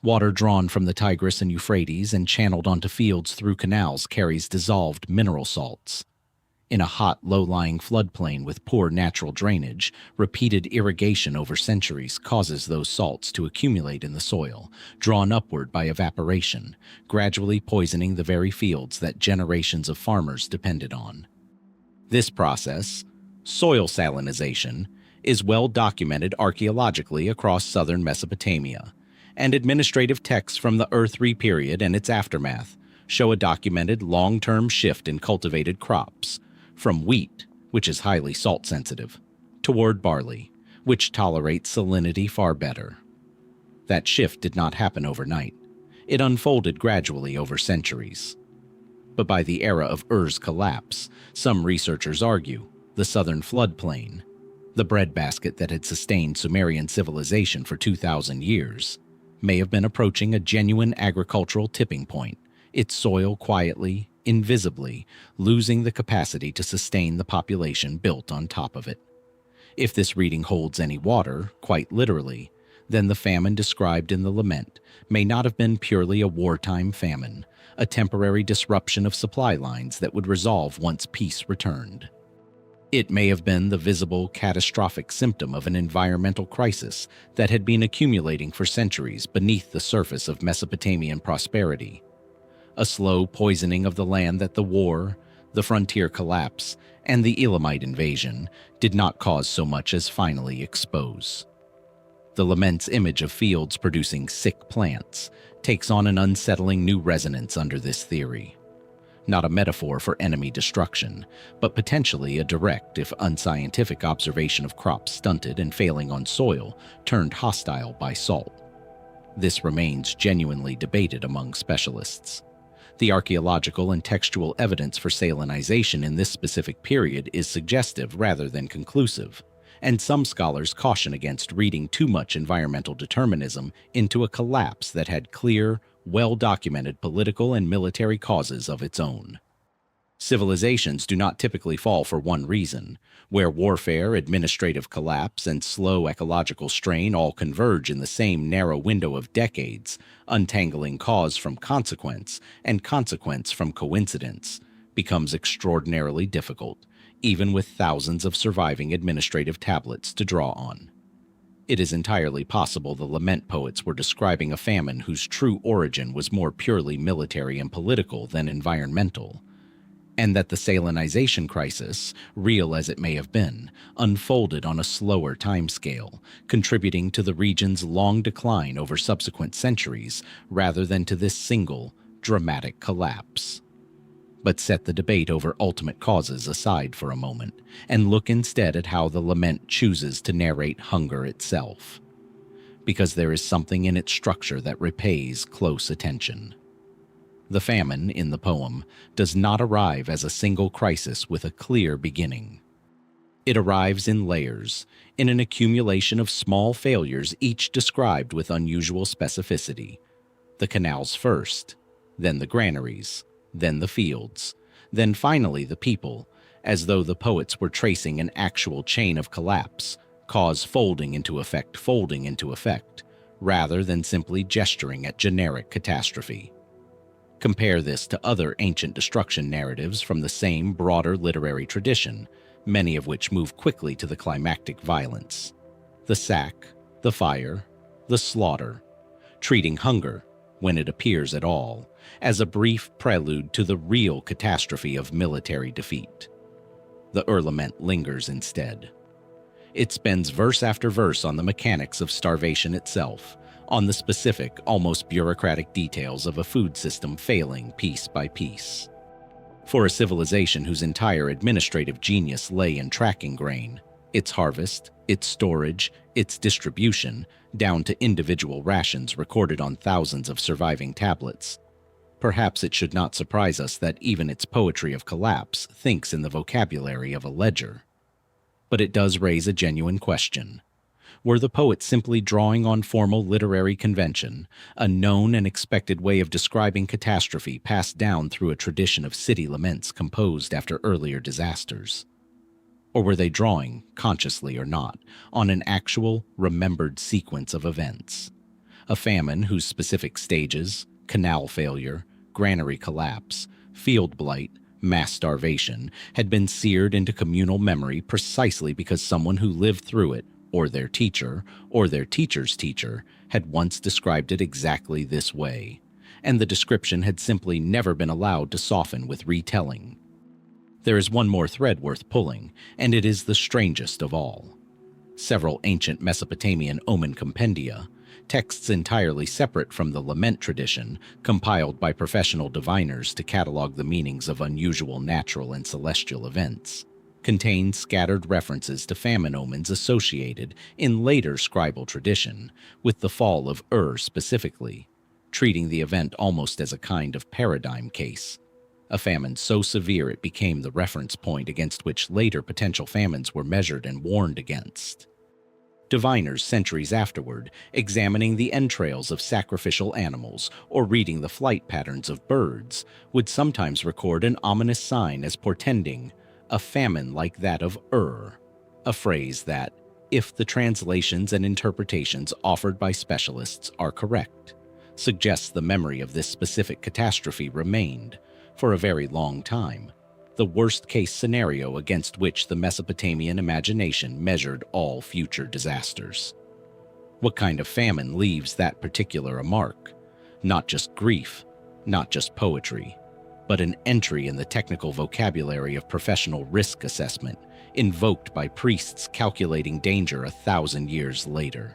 Water drawn from the Tigris and Euphrates and channeled onto fields through canals carries dissolved mineral salts. In a hot, low-lying floodplain with poor natural drainage, repeated irrigation over centuries causes those salts to accumulate in the soil, drawn upward by evaporation, gradually poisoning the very fields that generations of farmers depended on. This process, soil salinization, is well documented archaeologically across southern Mesopotamia, and administrative texts from the Ur-3 period and its aftermath show a documented long-term shift in cultivated crops, from wheat, which is highly salt-sensitive, toward barley, which tolerates salinity far better. That shift did not happen overnight. It unfolded gradually over centuries. But by the era of Ur's collapse, some researchers argue, the southern floodplain, the breadbasket that had sustained Sumerian civilization for 2,000 years, may have been approaching a genuine agricultural tipping point, its soil quietly, invisibly, losing the capacity to sustain the population built on top of it. If this reading holds any water, quite literally, then the famine described in the lament may not have been purely a wartime famine, a temporary disruption of supply lines that would resolve once peace returned. It may have been the visible, catastrophic symptom of an environmental crisis that had been accumulating for centuries beneath the surface of Mesopotamian prosperity. A slow poisoning of the land that the war, the frontier collapse, and the Elamite invasion did not cause so much as finally expose. The lament's image of fields producing sick plants takes on an unsettling new resonance under this theory. Not a metaphor for enemy destruction, but potentially a direct, if unscientific, observation of crops stunted and failing on soil turned hostile by salt. This remains genuinely debated among specialists. The archaeological and textual evidence for salinization in this specific period is suggestive rather than conclusive, and some scholars caution against reading too much environmental determinism into a collapse that had clear, well-documented political and military causes of its own. Civilizations do not typically fall for one reason, where warfare, administrative collapse, and slow ecological strain all converge in the same narrow window of decades, untangling cause from consequence and consequence from coincidence becomes extraordinarily difficult, even with thousands of surviving administrative tablets to draw on. It is entirely possible the lament poets were describing a famine whose true origin was more purely military and political than environmental, and that the salinization crisis, real as it may have been, unfolded on a slower timescale, contributing to the region's long decline over subsequent centuries rather than to this single, dramatic collapse. But set the debate over ultimate causes aside for a moment, and look instead at how the lament chooses to narrate hunger itself, because there is something in its structure that repays close attention. The famine, in the poem, does not arrive as a single crisis with a clear beginning. It arrives in layers, in an accumulation of small failures each described with unusual specificity. The canals first, then the granaries, then the fields, then finally the people, as though the poets were tracing an actual chain of collapse, cause folding into effect, rather than simply gesturing at generic catastrophe. Compare this to other ancient destruction narratives from the same broader literary tradition, many of which move quickly to the climactic violence. The sack, the fire, the slaughter, treating hunger, when it appears at all, as a brief prelude to the real catastrophe of military defeat. The Ur-Lament lingers instead. It spends verse after verse on the mechanics of starvation itself, on the specific, almost bureaucratic details of a food system failing piece by piece. For a civilization whose entire administrative genius lay in tracking grain, its harvest, its storage, its distribution, down to individual rations recorded on thousands of surviving tablets, perhaps it should not surprise us that even its poetry of collapse thinks in the vocabulary of a ledger. But it does raise a genuine question. Were the poet simply drawing on formal literary convention, a known and expected way of describing catastrophe passed down through a tradition of city laments composed after earlier disasters? Or were they drawing, consciously or not, on an actual, remembered sequence of events? A famine whose specific stages, canal failure, granary collapse, field blight, mass starvation, had been seared into communal memory precisely because someone who lived through it, or their teacher, or their teacher's teacher, had once described it exactly this way, and the description had simply never been allowed to soften with retelling. There is one more thread worth pulling, and it is the strangest of all. Several ancient Mesopotamian omen compendia, texts entirely separate from the lament tradition, compiled by professional diviners to catalog the meanings of unusual natural and celestial events, contain scattered references to famine omens associated, in later scribal tradition, with the fall of Ur specifically, treating the event almost as a kind of paradigm case, a famine so severe it became the reference point against which later potential famines were measured and warned against. Diviners centuries afterward, examining the entrails of sacrificial animals or reading the flight patterns of birds, would sometimes record an ominous sign as portending a famine like that of Ur, a phrase that, if the translations and interpretations offered by specialists are correct, suggests the memory of this specific catastrophe remained, for a very long time, the worst-case scenario against which the Mesopotamian imagination measured all future disasters. What kind of famine leaves that particular a mark? Not just grief, not just poetry, but an entry in the technical vocabulary of professional risk assessment, invoked by priests calculating danger 1,000 years later.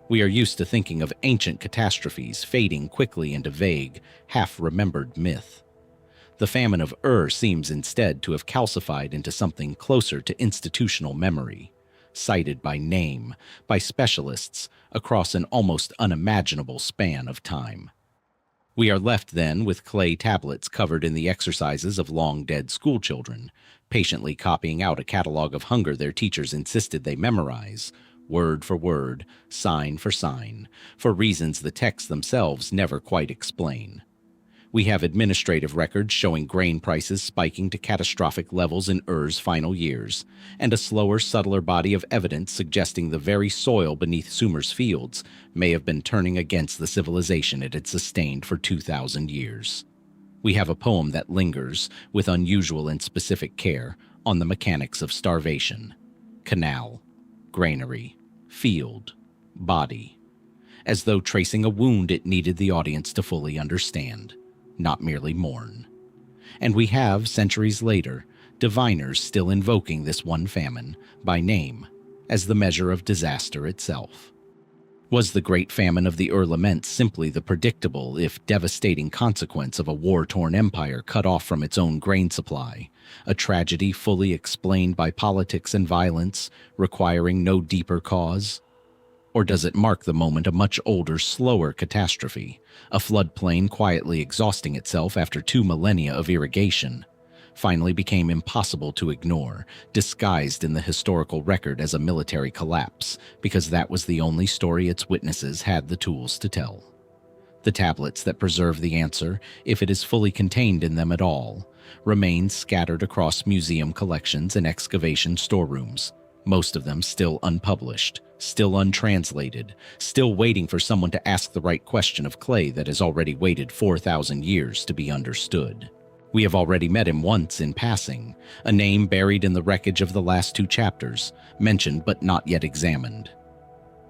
We are used to thinking of ancient catastrophes fading quickly into vague, half-remembered myth. The famine of Ur seems instead to have calcified into something closer to institutional memory, cited by name, by specialists, across an almost unimaginable span of time. We are left then with clay tablets covered in the exercises of long-dead schoolchildren, patiently copying out a catalog of hunger their teachers insisted they memorize, word for word, sign for sign, for reasons the texts themselves never quite explain. We have administrative records showing grain prices spiking to catastrophic levels in Ur's final years, and a slower, subtler body of evidence suggesting the very soil beneath Sumer's fields may have been turning against the civilization it had sustained for 2,000 years. We have a poem that lingers, with unusual and specific care, on the mechanics of starvation. Canal, granary, field, body, as though tracing a wound it needed the audience to fully understand, not merely mourn. And we have, centuries later, diviners still invoking this one famine, by name, as the measure of disaster itself. Was the Great Famine of the Ur-Laments simply the predictable, if devastating consequence of a war-torn empire cut off from its own grain supply, a tragedy fully explained by politics and violence, requiring no deeper cause? Or does it mark the moment a much older, slower catastrophe, a floodplain quietly exhausting itself after 2 millennia of irrigation, finally became impossible to ignore, disguised in the historical record as a military collapse, because that was the only story its witnesses had the tools to tell? The tablets that preserve the answer, if it is fully contained in them at all, remain scattered across museum collections and excavation storerooms, most of them still unpublished, still untranslated, still waiting for someone to ask the right question of clay that has already waited 4,000 years to be understood. We have already met him once in passing, a name buried in the wreckage of the last 2 chapters, mentioned but not yet examined.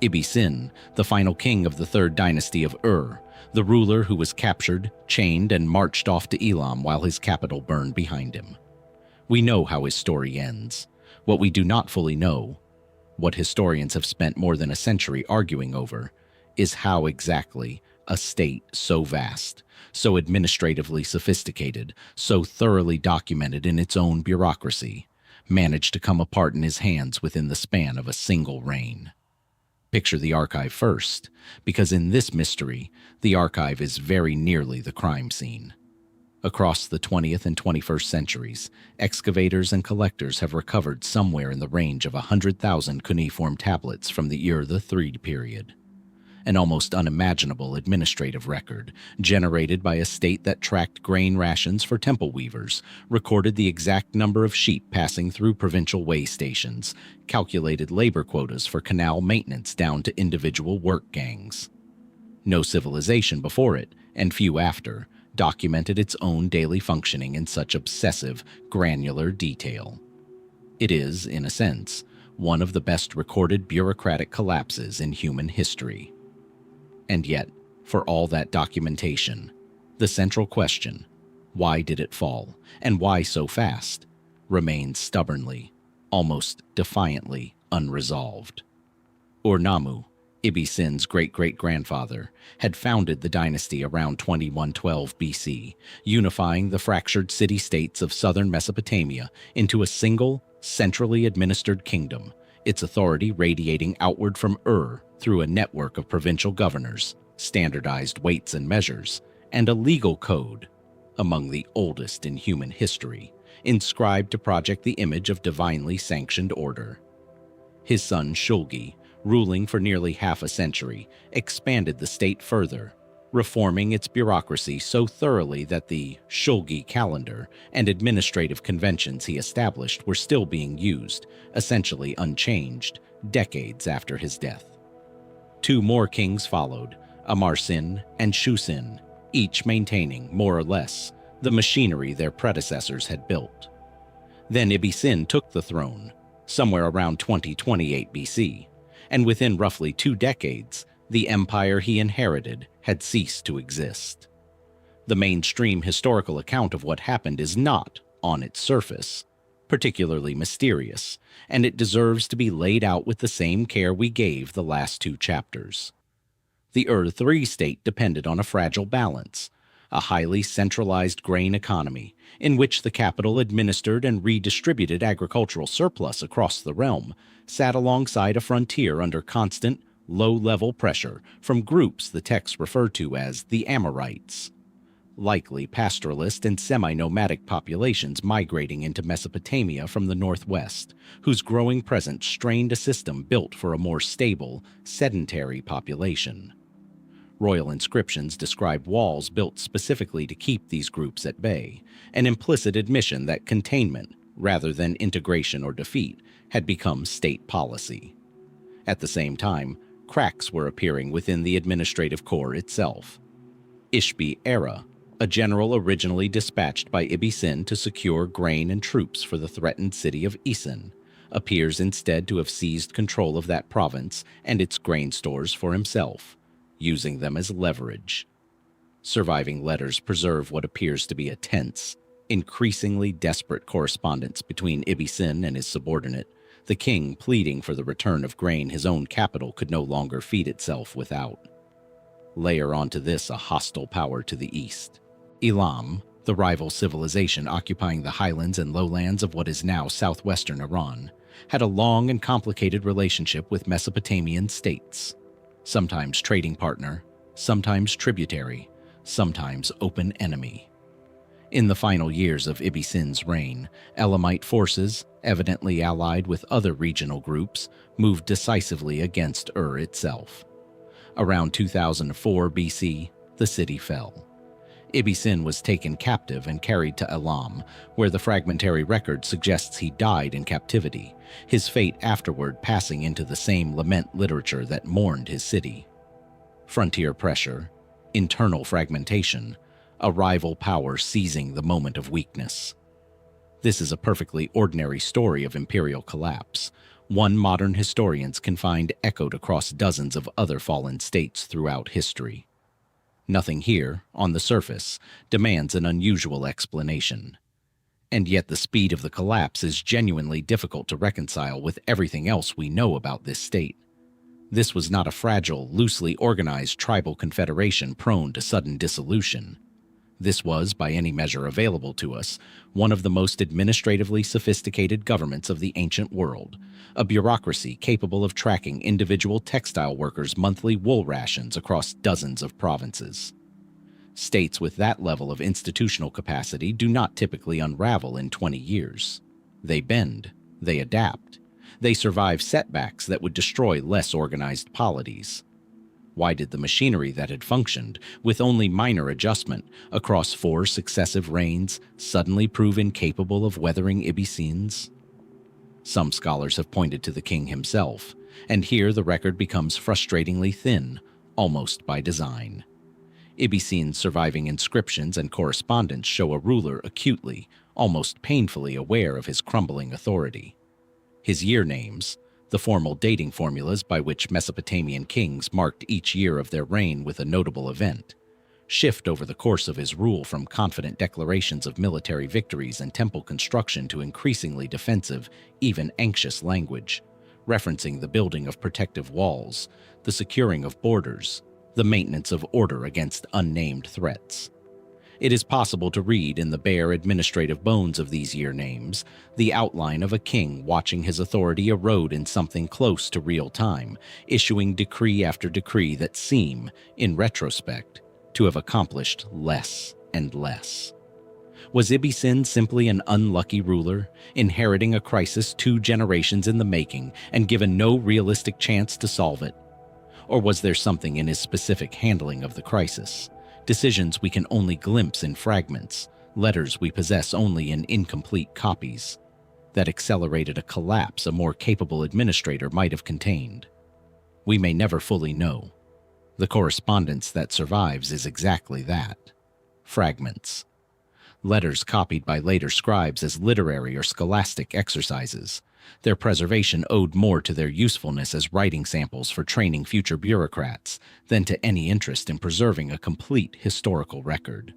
Ibbi-Sin, the final king of the 3rd dynasty of Ur, the ruler who was captured, chained, and marched off to Elam while his capital burned behind him. We know how his story ends. What we do not fully know, what historians have spent more than a century arguing over, is how exactly a state so vast, so administratively sophisticated, so thoroughly documented in its own bureaucracy, managed to come apart in his hands within the span of a single reign. Picture the archive first, because in this mystery, the archive is very nearly the crime scene. Across the 20th and 21st centuries, excavators and collectors have recovered somewhere in the range of 100,000 cuneiform tablets from the Ur-III period. An almost unimaginable administrative record, generated by a state that tracked grain rations for temple weavers, recorded the exact number of sheep passing through provincial way stations, calculated labor quotas for canal maintenance down to individual work gangs. No civilization before it, and few after, documented its own daily functioning in such obsessive, granular detail. It is, in a sense, one of the best recorded bureaucratic collapses in human history. And yet, for all that documentation, the central question, why did it fall, and why so fast, remains stubbornly, almost defiantly unresolved. Ur-Nammu, Ibbi-Sin's great-great-grandfather, had founded the dynasty around 2112 BC, unifying the fractured city-states of southern Mesopotamia into a single, centrally administered kingdom, its authority radiating outward from Ur through a network of provincial governors, standardized weights and measures, and a legal code, among the oldest in human history, inscribed to project the image of divinely sanctioned order. His son Shulgi, ruling for nearly half a century, expanded the state further, reforming its bureaucracy so thoroughly that the Shulgi calendar and administrative conventions he established were still being used, essentially unchanged, decades after his death. Two more kings followed, Amar-Sin and Shu-Sin, each maintaining, more or less, the machinery their predecessors had built. Then Ibbi-Sin took the throne, somewhere around 2028 BC, and within roughly 2 decades, the empire he inherited had ceased to exist. The mainstream historical account of what happened is not, on its surface, particularly mysterious, and it deserves to be laid out with the same care we gave the last 2 chapters. The Ur-III state depended on a fragile balance, a highly centralized grain economy, in which the capital administered and redistributed agricultural surplus across the realm, sat alongside a frontier under constant, low-level pressure from groups the texts refer to as the Amorites, likely pastoralist and semi-nomadic populations migrating into Mesopotamia from the northwest, whose growing presence strained a system built for a more stable, sedentary population. Royal inscriptions describe walls built specifically to keep these groups at bay, an implicit admission that containment, rather than integration or defeat, had become state policy. At the same time, cracks were appearing within the administrative core itself. Ishbi-Erra, a general originally dispatched by Ibbi-Sin to secure grain and troops for the threatened city of Ibbi-Sin, appears instead to have seized control of that province and its grain stores for himself, using them as leverage. Surviving letters preserve what appears to be a tense, increasingly desperate correspondence between Ibbi-Sin and his subordinate, the king pleading for the return of grain his own capital could no longer feed itself without. Layer onto this a hostile power to the east. Elam, the rival civilization occupying the highlands and lowlands of what is now southwestern Iran, had a long and complicated relationship with Mesopotamian states, sometimes trading partner, sometimes tributary, sometimes open enemy. In the final years of Ibbi-Sin's reign, Elamite forces, evidently allied with other regional groups, moved decisively against Ur itself. Around 2004 BC, the city fell. Ibbi-Sin was taken captive and carried to Elam, where the fragmentary record suggests he died in captivity, his fate afterward passing into the same lament literature that mourned his city. Frontier pressure, internal fragmentation, a rival power seizing the moment of weakness. This is a perfectly ordinary story of imperial collapse, one modern historians can find echoed across dozens of other fallen states throughout history. Nothing here, on the surface, demands an unusual explanation. And yet the speed of the collapse is genuinely difficult to reconcile with everything else we know about this state. This was not a fragile, loosely organized tribal confederation prone to sudden dissolution. This was, by any measure available to us, one of the most administratively sophisticated governments of the ancient world, a bureaucracy capable of tracking individual textile workers' monthly wool rations across dozens of provinces. States with that level of institutional capacity do not typically unravel in 20 years. They bend, they adapt, they survive setbacks that would destroy less organized polities. Why did the machinery that had functioned, with only minor adjustment, across 4 successive reigns, suddenly prove incapable of weathering Ibbi-Sin's? Some scholars have pointed to the king himself, and here the record becomes frustratingly thin, almost by design. Ibbi-Sin's surviving inscriptions and correspondence show a ruler acutely, almost painfully aware of his crumbling authority. His year names, the formal dating formulas by which Mesopotamian kings marked each year of their reign with a notable event, shift over the course of his rule from confident declarations of military victories and temple construction to increasingly defensive, even anxious language, referencing the building of protective walls, the securing of borders, the maintenance of order against unnamed threats. It is possible to read in the bare administrative bones of these year names the outline of a king watching his authority erode in something close to real time, issuing decree after decree that seem, in retrospect, to have accomplished less and less. Was Ibbi-Sin simply an unlucky ruler, inheriting a crisis 2 generations in the making and given no realistic chance to solve it? Or was there something in his specific handling of the crisis? Decisions we can only glimpse in fragments, letters we possess only in incomplete copies, that accelerated a collapse a more capable administrator might have contained? We may never fully know. The correspondence that survives is exactly that: fragments. Letters copied by later scribes as literary or scholastic exercises. Their preservation owed more to their usefulness as writing samples for training future bureaucrats than to any interest in preserving a complete historical record.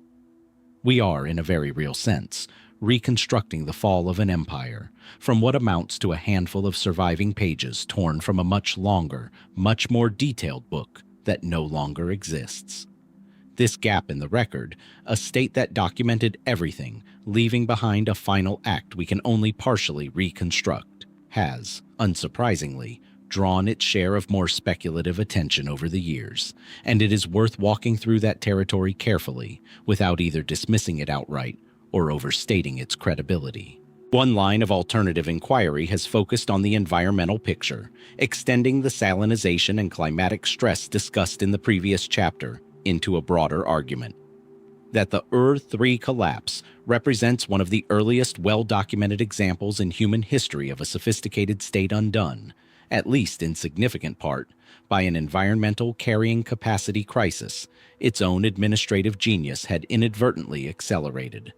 We are, in a very real sense, reconstructing the fall of an empire from what amounts to a handful of surviving pages torn from a much longer, much more detailed book that no longer exists. This gap in the record, a state that documented everything, leaving behind a final act we can only partially reconstruct, has, unsurprisingly, drawn its share of more speculative attention over the years, and it is worth walking through that territory carefully without either dismissing it outright or overstating its credibility. One line of alternative inquiry has focused on the environmental picture, extending the salinization and climatic stress discussed in the previous chapter into a broader argument that the Ur-3 collapse represents one of the earliest well-documented examples in human history of a sophisticated state undone, at least in significant part, by an environmental carrying capacity crisis its own administrative genius had inadvertently accelerated.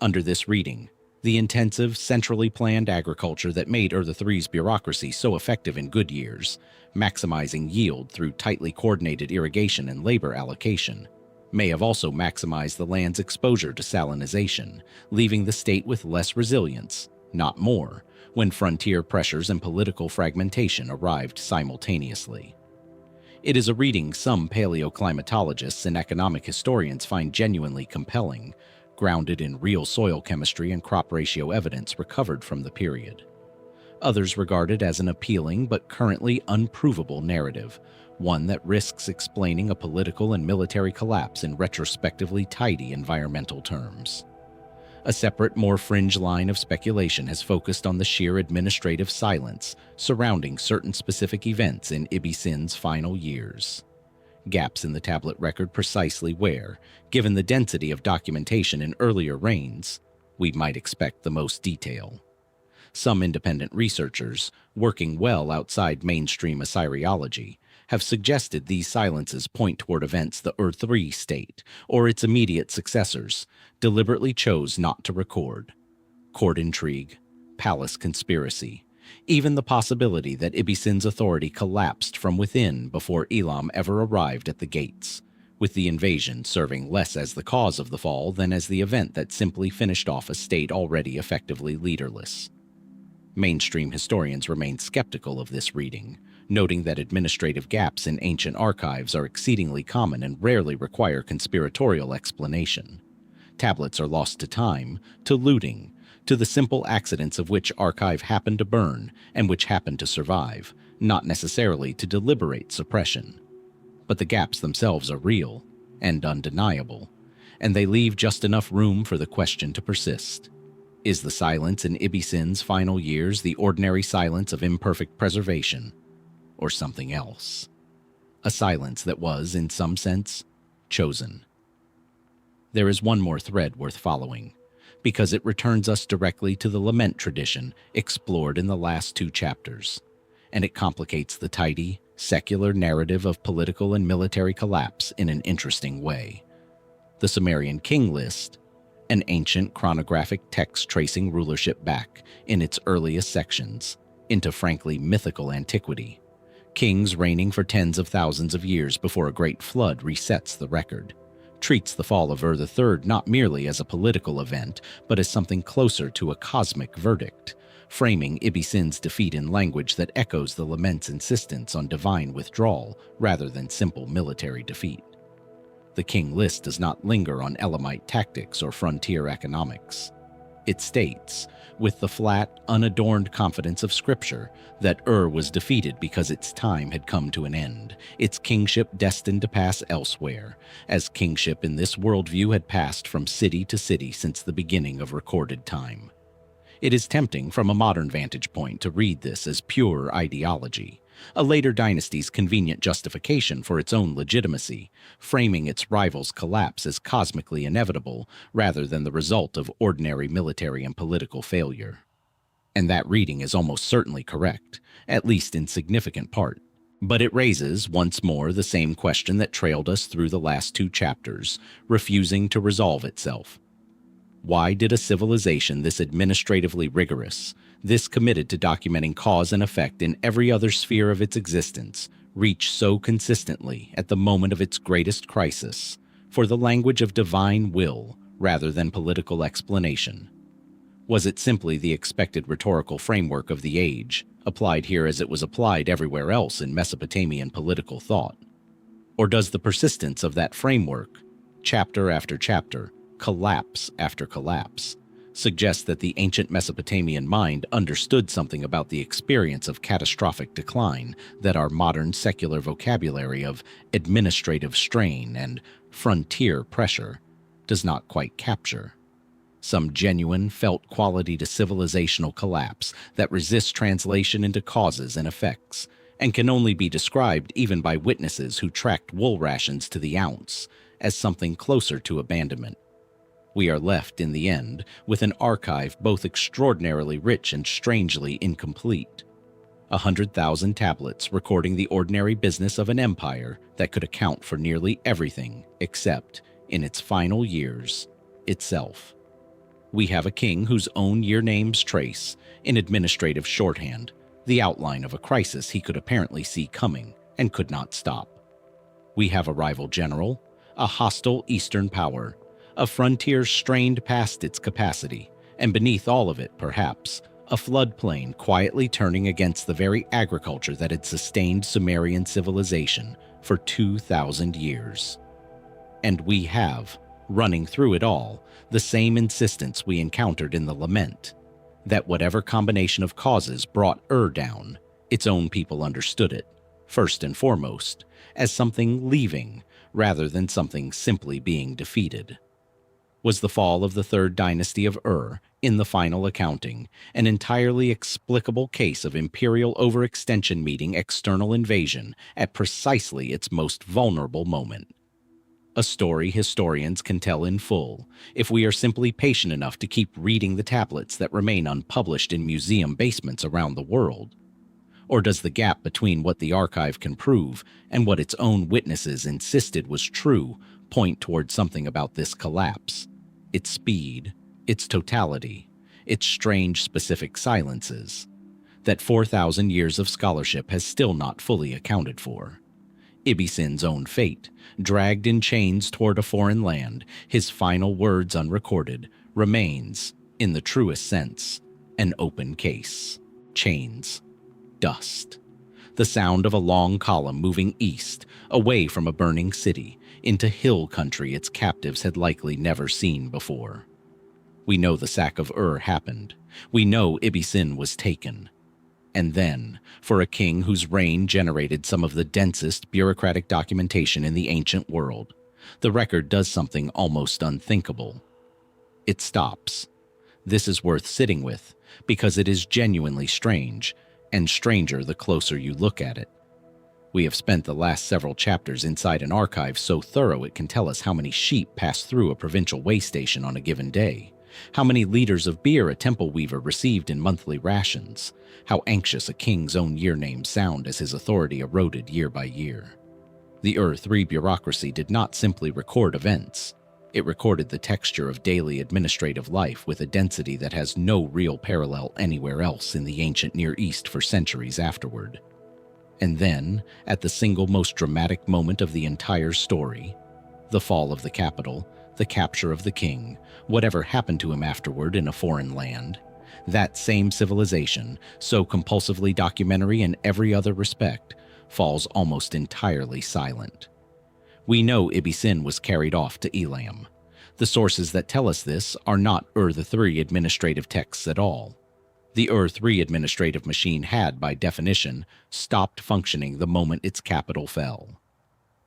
Under this reading, the intensive, centrally planned agriculture that made Ur-3's bureaucracy so effective in good years, maximizing yield through tightly coordinated irrigation and labor allocation, may have also maximized the land's exposure to salinization, leaving the state with less resilience, not more, when frontier pressures and political fragmentation arrived simultaneously. It is a reading some paleoclimatologists and economic historians find genuinely compelling, grounded in real soil chemistry and crop ratio evidence recovered from the period. Others regard it as an appealing but currently unprovable narrative, one that risks explaining a political and military collapse in retrospectively tidy environmental terms. A separate, more fringe line of speculation has focused on the sheer administrative silence surrounding certain specific events in Ibbi-Sin's final years. Gaps in the tablet record precisely where, given the density of documentation in earlier reigns, we might expect the most detail. Some independent researchers, working well outside mainstream Assyriology, have suggested these silences point toward events the Ur-3 state, or its immediate successors, deliberately chose not to record. Court intrigue, palace conspiracy, even the possibility that Ibbi-Sin's authority collapsed from within before Elam ever arrived at the gates, with the invasion serving less as the cause of the fall than as the event that simply finished off a state already effectively leaderless. Mainstream historians remain skeptical of this reading, noting that administrative gaps in ancient archives are exceedingly common and rarely require conspiratorial explanation. Tablets are lost to time, to looting, to the simple accidents of which archive happened to burn and which happened to survive, not necessarily to deliberate suppression. But the gaps themselves are real. and undeniable, and they leave just enough room for the question to persist. Is the silence in Ibbi-Sin's final years the ordinary silence of imperfect preservation, or something else? A silence that was, in some sense, chosen. There is one more thread worth following, because it returns us directly to the lament tradition explored in the last 2 chapters, and it complicates the tidy, secular narrative of political and military collapse in an interesting way. The Sumerian king list, an ancient chronographic text tracing rulership back, in its earliest sections, into frankly mythical antiquity, kings reigning for tens of thousands of years before a great flood resets the record, treats the fall of Ur III not merely as a political event, but as something closer to a cosmic verdict, framing Ibbi-Sin's defeat in language that echoes the Laments' insistence on divine withdrawal rather than simple military defeat. The king list does not linger on Elamite tactics or frontier economics. It states, with the flat, unadorned confidence of Scripture, that Ur was defeated because its time had come to an end, its kingship destined to pass elsewhere, as kingship in this worldview had passed from city to city since the beginning of recorded time. It is tempting from a modern vantage point to read this as pure ideology, a later dynasty's convenient justification for its own legitimacy, framing its rival's collapse as cosmically inevitable rather than the result of ordinary military and political failure. And that reading is almost certainly correct, at least in significant part. But it raises, once more, the same question that trailed us through the last 2 chapters, refusing to resolve itself. Why did a civilization this administratively rigorous, this committed to documenting cause and effect in every other sphere of its existence, reach so consistently at the moment of its greatest crisis for the language of divine will rather than political explanation? Was it simply the expected rhetorical framework of the age, applied here as it was applied everywhere else in Mesopotamian political thought? Or does the persistence of that framework, chapter after chapter, collapse after collapse, suggest that the ancient Mesopotamian mind understood something about the experience of catastrophic decline that our modern secular vocabulary of administrative strain and frontier pressure does not quite capture? Some genuine, felt quality to civilizational collapse that resists translation into causes and effects, and can only be described even by witnesses who tracked wool rations to the ounce as something closer to abandonment. We are left, in the end, with an archive both extraordinarily rich and strangely incomplete. 100,000 tablets recording the ordinary business of an empire that could account for nearly everything except, in its final years, itself. We have a king whose own year names trace, in administrative shorthand, the outline of a crisis he could apparently see coming and could not stop. We have a rival general, a hostile Eastern power, a frontier strained past its capacity, and beneath all of it, perhaps, a floodplain quietly turning against the very agriculture that had sustained Sumerian civilization for 2,000 years. And we have, running through it all, the same insistence we encountered in the Lament, that whatever combination of causes brought Ur down, its own people understood it, first and foremost, as something leaving rather than something simply being defeated. Was the fall of the 3rd dynasty of Ur, in the final accounting, an entirely explicable case of imperial overextension meeting external invasion at precisely its most vulnerable moment? A story historians can tell in full if we are simply patient enough to keep reading the tablets that remain unpublished in museum basements around the world. Or does the gap between what the archive can prove and what its own witnesses insisted was true point toward something about this collapse, its speed, its totality, its strange specific silences, that 4,000 years of scholarship has still not fully accounted for? Ibbi-Sin's own fate, dragged in chains toward a foreign land, his final words unrecorded, remains, in the truest sense, an open case. Chains. Dust. The sound of a long column moving east, away from a burning city, into hill country its captives had likely never seen before. We know the sack of Ur happened. We know Ibbi-Sin was taken. And then, for a king whose reign generated some of the densest bureaucratic documentation in the ancient world, the record does something almost unthinkable. It stops. This is worth sitting with, because it is genuinely strange, and stranger the closer you look at it. We have spent the last several chapters inside an archive so thorough it can tell us how many sheep pass through a provincial way station on a given day, how many liters of beer a temple weaver received in monthly rations, how anxious a king's own year names sound as his authority eroded year by year. The Ur-3 bureaucracy did not simply record events. It recorded the texture of daily administrative life with a density that has no real parallel anywhere else in the ancient Near East for centuries afterward. And then, at the single most dramatic moment of the entire story, the fall of the capital, the capture of the king, whatever happened to him afterward in a foreign land, that same civilization, so compulsively documentary in every other respect, falls almost entirely silent. We know Ibbi-Sin was carried off to Elam. The sources that tell us this are not Ur-3 administrative texts at all. The Ur-3 administrative machine had, by definition, stopped functioning the moment its capital fell.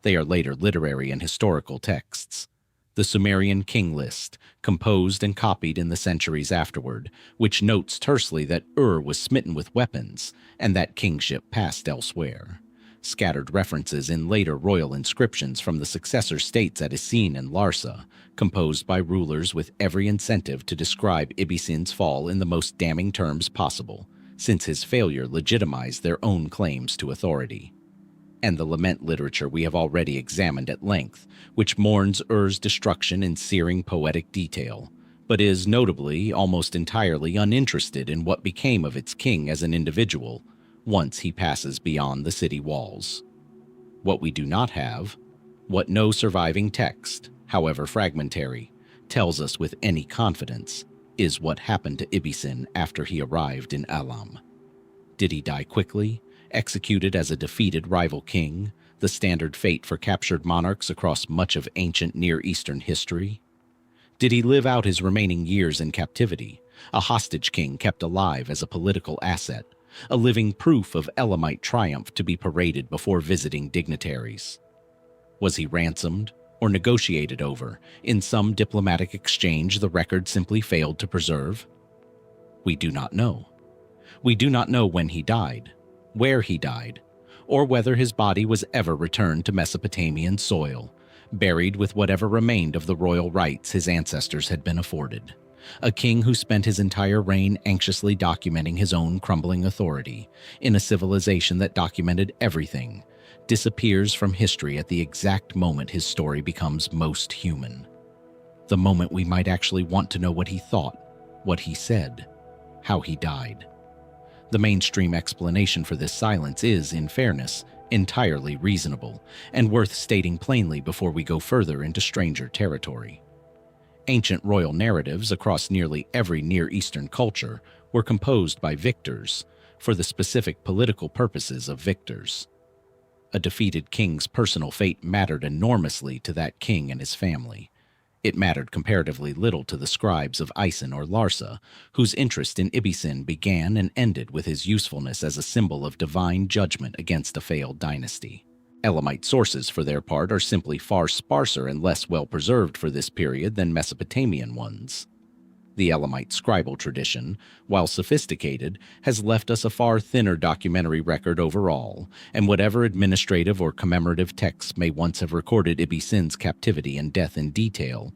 They are later literary and historical texts. The Sumerian king list, composed and copied in the centuries afterward, which notes tersely that Ur was smitten with weapons and that kingship passed elsewhere. Scattered references in later royal inscriptions from the successor states at Ibbi-Sin and Larsa, composed by rulers with every incentive to describe Ibbi-Sin's fall in the most damning terms possible, since his failure legitimized their own claims to authority. And the lament literature we have already examined at length, which mourns Ur's destruction in searing poetic detail, but is notably almost entirely uninterested in what became of its king as an individual once he passes beyond the city walls. What we do not have, what no surviving text, however fragmentary, tells us with any confidence, is what happened to Ibbi-Sin after he arrived in Elam. Did he die quickly, executed as a defeated rival king, the standard fate for captured monarchs across much of ancient Near Eastern history? Did he live out his remaining years in captivity, a hostage king kept alive as a political asset, a living proof of Elamite triumph to be paraded before visiting dignitaries? Was he ransomed or negotiated over in some diplomatic exchange the record simply failed to preserve? We do not know. We do not know when he died, where he died, or whether his body was ever returned to Mesopotamian soil, buried with whatever remained of the royal rights his ancestors had been afforded. A king who spent his entire reign anxiously documenting his own crumbling authority in a civilization that documented everything, disappears from history at the exact moment his story becomes most human. The moment we might actually want to know what he thought, what he said, how he died. The mainstream explanation for this silence is, in fairness, entirely reasonable and worth stating plainly before we go further into stranger territory. Ancient royal narratives across nearly every Near Eastern culture were composed by victors for the specific political purposes of victors. A defeated king's personal fate mattered enormously to that king and his family. It mattered comparatively little to the scribes of Ibbi-Sin or Larsa, whose interest in Ibbi-Sin began and ended with his usefulness as a symbol of divine judgment against a failed dynasty. Elamite sources, for their part, are simply far sparser and less well-preserved for this period than Mesopotamian ones. The Elamite scribal tradition, while sophisticated, has left us a far thinner documentary record overall, and whatever administrative or commemorative texts may once have recorded Ibbi-Sin's captivity and death in detail,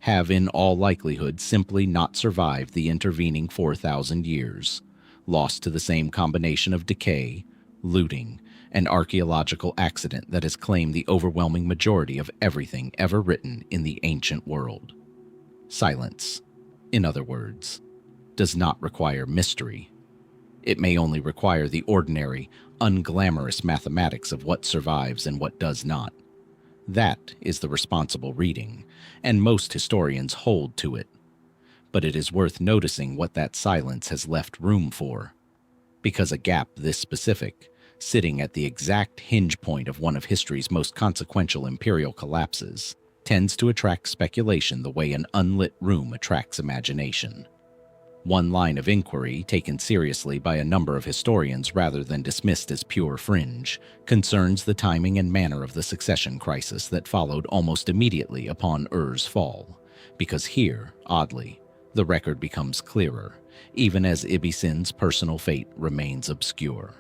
have in all likelihood simply not survived the intervening 4,000 years, lost to the same combination of decay, looting, and archaeological accident that has claimed the overwhelming majority of everything ever written in the ancient world. Silence, in other words, does not require mystery. It may only require the ordinary, unglamorous mathematics of what survives and what does not. That is the responsible reading, and most historians hold to it. But it is worth noticing what that silence has left room for, because a gap this specific, sitting at the exact hinge point of one of history's most consequential imperial collapses, tends to attract speculation the way an unlit room attracts imagination. One line of inquiry, taken seriously by a number of historians rather than dismissed as pure fringe, concerns the timing and manner of the succession crisis that followed almost immediately upon Ur's fall, because here, oddly, the record becomes clearer, even as Ibbi-Sin's personal fate remains obscure.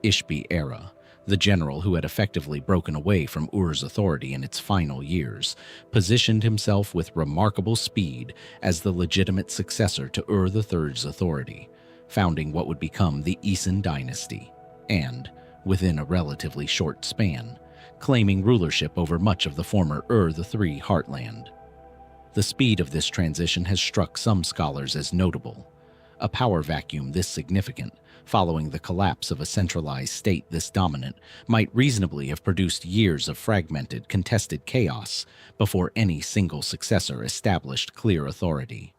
Ishbi-Erra, the general who had effectively broken away from Ur's authority in its final years, positioned himself with remarkable speed as the legitimate successor to Ur III's authority, founding what would become the Ibbi-Sin Dynasty, and, within a relatively short span, claiming rulership over much of the former Ur III heartland. The speed of this transition has struck some scholars as notable. A power vacuum this significant, following the collapse of a centralized state this dominant, might reasonably have produced years of fragmented, contested chaos before any single successor established clear authority.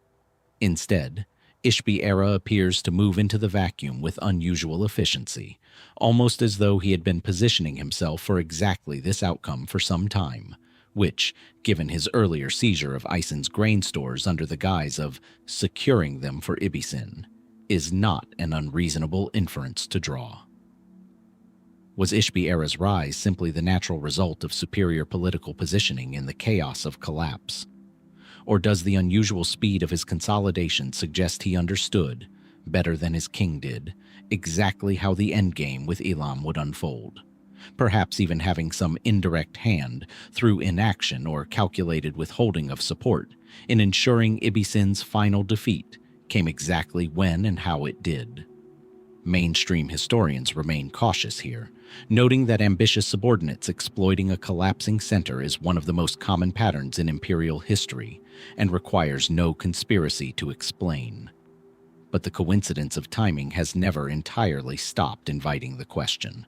Instead, Ishbi-Erra appears to move into the vacuum with unusual efficiency, almost as though he had been positioning himself for exactly this outcome for some time, which, given his earlier seizure of Ibbi-Sin's grain stores under the guise of securing them for Ibbi-Sin, is not an unreasonable inference to draw. Was Ishbi-Erra's rise simply the natural result of superior political positioning in the chaos of collapse? Or does the unusual speed of his consolidation suggest he understood, better than his king did, exactly how the endgame with Elam would unfold? Perhaps even having some indirect hand, through inaction or calculated withholding of support, in ensuring Ibbi-Sin's final defeat came exactly when and how it did. Mainstream historians remain cautious here, noting that ambitious subordinates exploiting a collapsing center is one of the most common patterns in imperial history and requires no conspiracy to explain. But the coincidence of timing has never entirely stopped inviting the question.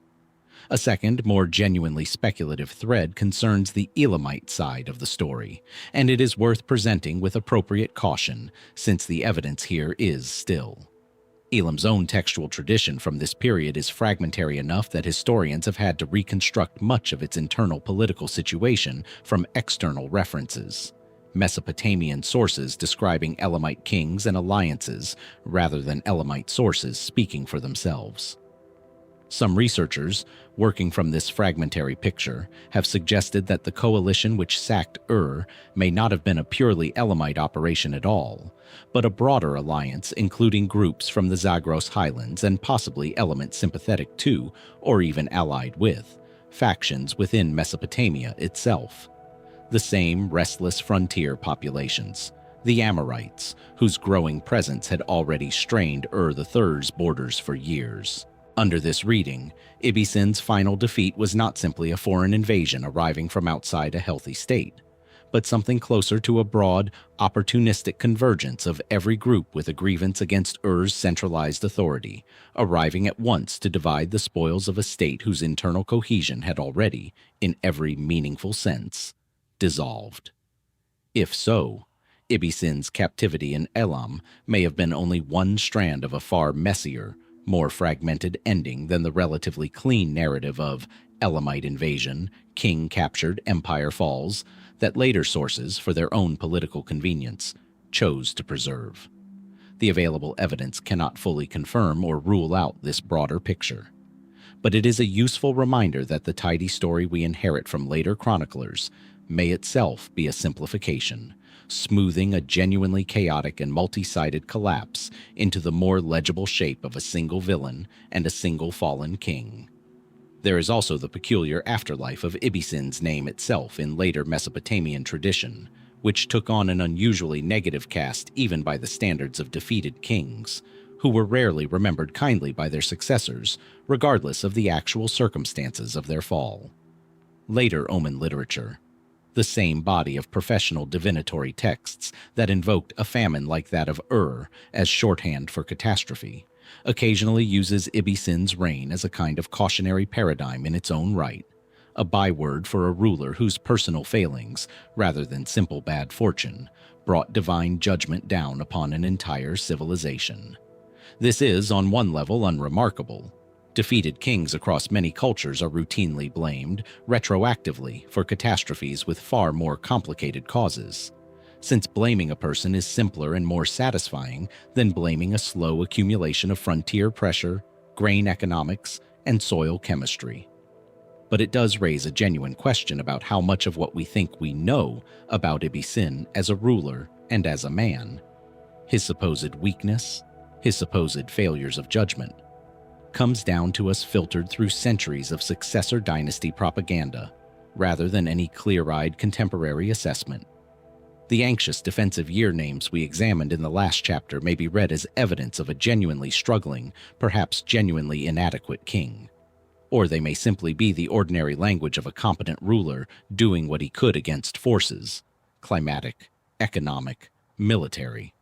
A second, more genuinely speculative thread concerns the Elamite side of the story, and it is worth presenting with appropriate caution, since the evidence here is still. Elam's own textual tradition from this period is fragmentary enough that historians have had to reconstruct much of its internal political situation from external references, Mesopotamian sources describing Elamite kings and alliances, rather than Elamite sources speaking for themselves. Some researchers, working from this fragmentary picture, have suggested that the coalition which sacked Ur may not have been a purely Elamite operation at all, but a broader alliance including groups from the Zagros highlands and possibly elements sympathetic to, or even allied with, factions within Mesopotamia itself. The same restless frontier populations, the Amorites, whose growing presence had already strained Ur III's borders for years. Under this reading, Ibbi-Sin's final defeat was not simply a foreign invasion arriving from outside a healthy state, but something closer to a broad, opportunistic convergence of every group with a grievance against Ur's centralized authority, arriving at once to divide the spoils of a state whose internal cohesion had already, in every meaningful sense, dissolved. If so, Ibbi-Sin's captivity in Elam may have been only one strand of a far messier, more fragmented ending than the relatively clean narrative of Elamite invasion, king captured, empire falls, that later sources, for their own political convenience, chose to preserve. The available evidence cannot fully confirm or rule out this broader picture, but it is a useful reminder that the tidy story we inherit from later chroniclers may itself be a simplification, smoothing a genuinely chaotic and multi-sided collapse into the more legible shape of a single villain and a single fallen king. There is also the peculiar afterlife of Ibbi-Sin's name itself in later Mesopotamian tradition, which took on an unusually negative cast even by the standards of defeated kings, who were rarely remembered kindly by their successors, regardless of the actual circumstances of their fall. Later Omen literature, the same body of professional divinatory texts that invoked a famine like that of Ur as shorthand for catastrophe, occasionally uses Ibbi-Sin's reign as a kind of cautionary paradigm in its own right, a byword for a ruler whose personal failings, rather than simple bad fortune, brought divine judgment down upon an entire civilization. This is, on one level, unremarkable. Defeated kings across many cultures are routinely blamed, retroactively, for catastrophes with far more complicated causes. since blaming a person is simpler and more satisfying than blaming a slow accumulation of frontier pressure, grain economics, and soil chemistry. But it does raise a genuine question about how much of what we think we know about Ibbi-Sin as a ruler and as a man, his supposed weakness, his supposed failures of judgment, comes down to us filtered through centuries of successor dynasty propaganda, rather than any clear-eyed contemporary assessment. The anxious defensive year names we examined in the last chapter may be read as evidence of a genuinely struggling, perhaps genuinely inadequate king. Or they may simply be the ordinary language of a competent ruler doing what he could against forces, climatic, economic, military,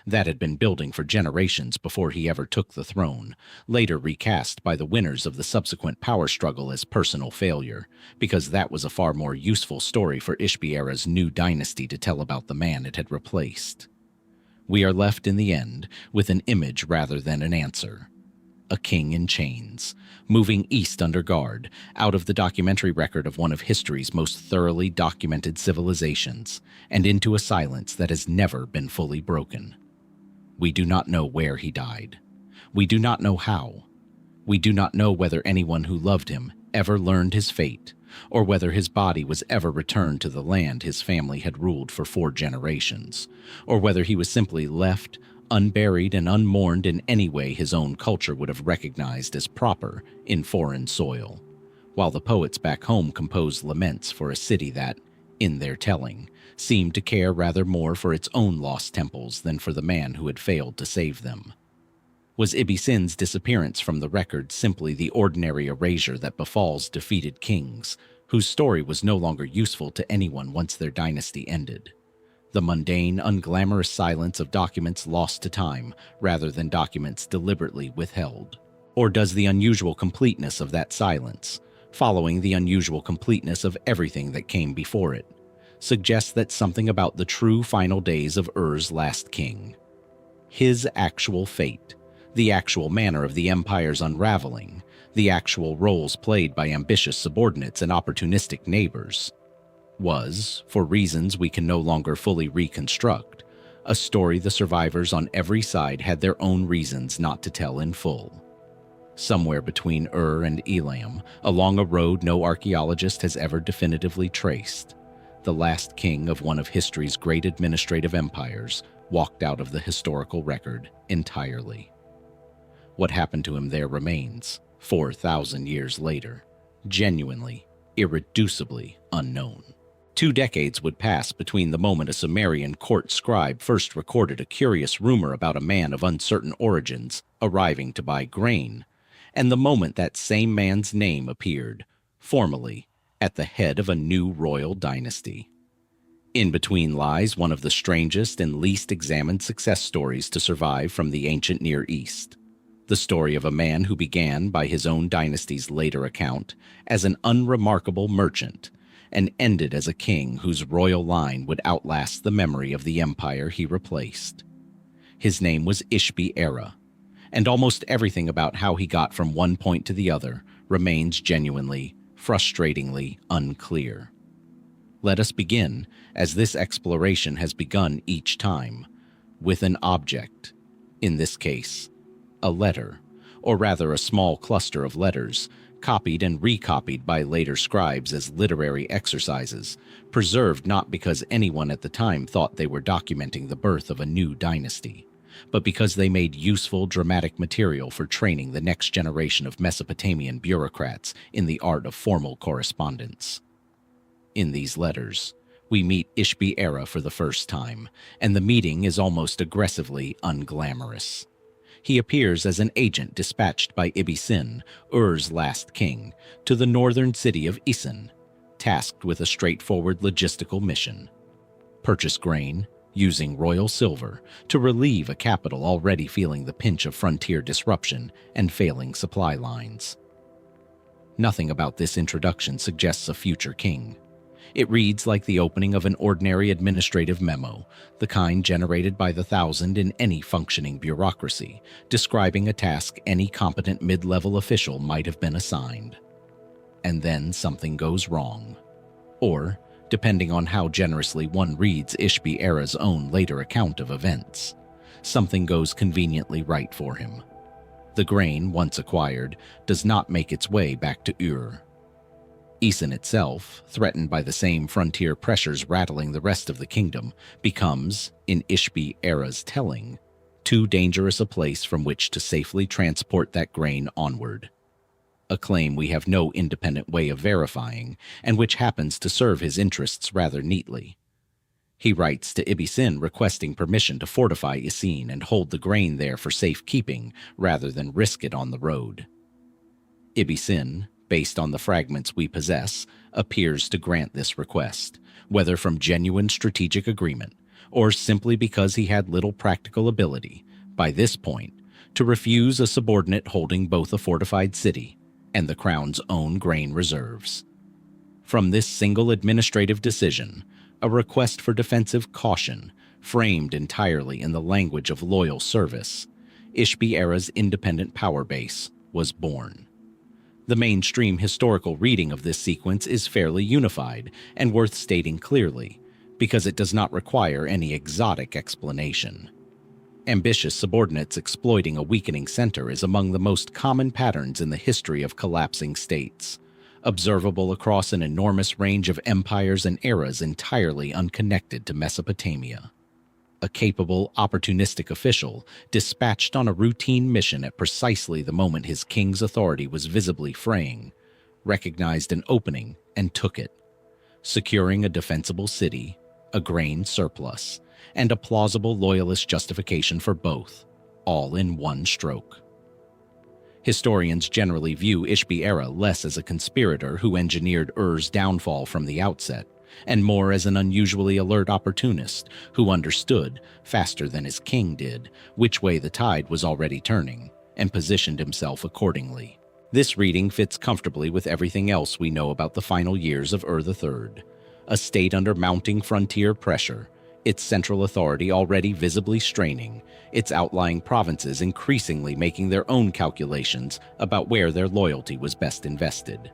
that had been building for generations before he ever took the throne, later recast by the winners of the subsequent power struggle as personal failure, because that was a far more useful story for Ishbi-Erra's new dynasty to tell about the man it had replaced. We are left in the end with an image rather than an answer. A king in chains, moving east under guard, out of the documentary record of one of history's most thoroughly documented civilizations, and into a silence that has never been fully broken. We do not know where he died. We do not know how. We do not know whether anyone who loved him ever learned his fate, or whether his body was ever returned to the land his family had ruled for 4 generations, or whether he was simply left, unburied and unmourned in any way his own culture would have recognized as proper in foreign soil, while the poets back home composed laments for a city that, in their telling, seemed to care rather more for its own lost temples than for the man who had failed to save them. Was Ibbi-Sin's disappearance from the record simply the ordinary erasure that befalls defeated kings, whose story was no longer useful to anyone once their dynasty ended? The mundane, unglamorous silence of documents lost to time, rather than documents deliberately withheld? Or does the unusual completeness of that silence, following the unusual completeness of everything that came before it, suggests that something about the true final days of Ur's last king, his actual fate, the actual manner of the empire's unraveling, the actual roles played by ambitious subordinates and opportunistic neighbors, was, for reasons we can no longer fully reconstruct, a story the survivors on every side had their own reasons not to tell in full. Somewhere between Ur and Elam, along a road no archaeologist has ever definitively traced, the last king of one of history's great administrative empires walked out of the historical record entirely. What happened to him there remains, 4,000 years later, genuinely, irreducibly unknown. 2 decades would pass between the moment a Sumerian court scribe first recorded a curious rumor about a man of uncertain origins arriving to buy grain, and the moment that same man's name appeared, formally, at the head of a new royal dynasty. In between lies one of the strangest and least examined success stories to survive from the ancient Near East. The story of a man who began, by his own dynasty's later account, as an unremarkable merchant, and ended as a king whose royal line would outlast the memory of the empire he replaced. His name was Ishbi-Erra, and almost everything about how he got from one point to the other remains genuinely, frustratingly unclear. Let us begin, as this exploration has begun each time, with an object, in this case, a letter, or rather a small cluster of letters, copied and recopied by later scribes as literary exercises, preserved not because anyone at the time thought they were documenting the birth of a new dynasty, but because they made useful dramatic material for training the next generation of Mesopotamian bureaucrats in the art of formal correspondence. In these letters, we meet Ishbi-Erra for the first time, and the meeting is almost aggressively unglamorous. He appears as an agent dispatched by Ibbi-Sin, Ur's last king, to the northern city of Ibbi-Sin, tasked with a straightforward logistical mission: purchase grain, using royal silver, to relieve a capital already feeling the pinch of frontier disruption and failing supply lines. Nothing about this introduction suggests a future king. It reads like the opening of an ordinary administrative memo, the kind generated by the thousand in any functioning bureaucracy, describing a task any competent mid-level official might have been assigned. And then something goes wrong. Or, depending on how generously one reads Ishbi-Erra's own later account of events. Something goes conveniently right for him. The grain, once acquired, does not make its way back to Ur. Ibbi-Sin itself, threatened by the same frontier pressures rattling the rest of the kingdom, becomes, in Ishbi-Erra's telling, too dangerous a place from which to safely transport that grain onward. A claim we have no independent way of verifying, and which happens to serve his interests rather neatly. He writes to Ibbi-Sin requesting permission to fortify Ibbi-Sin and hold the grain there for safekeeping rather than risk it on the road. Ibbi-Sin, based on the fragments we possess, appears to grant this request, whether from genuine strategic agreement or simply because he had little practical ability, by this point, to refuse a subordinate holding both a fortified city and the crown's own grain reserves. From this single administrative decision, a request for defensive caution, framed entirely in the language of loyal service, Ishbi-Erra's independent power base was born. The mainstream historical reading of this sequence is fairly unified and worth stating clearly, because it does not require any exotic explanation. Ambitious subordinates exploiting a weakening center is among the most common patterns in the history of collapsing states, observable across an enormous range of empires and eras entirely unconnected to Mesopotamia. A capable, opportunistic official, dispatched on a routine mission at precisely the moment his king's authority was visibly fraying, recognized an opening and took it, securing a defensible city, a grain surplus, and a plausible loyalist justification for both, all in one stroke. Historians generally view Ishbi-Erra less as a conspirator who engineered Ur's downfall from the outset, and more as an unusually alert opportunist who understood, faster than his king did, which way the tide was already turning, and positioned himself accordingly. This reading fits comfortably with everything else we know about the final years of Ur III, a state under mounting frontier pressure, its central authority already visibly straining, its outlying provinces increasingly making their own calculations about where their loyalty was best invested.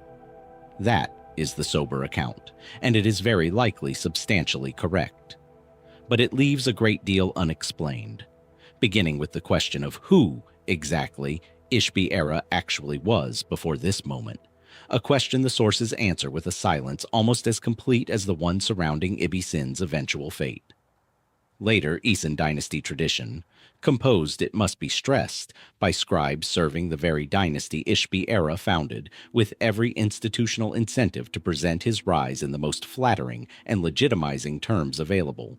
That is the sober account, and it is very likely substantially correct. But it leaves a great deal unexplained, beginning with the question of who, exactly, Ishbi-Erra actually was before this moment, a question the sources answer with a silence almost as complete as the one surrounding Ibbi-Sin's eventual fate. Later Ibbi-Sin dynasty tradition, composed, it must be stressed, by scribes serving the very dynasty Ishbi-Erra founded, with every institutional incentive to present his rise in the most flattering and legitimizing terms available,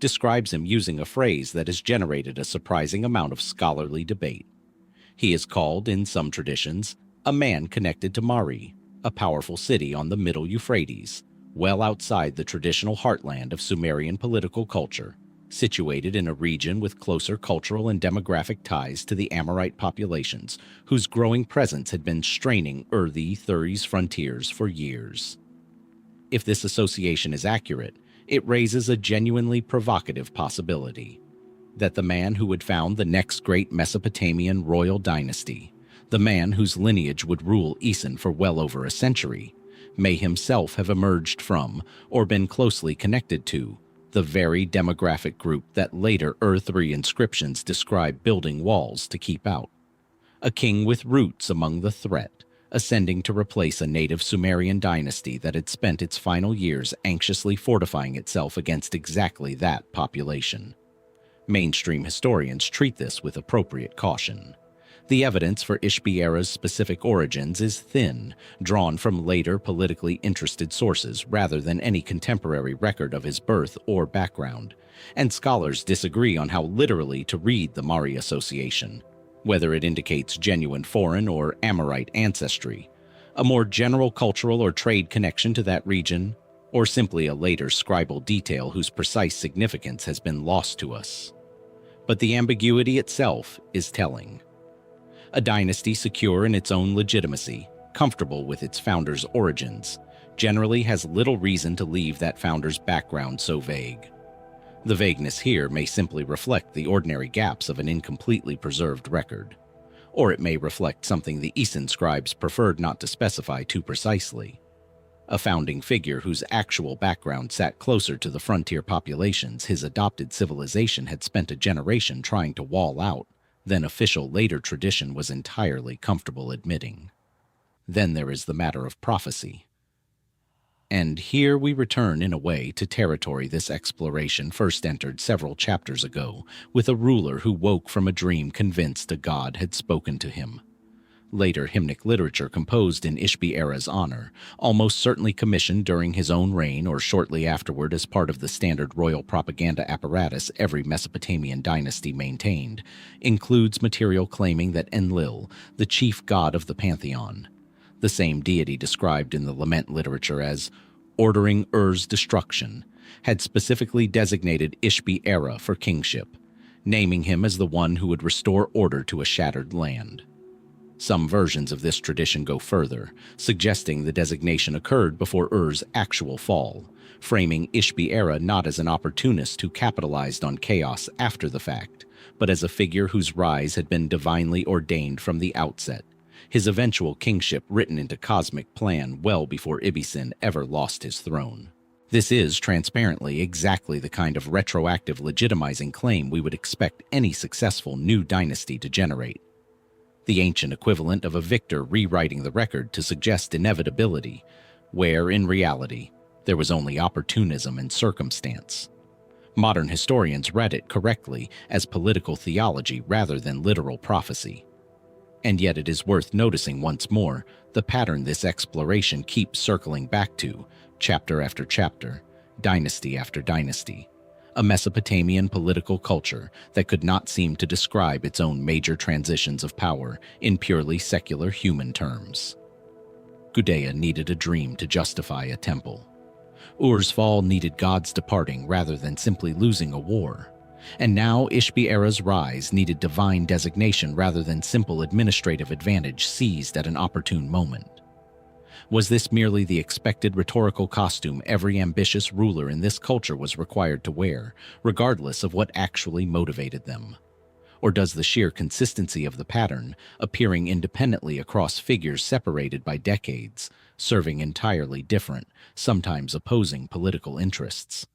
describes him using a phrase that has generated a surprising amount of scholarly debate. He is called, in some traditions, a man connected to Mari, a powerful city on the Middle Euphrates, well outside the traditional heartland of Sumerian political culture, situated in a region with closer cultural and demographic ties to the Amorite populations, whose growing presence had been straining Ur-Thuri's frontiers for years. If this association is accurate, it raises a genuinely provocative possibility that the man who would found the next great Mesopotamian royal dynasty, the man whose lineage would rule Ibbi-Sin for well over a century, may himself have emerged from, or been closely connected to, the very demographic group that later Ur-3 inscriptions describe building walls to keep out. A king with roots among the threat, ascending to replace a native Sumerian dynasty that had spent its final years anxiously fortifying itself against exactly that population. Mainstream historians treat this with appropriate caution. The evidence for Ishbi-Erra's specific origins is thin, drawn from later politically interested sources rather than any contemporary record of his birth or background, and scholars disagree on how literally to read the Mari association, whether it indicates genuine foreign or Amorite ancestry, a more general cultural or trade connection to that region, or simply a later scribal detail whose precise significance has been lost to us. But the ambiguity itself is telling. A dynasty secure in its own legitimacy, comfortable with its founder's origins, generally has little reason to leave that founder's background so vague. The vagueness here may simply reflect the ordinary gaps of an incompletely preserved record, or it may reflect something the Ibbi-Sin scribes preferred not to specify too precisely. a founding figure whose actual background sat closer to the frontier populations his adopted civilization had spent a generation trying to wall out than official later tradition was entirely comfortable admitting. Then there is the matter of prophecy. And here we return in a way to territory this exploration first entered several chapters ago, with a ruler who woke from a dream convinced a god had spoken to him. Later hymnic literature composed in Ishbi-Erra's honor, almost certainly commissioned during his own reign or shortly afterward as part of the standard royal propaganda apparatus every Mesopotamian dynasty maintained, includes material claiming that Enlil, the chief god of the pantheon, the same deity described in the lament literature as ordering Ur's destruction, had specifically designated Ishbi-Erra for kingship, naming him as the one who would restore order to a shattered land. Some versions of this tradition go further, suggesting the designation occurred before Ur's actual fall, framing Ishbi-Erra not as an opportunist who capitalized on chaos after the fact, but as a figure whose rise had been divinely ordained from the outset, his eventual kingship written into cosmic plan well before Ibbi-Sin ever lost his throne. This is, transparently, exactly the kind of retroactive legitimizing claim we would expect any successful new dynasty to generate. The ancient equivalent of a victor rewriting the record to suggest inevitability, where, in reality, there was only opportunism and circumstance. Modern historians read it correctly as political theology rather than literal prophecy. And yet it is worth noticing once more the pattern this exploration keeps circling back to, chapter after chapter, dynasty after dynasty. A Mesopotamian political culture that could not seem to describe its own major transitions of power in purely secular human terms. Gudea needed a dream to justify a temple. Ur's fall needed gods departing rather than simply losing a war. And now Ishbi-Erra's rise needed divine designation rather than simple administrative advantage seized at an opportune moment. Was this merely the expected rhetorical costume every ambitious ruler in this culture was required to wear, regardless of what actually motivated them? Or does the sheer consistency of the pattern, appearing independently across figures separated by decades, serving entirely different, sometimes opposing political interests,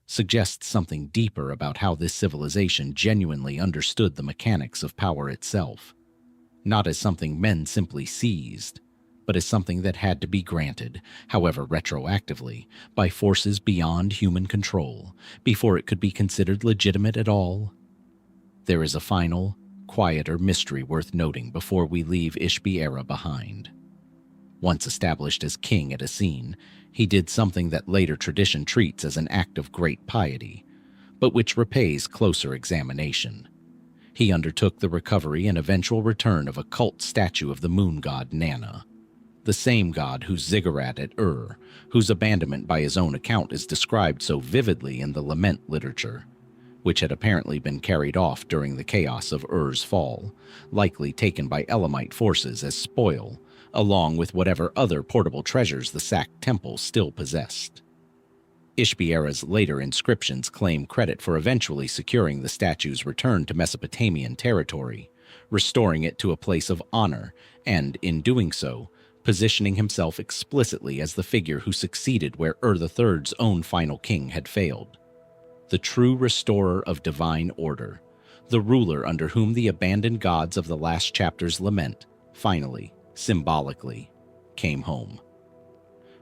suggest something deeper about how this civilization genuinely understood the mechanics of power itself, not as something men simply seized, but as something that had to be granted, however retroactively, by forces beyond human control, before it could be considered legitimate at all? There is a final, quieter mystery worth noting before we leave Ishbi-Erra behind. Once established as king at Ibbi-Sin, he did something that later tradition treats as an act of great piety, but which repays closer examination. He undertook the recovery and eventual return of a cult statue of the moon god Nana, the same god whose ziggurat at Ur, whose abandonment by his own account is described so vividly in the lament literature, which had apparently been carried off during the chaos of Ur's fall, likely taken by Elamite forces as spoil, along with whatever other portable treasures the sacked temple still possessed. Ishbi-Erra's later inscriptions claim credit for eventually securing the statue's return to Mesopotamian territory, restoring it to a place of honor, and, in doing so, positioning himself explicitly as the figure who succeeded where Ur III's own final king had failed. The true restorer of divine order, the ruler under whom the abandoned gods of the last chapter's lament, finally, symbolically, came home.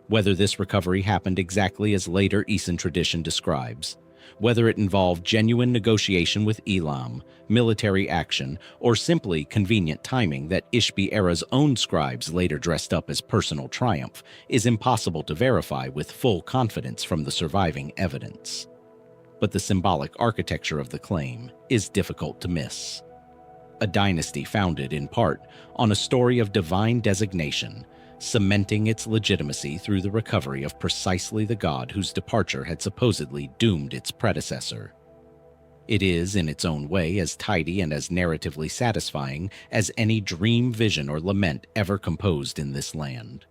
Whether this recovery happened exactly as later Ibbi-Sin tradition describes, whether it involved genuine negotiation with Elam, military action, or simply convenient timing that Ishbi-Erra's own scribes later dressed up as personal triumph, is impossible to verify with full confidence from the surviving evidence. But the symbolic architecture of the claim is difficult to miss. A dynasty founded, in part, on a story of divine designation, cementing its legitimacy through the recovery of precisely the god whose departure had supposedly doomed its predecessor. It is, in its own way, as tidy and as narratively satisfying as any dream, vision, or lament ever composed in this land.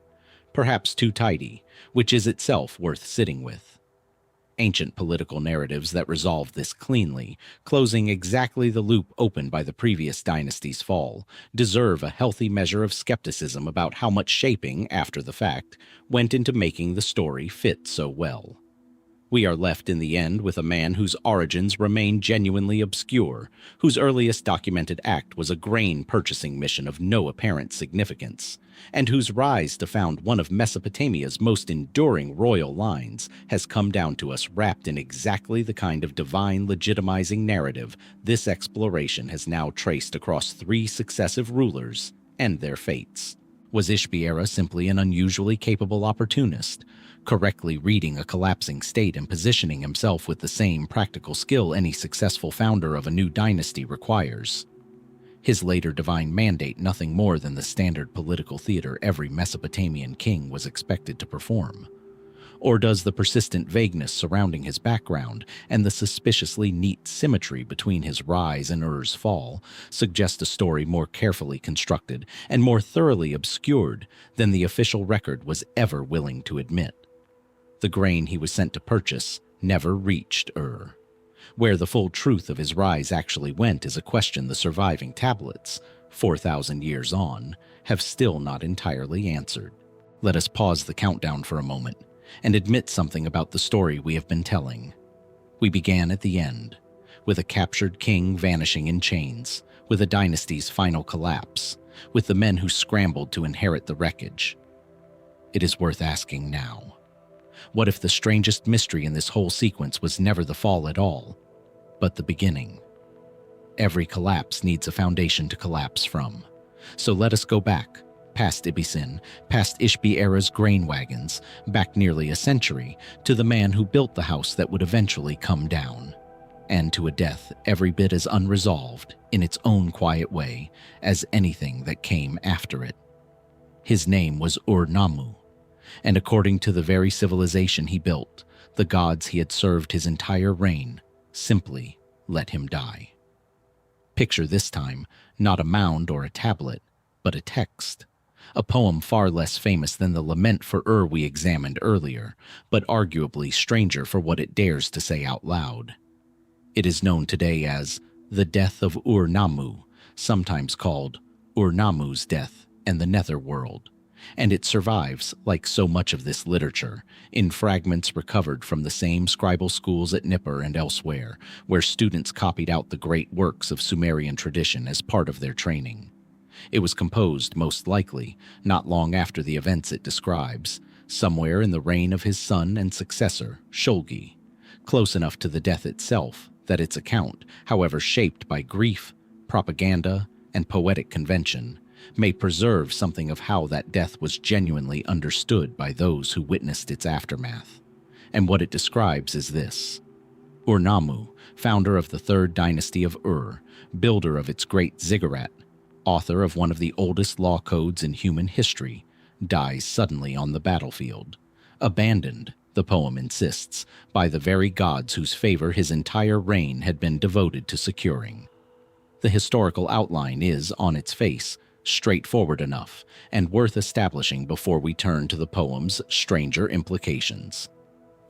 Perhaps too tidy, which is itself worth sitting with. Ancient political narratives that resolved this cleanly, closing exactly the loop opened by the previous dynasty's fall, deserve a healthy measure of skepticism about how much shaping, after the fact, went into making the story fit so well. We are left in the end with a man whose origins remain genuinely obscure, whose earliest documented act was a grain purchasing mission of no apparent significance, and whose rise to found one of Mesopotamia's most enduring royal lines has come down to us wrapped in exactly the kind of divine legitimizing narrative this exploration has now traced across 3 successive rulers and their fates. Was Ishbi-Erra simply an unusually capable opportunist, correctly reading a collapsing state and positioning himself with the same practical skill any successful founder of a new dynasty requires? His later divine mandate nothing more than the standard political theater every Mesopotamian king was expected to perform? Or does the persistent vagueness surrounding his background and the suspiciously neat symmetry between his rise and Ur's fall suggest a story more carefully constructed and more thoroughly obscured than the official record was ever willing to admit? The grain he was sent to purchase never reached Ur. Where the full truth of his rise actually went is a question the surviving tablets, 4,000 years on, have still not entirely answered. Let us pause the countdown for a moment and admit something about the story we have been telling. We began at the end, with a captured king vanishing in chains, with a dynasty's final collapse, with the men who scrambled to inherit the wreckage. It is worth asking now. What if the strangest mystery in this whole sequence was never the fall at all, but the beginning? Every collapse needs a foundation to collapse from. So let us go back, past Ibbi-Sin, past Ishbi-Erra's grain wagons, back nearly a century, to the man who built the house that would eventually come down, and to a death every bit as unresolved, in its own quiet way, as anything that came after it. His name was Ur-Nammu, and according to the very civilization he built, the gods he had served his entire reign simply let him die. Picture this time not a mound or a tablet, but a text. A poem far less famous than the Lament for Ur we examined earlier, but arguably stranger for what it dares to say out loud. It is known today as the Death of Ur-Nammu, sometimes called Ur-Nammu's Death and the Netherworld, and it survives, like so much of this literature, in fragments recovered from the same scribal schools at Nippur and elsewhere, where students copied out the great works of Sumerian tradition as part of their training. It was composed, most likely, not long after the events it describes, somewhere in the reign of his son and successor, Shulgi, close enough to the death itself that its account, however shaped by grief, propaganda, and poetic convention, may preserve something of how that death was genuinely understood by those who witnessed its aftermath. And what it describes is this: Ur-Nammu, founder of the third dynasty of Ur, builder of its great ziggurat, author of one of the oldest law codes in human history, dies suddenly on the battlefield, abandoned, the poem insists, by the very gods whose favor his entire reign had been devoted to securing. The historical outline is, on its face, straightforward enough and worth establishing before we turn to the poem's stranger implications.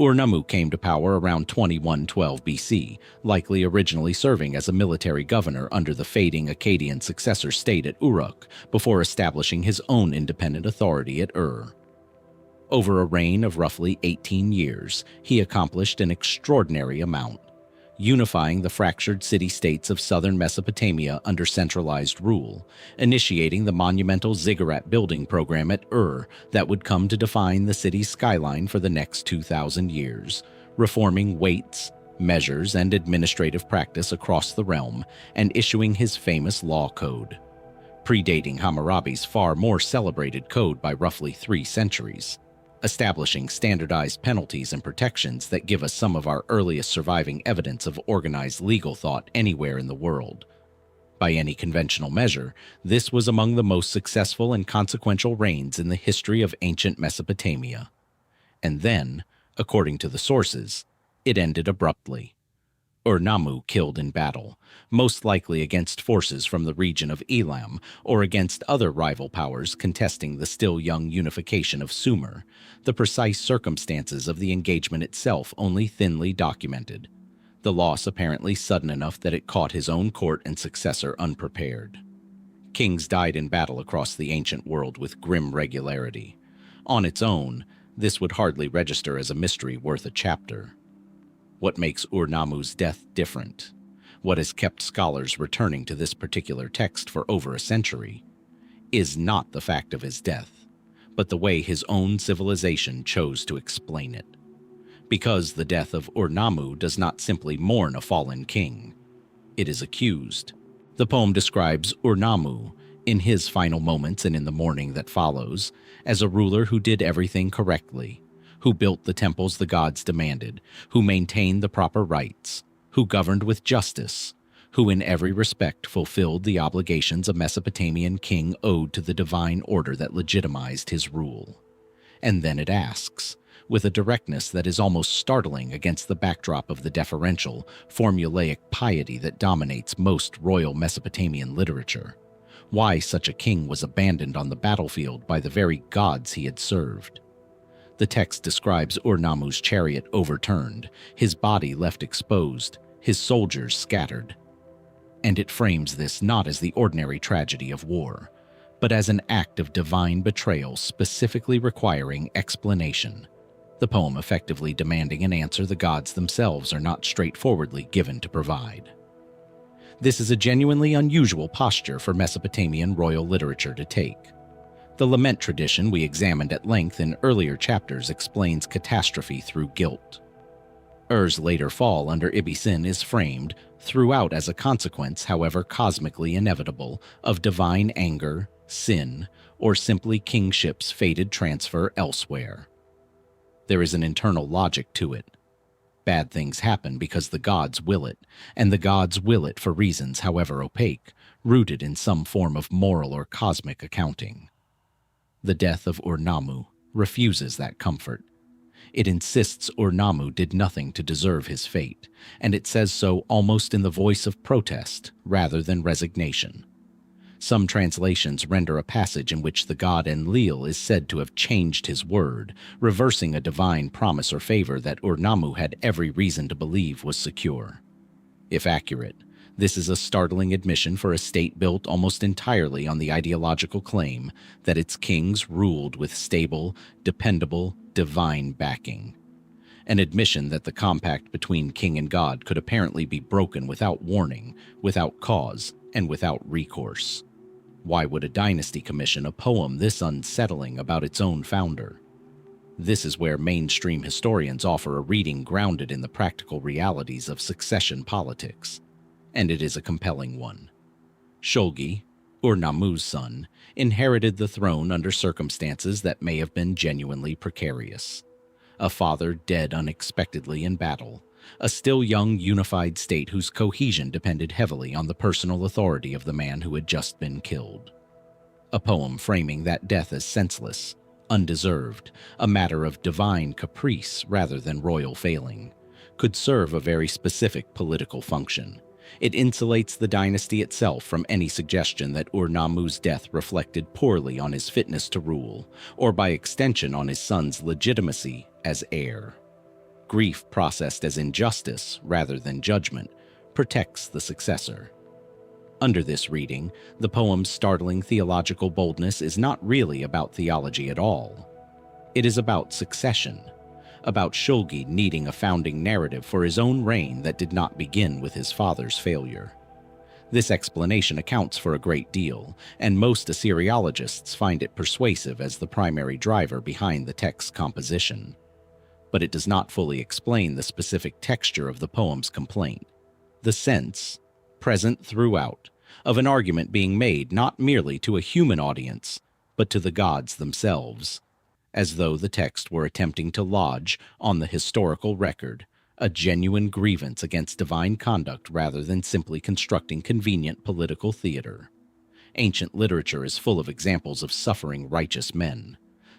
Ur-Nammu came to power around 2112 BC, likely originally serving as a military governor under the fading Akkadian successor state at Uruk, before establishing his own independent authority at Ur. Over a reign of roughly 18 years, he accomplished an extraordinary amount, unifying the fractured city-states of southern Mesopotamia under centralized rule, initiating the monumental ziggurat building program at Ur that would come to define the city's skyline for the next 2,000 years, reforming weights, measures, and administrative practice across the realm, and issuing his famous law code, predating Hammurabi's far more celebrated code by roughly 3 centuries. Establishing standardized penalties and protections that give us some of our earliest surviving evidence of organized legal thought anywhere in the world. By any conventional measure, this was among the most successful and consequential reigns in the history of ancient Mesopotamia. And then, according to the sources, it ended abruptly. Ur-Nammu killed in battle, most likely against forces from the region of Elam or against other rival powers contesting the still young unification of Sumer, the precise circumstances of the engagement itself only thinly documented, the loss apparently sudden enough that it caught his own court and successor unprepared. Kings died in battle across the ancient world with grim regularity. On its own, this would hardly register as a mystery worth a chapter. What makes Ur-Nammu's death different? What has kept scholars returning to this particular text for over a century is not the fact of his death, but the way his own civilization chose to explain it. Because the death of Ur-Nammu does not simply mourn a fallen king, it is accused. The poem describes Ur-Nammu, in his final moments and in the mourning that follows, as a ruler who did everything correctly, who built the temples the gods demanded, who maintained the proper rites, who governed with justice, who in every respect fulfilled the obligations a Mesopotamian king owed to the divine order that legitimized his rule. And then it asks, with a directness that is almost startling against the backdrop of the deferential, formulaic piety that dominates most royal Mesopotamian literature, why such a king was abandoned on the battlefield by the very gods he had served. The text describes Ur-Nammu's chariot overturned, his body left exposed, his soldiers scattered. And it frames this not as the ordinary tragedy of war, but as an act of divine betrayal specifically requiring explanation, the poem effectively demanding an answer the gods themselves are not straightforwardly given to provide. This is a genuinely unusual posture for Mesopotamian royal literature to take. The lament tradition we examined at length in earlier chapters explains catastrophe through guilt. Ur's later fall under Ibbi-Sin is framed, throughout as a consequence, however cosmically inevitable, of divine anger, sin, or simply kingship's fated transfer elsewhere. There is an internal logic to it. Bad things happen because the gods will it, and the gods will it for reasons however opaque, rooted in some form of moral or cosmic accounting. The death of Ur-Nammu refuses that comfort. It insists Ur-Nammu did nothing to deserve his fate, and it says so almost in the voice of protest rather than resignation. Some translations render a passage in which the god Enlil is said to have changed his word, reversing a divine promise or favor that Ur-Nammu had every reason to believe was secure. If accurate, this is a startling admission for a state built almost entirely on the ideological claim that its kings ruled with stable, dependable, divine backing. An admission that the compact between king and god could apparently be broken without warning, without cause, and without recourse. Why would a dynasty commission a poem this unsettling about its own founder? This is where mainstream historians offer a reading grounded in the practical realities of succession politics, and it is a compelling one. Shulgi, Ur-Nammu's son, inherited the throne under circumstances that may have been genuinely precarious. A father dead unexpectedly in battle, a still young unified state whose cohesion depended heavily on the personal authority of the man who had just been killed. A poem framing that death as senseless, undeserved, a matter of divine caprice rather than royal failing, could serve a very specific political function. It insulates the dynasty itself from any suggestion that Ur-Nammu's death reflected poorly on his fitness to rule, or by extension on his son's legitimacy as heir. Grief processed as injustice rather than judgment protects the successor. Under this reading, the poem's startling theological boldness is not really about theology at all. It is about succession, about Shulgi needing a founding narrative for his own reign that did not begin with his father's failure. This explanation accounts for a great deal, and most Assyriologists find it persuasive as the primary driver behind the text's composition. But it does not fully explain the specific texture of the poem's complaint. The sense, present throughout, of an argument being made not merely to a human audience, but to the gods themselves, as though the text were attempting to lodge, on the historical record, a genuine grievance against divine conduct rather than simply constructing convenient political theater. Ancient literature is full of examples of suffering righteous men.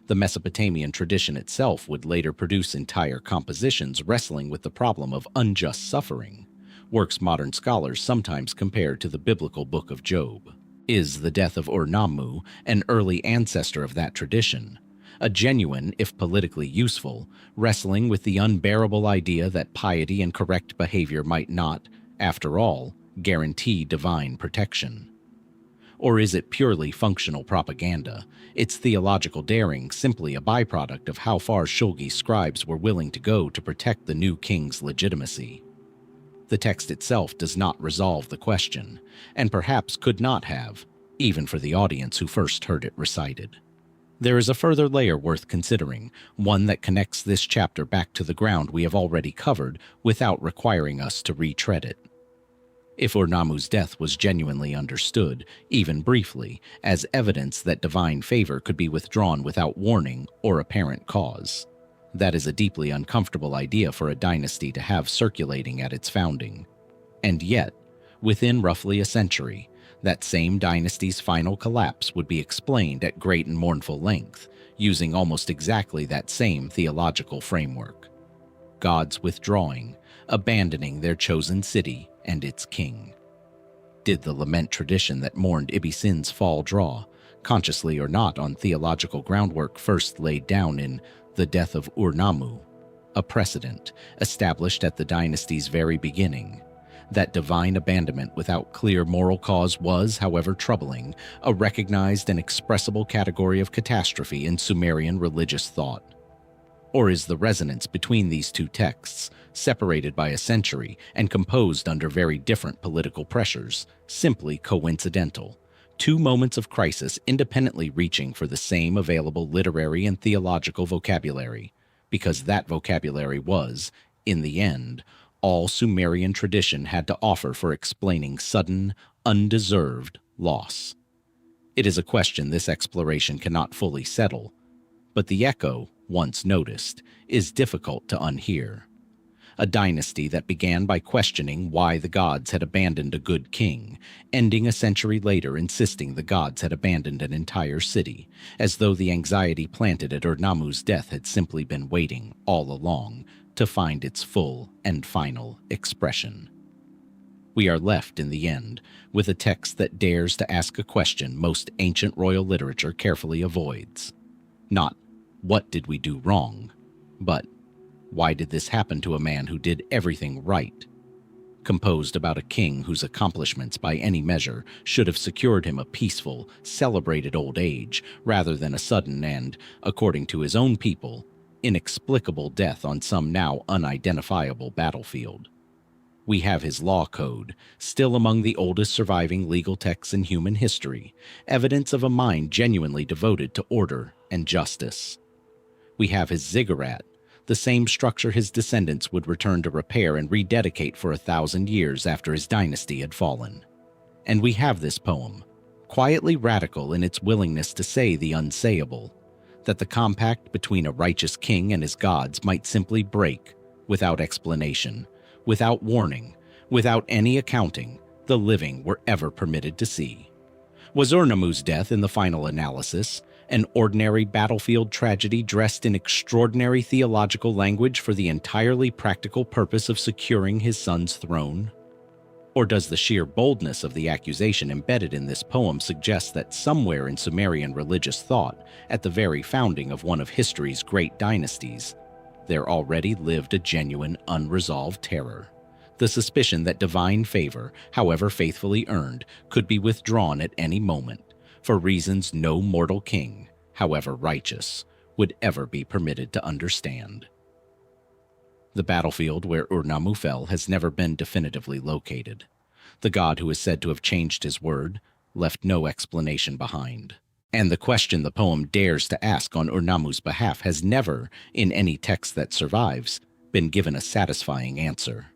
The Mesopotamian tradition itself would later produce entire compositions wrestling with the problem of unjust suffering, works modern scholars sometimes compare to the biblical Book of Job. Is the death of Ur-Nammu, an early ancestor of that tradition, a genuine, if politically useful, wrestling with the unbearable idea that piety and correct behavior might not, after all, guarantee divine protection? Or is it purely functional propaganda, its theological daring simply a byproduct of how far Shulgi's scribes were willing to go to protect the new king's legitimacy? The text itself does not resolve the question, and perhaps could not have, even for the audience who first heard it recited. There is a further layer worth considering, one that connects this chapter back to the ground we have already covered without requiring us to retread it. If Ur-Nammu's death was genuinely understood, even briefly, as evidence that divine favor could be withdrawn without warning or apparent cause, that is a deeply uncomfortable idea for a dynasty to have circulating at its founding. And yet, within roughly a century, that same dynasty's final collapse would be explained at great and mournful length, using almost exactly that same theological framework. Gods withdrawing, abandoning their chosen city and its king. Did the lament tradition that mourned Ibbi-Sin's fall draw, consciously or not, on theological groundwork first laid down in the death of Ur-Nammu, a precedent established at the dynasty's very beginning? That divine abandonment without clear moral cause was, however troubling, a recognized and expressible category of catastrophe in Sumerian religious thought. Or is the resonance between these two texts, separated by a century and composed under very different political pressures, simply coincidental? Two moments of crisis independently reaching for the same available literary and theological vocabulary, because that vocabulary was, in the end, all Sumerian tradition had to offer for explaining sudden, undeserved loss. It is a question this exploration cannot fully settle, but the echo, once noticed, is difficult to unhear. A dynasty that began by questioning why the gods had abandoned a good king, ending a century later insisting the gods had abandoned an entire city, as though the anxiety planted at Ur-Nammu's death had simply been waiting, all along, to find its full and final expression. We are left, in the end, with a text that dares to ask a question most ancient royal literature carefully avoids. Not, what did we do wrong? But, why did this happen to a man who did everything right? Composed about a king whose accomplishments by any measure should have secured him a peaceful, celebrated old age, rather than a sudden and, according to his own people, inexplicable death on some now unidentifiable battlefield. We have his law code, still among the oldest surviving legal texts in human history, evidence of a mind genuinely devoted to order and justice. We have his ziggurat, the same structure his descendants would return to repair and rededicate for 1,000 years after his dynasty had fallen. And we have this poem, quietly radical in its willingness to say the unsayable, that the compact between a righteous king and his gods might simply break, without explanation, without warning, without any accounting, the living were ever permitted to see. Was Ur-Nammu's death, in the final analysis, an ordinary battlefield tragedy dressed in extraordinary theological language for the entirely practical purpose of securing his son's throne? Or does the sheer boldness of the accusation embedded in this poem suggest that somewhere in Sumerian religious thought, at the very founding of one of history's great dynasties, there already lived a genuine, unresolved terror? The suspicion that divine favor, however faithfully earned, could be withdrawn at any moment, for reasons no mortal king, however righteous, would ever be permitted to understand. The battlefield where Ur-Nammu fell has never been definitively located. The god who is said to have changed his word left no explanation behind. And the question the poem dares to ask on Ur-Nammu's behalf has never, in any text that survives, been given a satisfying answer.